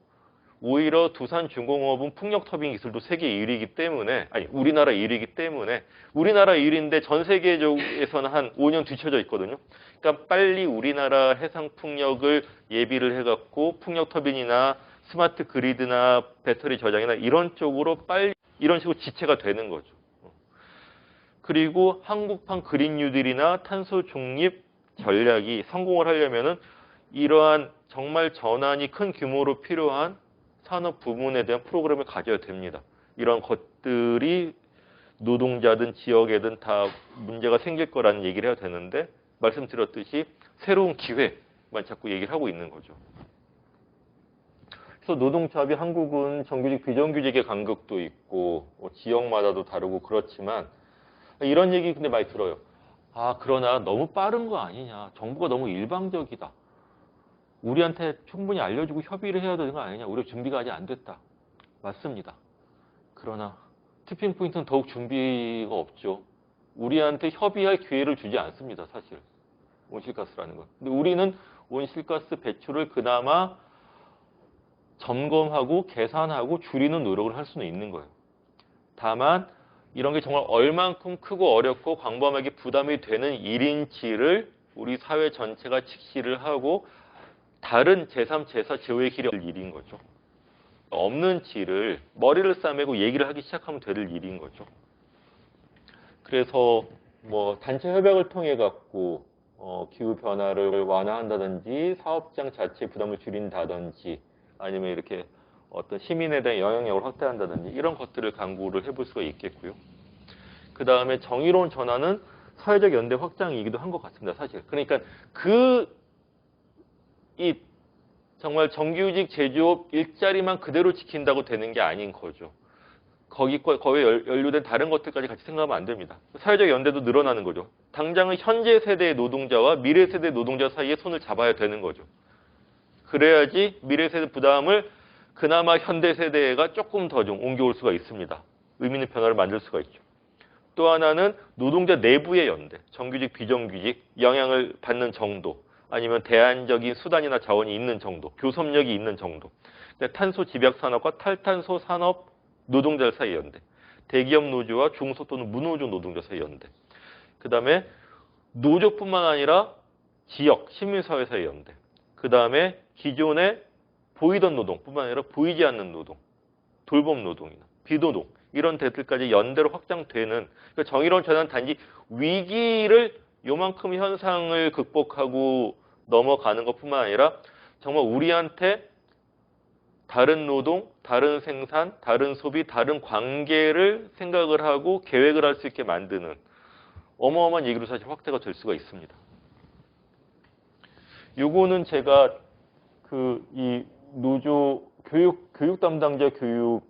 오히려 두산중공업은 풍력 터빈 기술도 세계 1위이기 때문에 우리나라 1위이기 때문에 우리나라 1위인데 전 세계적에서는 한 5년 뒤쳐져 있거든요. 그러니까 빨리 우리나라 해상 풍력을 예비를 해갖고 풍력 터빈이나 스마트 그리드나 배터리 저장이나 이런 쪽으로 빨리 이런 식으로 지체가 되는 거죠. 그리고 한국판 그린 뉴딜이나 탄소 중립 전략이 성공을 하려면은 이러한 정말 전환이 큰 규모로 필요한 산업 부문에 대한 프로그램을 가져야 됩니다. 이런 것들이 노동자든 지역에든 다 문제가 생길 거라는 얘기를 해야 되는데 말씀드렸듯이 새로운 기회만 자꾸 얘기를 하고 있는 거죠. 그래서 노동조합이 한국은 정규직, 비정규직의 간극도 있고 지역마다도 다르고 그렇지만 이런 얘기 근데 많이 들어요. 그러나 너무 빠른 거 아니냐. 정부가 너무 일방적이다. 우리한테 충분히 알려주고 협의를 해야 되는 거 아니냐. 우리가 준비가 아직 안 됐다. 맞습니다. 그러나 티핑 포인트는 더욱 준비가 없죠. 우리한테 협의할 기회를 주지 않습니다. 사실. 온실가스라는 건. 근데 우리는 온실가스 배출을 그나마 점검하고 계산하고 줄이는 노력을 할 수는 있는 거예요. 다만 이런 게 정말 얼만큼 크고 어렵고 광범위하게 부담이 되는 일인지를 우리 사회 전체가 직시를 하고 다른 제3, 제4, 제5의 길이 일인 거죠. 없는지를 머리를 싸매고 얘기를 하기 시작하면 될 일인 거죠. 그래서 뭐 단체 협약을 통해 갖고 기후 변화를 완화한다든지 사업장 자체의 부담을 줄인다든지 아니면 이렇게 어떤 시민에 대한 영향력을 확대한다든지 이런 것들을 강구를 해볼 수가 있겠고요. 그 다음에 정의로운 전환은 사회적 연대 확장이기도 한 것 같습니다. 사실. 그러니까 이 정말 정규직 제조업 일자리만 그대로 지킨다고 되는 게 아닌 거죠. 거기에 연루된 다른 것들까지 같이 생각하면 안 됩니다. 사회적 연대도 늘어나는 거죠. 당장은 현재 세대의 노동자와 미래 세대 노동자 사이에 손을 잡아야 되는 거죠. 그래야지 미래 세대 부담을 그나마 현대 세대가 조금 더 좀 옮겨올 수가 있습니다. 의미 있는 변화를 만들 수가 있죠. 또 하나는 노동자 내부의 연대, 정규직, 비정규직, 영향을 받는 정도, 아니면 대안적인 수단이나 자원이 있는 정도, 교섭력이 있는 정도. 탄소 집약 산업과 탈탄소 산업 노동자 사이 연대, 대기업 노조와 중소 또는 무노조 노동자 사이 연대. 그 다음에 노조뿐만 아니라 지역, 시민사회 사이 연대. 그 다음에 기존에 보이던 노동뿐만 아니라 보이지 않는 노동, 돌봄 노동이나 비노동 이런 데들까지 연대로 확장되는 그러니까 정의로운 전환은 단지 위기를 요만큼 현상을 극복하고 넘어가는 것뿐만 아니라 정말 우리한테 다른 노동, 다른 생산, 다른 소비, 다른 관계를 생각을 하고 계획을 할 수 있게 만드는 어마어마한 얘기로 사실 확대가 될 수가 있습니다. 요거는 제가 이 노조 교육 담당자 교육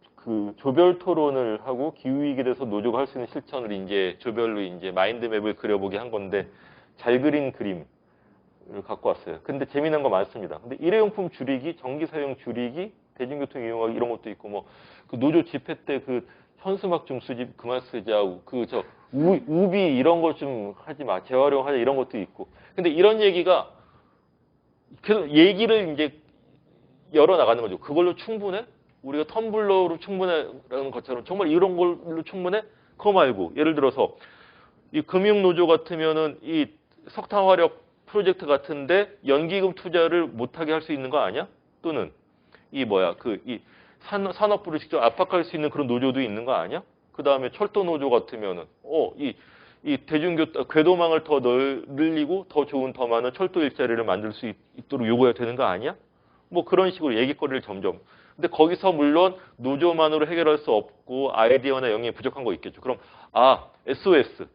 조별 토론을 하고 기후위기에 대해서 노조가 할 수 있는 실천을 이제 조별로 이제 마인드맵을 그려보게 한 건데 잘 그린 그림을 갖고 왔어요. 근데 재미난 거 많습니다. 근데 일회용품 줄이기, 전기 사용 줄이기, 대중교통 이용하기 이런 것도 있고 뭐 그 노조 집회 때 현수막 좀 쓰지 그만 쓰자고 우비 이런 거 좀 하지 마 재활용하자 이런 것도 있고. 근데 이런 얘기가 계속 얘기를 이제 열어 나가는 거죠. 그걸로 충분해? 우리가 텀블러로 충분해라는 것처럼 정말 이런 걸로 충분해? 그거 말고 예를 들어서 이 금융노조 같으면은 이 석탄화력 프로젝트 같은데 연기금 투자를 못하게 할 수 있는 거 아니야? 또는 이 산업부를 직접 압박할 수 있는 그런 노조도 있는 거 아니야? 그 다음에 철도 노조 같으면은 이 궤도망을 더 늘리고 더 좋은 더 많은 철도 일자리를 만들 수 있도록 요구해야 되는 거 아니야? 뭐 그런 식으로 얘기거리를 점점. 근데 거기서 물론 노조만으로 해결할 수 없고 아이디어나 영역이 부족한 거 있겠죠. 그럼 SOS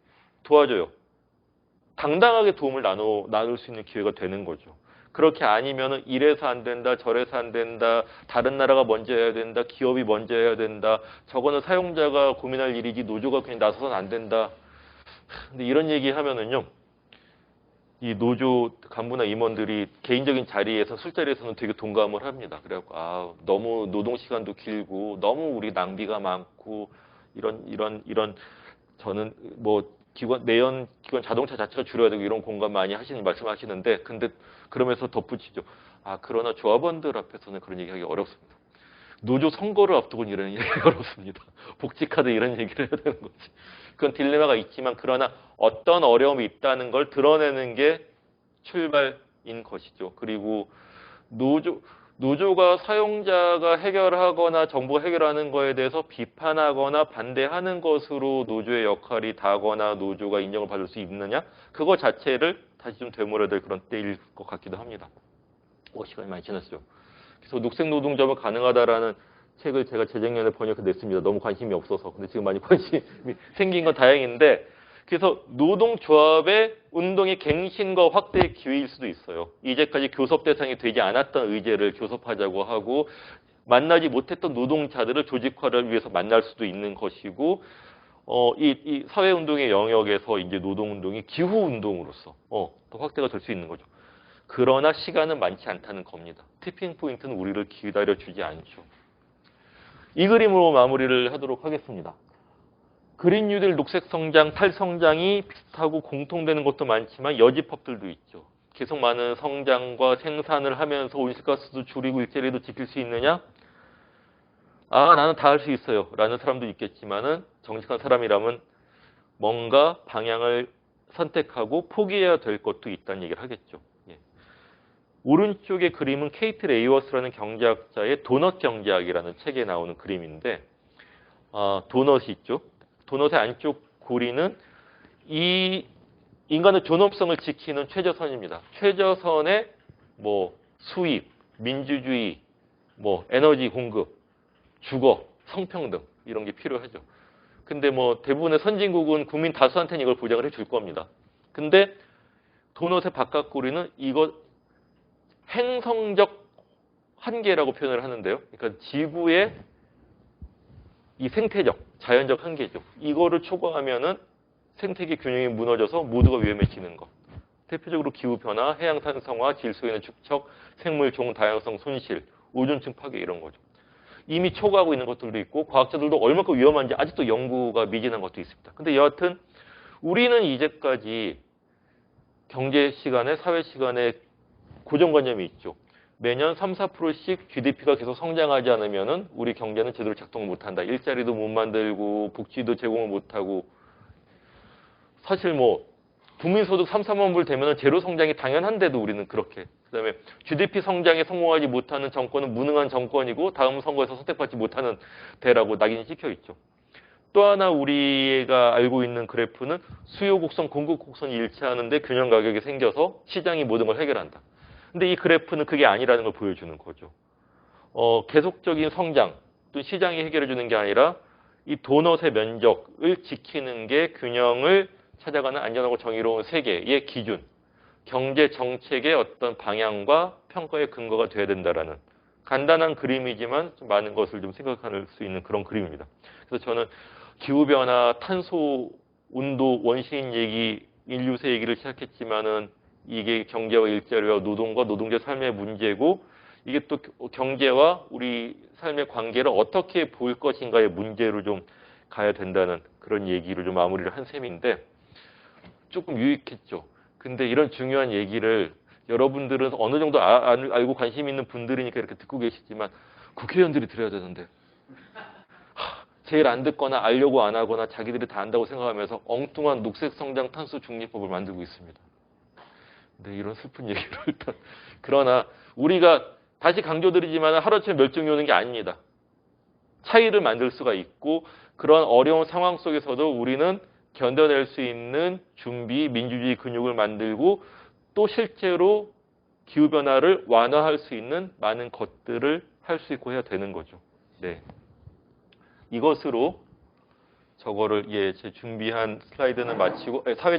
도와줘요. 당당하게 도움을 나눌 수 있는 기회가 되는 거죠. 그렇게 아니면은 이래서 안 된다, 저래서 안 된다, 다른 나라가 먼저 해야 된다, 기업이 먼저 해야 된다. 저거는 사용자가 고민할 일이지 노조가 그냥 나서서는 안 된다. 근데 이런 얘기 하면은요. 이 노조 간부나 임원들이 개인적인 자리에서 술자리에서는 되게 동감을 합니다. 그래갖고 너무 노동 시간도 길고 너무 우리 낭비가 많고 이런 저는 뭐 내연 기관 자동차 자체가 줄여야 되고 이런 공감 많이 말씀하시는데 근데 그러면서 덧붙이죠. 그러나 조합원들 앞에서는 그런 얘기하기 어렵습니다. 노조 선거를 앞두고는 이런 얘기가 어렵습니다. 복지카드 이런 얘기를 해야 되는 거지. 그건 딜레마가 있지만 그러나 어떤 어려움이 있다는 걸 드러내는 게 출발인 것이죠. 그리고 노조가 사용자가 해결하거나 정부가 해결하는 거에 대해서 비판하거나 반대하는 것으로 노조의 역할이 다거나 노조가 인정을 받을 수 있느냐? 그거 자체를 다시 좀 되물어야 될 그런 때일 것 같기도 합니다. 시간이 많이 지났죠. 그래서 녹색 노동조합은 가능하다라는 책을 제가 재작년에 번역해냈습니다. 너무 관심이 없어서. 근데 지금 많이 관심이 생긴 건 다행인데 그래서 노동조합의 운동의 갱신과 확대의 기회일 수도 있어요. 이제까지 교섭 대상이 되지 않았던 의제를 교섭하자고 하고 만나지 못했던 노동자들을 조직화를 위해서 만날 수도 있는 것이고 이 사회운동의 영역에서 이제 노동운동이 기후운동으로서 더 확대가 될 수 있는 거죠. 그러나 시간은 많지 않다는 겁니다. 티핑 포인트는 우리를 기다려주지 않죠. 이 그림으로 마무리를 하도록 하겠습니다. 그린 뉴딜, 녹색 성장, 탈성장이 비슷하고 공통되는 것도 많지만 여지법들도 있죠. 계속 많은 성장과 생산을 하면서 온실가스도 줄이고 일자리도 지킬 수 있느냐? 아, 나는 다 할 수 있어요 라는 사람도 있겠지만은 정직한 사람이라면 뭔가 방향을 선택하고 포기해야 될 것도 있다는 얘기를 하겠죠. 예. 오른쪽의 그림은 케이트 레이워스라는 경제학자의 도넛 경제학이라는 책에 나오는 그림인데 도넛이 있죠. 도넛의 안쪽 고리는 이 인간의 존엄성을 지키는 최저선입니다. 최저선의 뭐 수입, 민주주의, 뭐 에너지 공급, 주거, 성평등 이런 게 필요하죠. 근데 뭐 대부분의 선진국은 국민 다수한테는 이걸 보장을 해줄 겁니다. 근데 도넛의 바깥 고리는 이거 행성적 한계라고 표현을 하는데요. 그러니까 지구의 이 생태적, 자연적 한계죠. 이거를 초과하면은 생태계 균형이 무너져서 모두가 위험해지는 것. 대표적으로 기후변화, 해양 산성화, 질소의 축적, 생물 종 다양성 손실, 오존층 파괴 이런 거죠. 이미 초과하고 있는 것들도 있고 과학자들도 얼마큼 위험한지 아직도 연구가 미진한 것도 있습니다. 근데 여하튼 우리는 이제까지 경제 시간에, 사회 시간에 고정관념이 있죠. 매년 3, 4%씩 GDP가 계속 성장하지 않으면은 우리 경제는 제대로 작동을 못한다. 일자리도 못 만들고 복지도 제공을 못하고 사실 뭐 국민소득 3, 4만 불 되면은 제로 성장이 당연한데도 우리는 그렇게 그다음에 GDP 성장에 성공하지 못하는 정권은 무능한 정권이고 다음 선거에서 선택받지 못하는 대라고 낙인이 찍혀 있죠. 또 하나 우리가 알고 있는 그래프는 수요 곡선, 공급 곡선이 일치하는데 균형 가격이 생겨서 시장이 모든 걸 해결한다. 근데 이 그래프는 그게 아니라는 걸 보여주는 거죠. 계속적인 성장, 또 시장이 해결해 주는 게 아니라 이 도넛의 면적을 지키는 게 균형을 찾아가는 안전하고 정의로운 세계의 기준, 경제 정책의 어떤 방향과 평가의 근거가 돼야 된다라는 간단한 그림이지만 좀 많은 것을 좀 생각할 수 있는 그런 그림입니다. 그래서 저는 기후변화, 탄소, 온도, 원시인 얘기, 인류세 얘기를 시작했지만은 이게 경제와 일자리와 노동과 노동자 삶의 문제고 이게 또 경제와 우리 삶의 관계를 어떻게 볼 것인가의 문제로 좀 가야 된다는 그런 얘기를 좀 마무리를 한 셈인데 조금 유익했죠. 근데 이런 중요한 얘기를 여러분들은 어느 정도 알고 관심 있는 분들이니까 이렇게 듣고 계시지만 국회의원들이 들어야 되는데 제일 안 듣거나 알려고 안 하거나 자기들이 다 안다고 생각하면서 엉뚱한 녹색성장 탄소 중립법을 만들고 있습니다. 네, 이런 슬픈 얘기를 일단 그러나 우리가 다시 강조드리지만 하루아침에 멸종이 오는 게 아닙니다. 차이를 만들 수가 있고 그런 어려운 상황 속에서도 우리는 견뎌낼 수 있는 준비, 민주주의 근육을 만들고 또 실제로 기후변화를 완화할 수 있는 많은 것들을 할 수 있고 해야 되는 거죠. 네. 이것으로 저거를 제 준비한 슬라이드는 마치고 사회적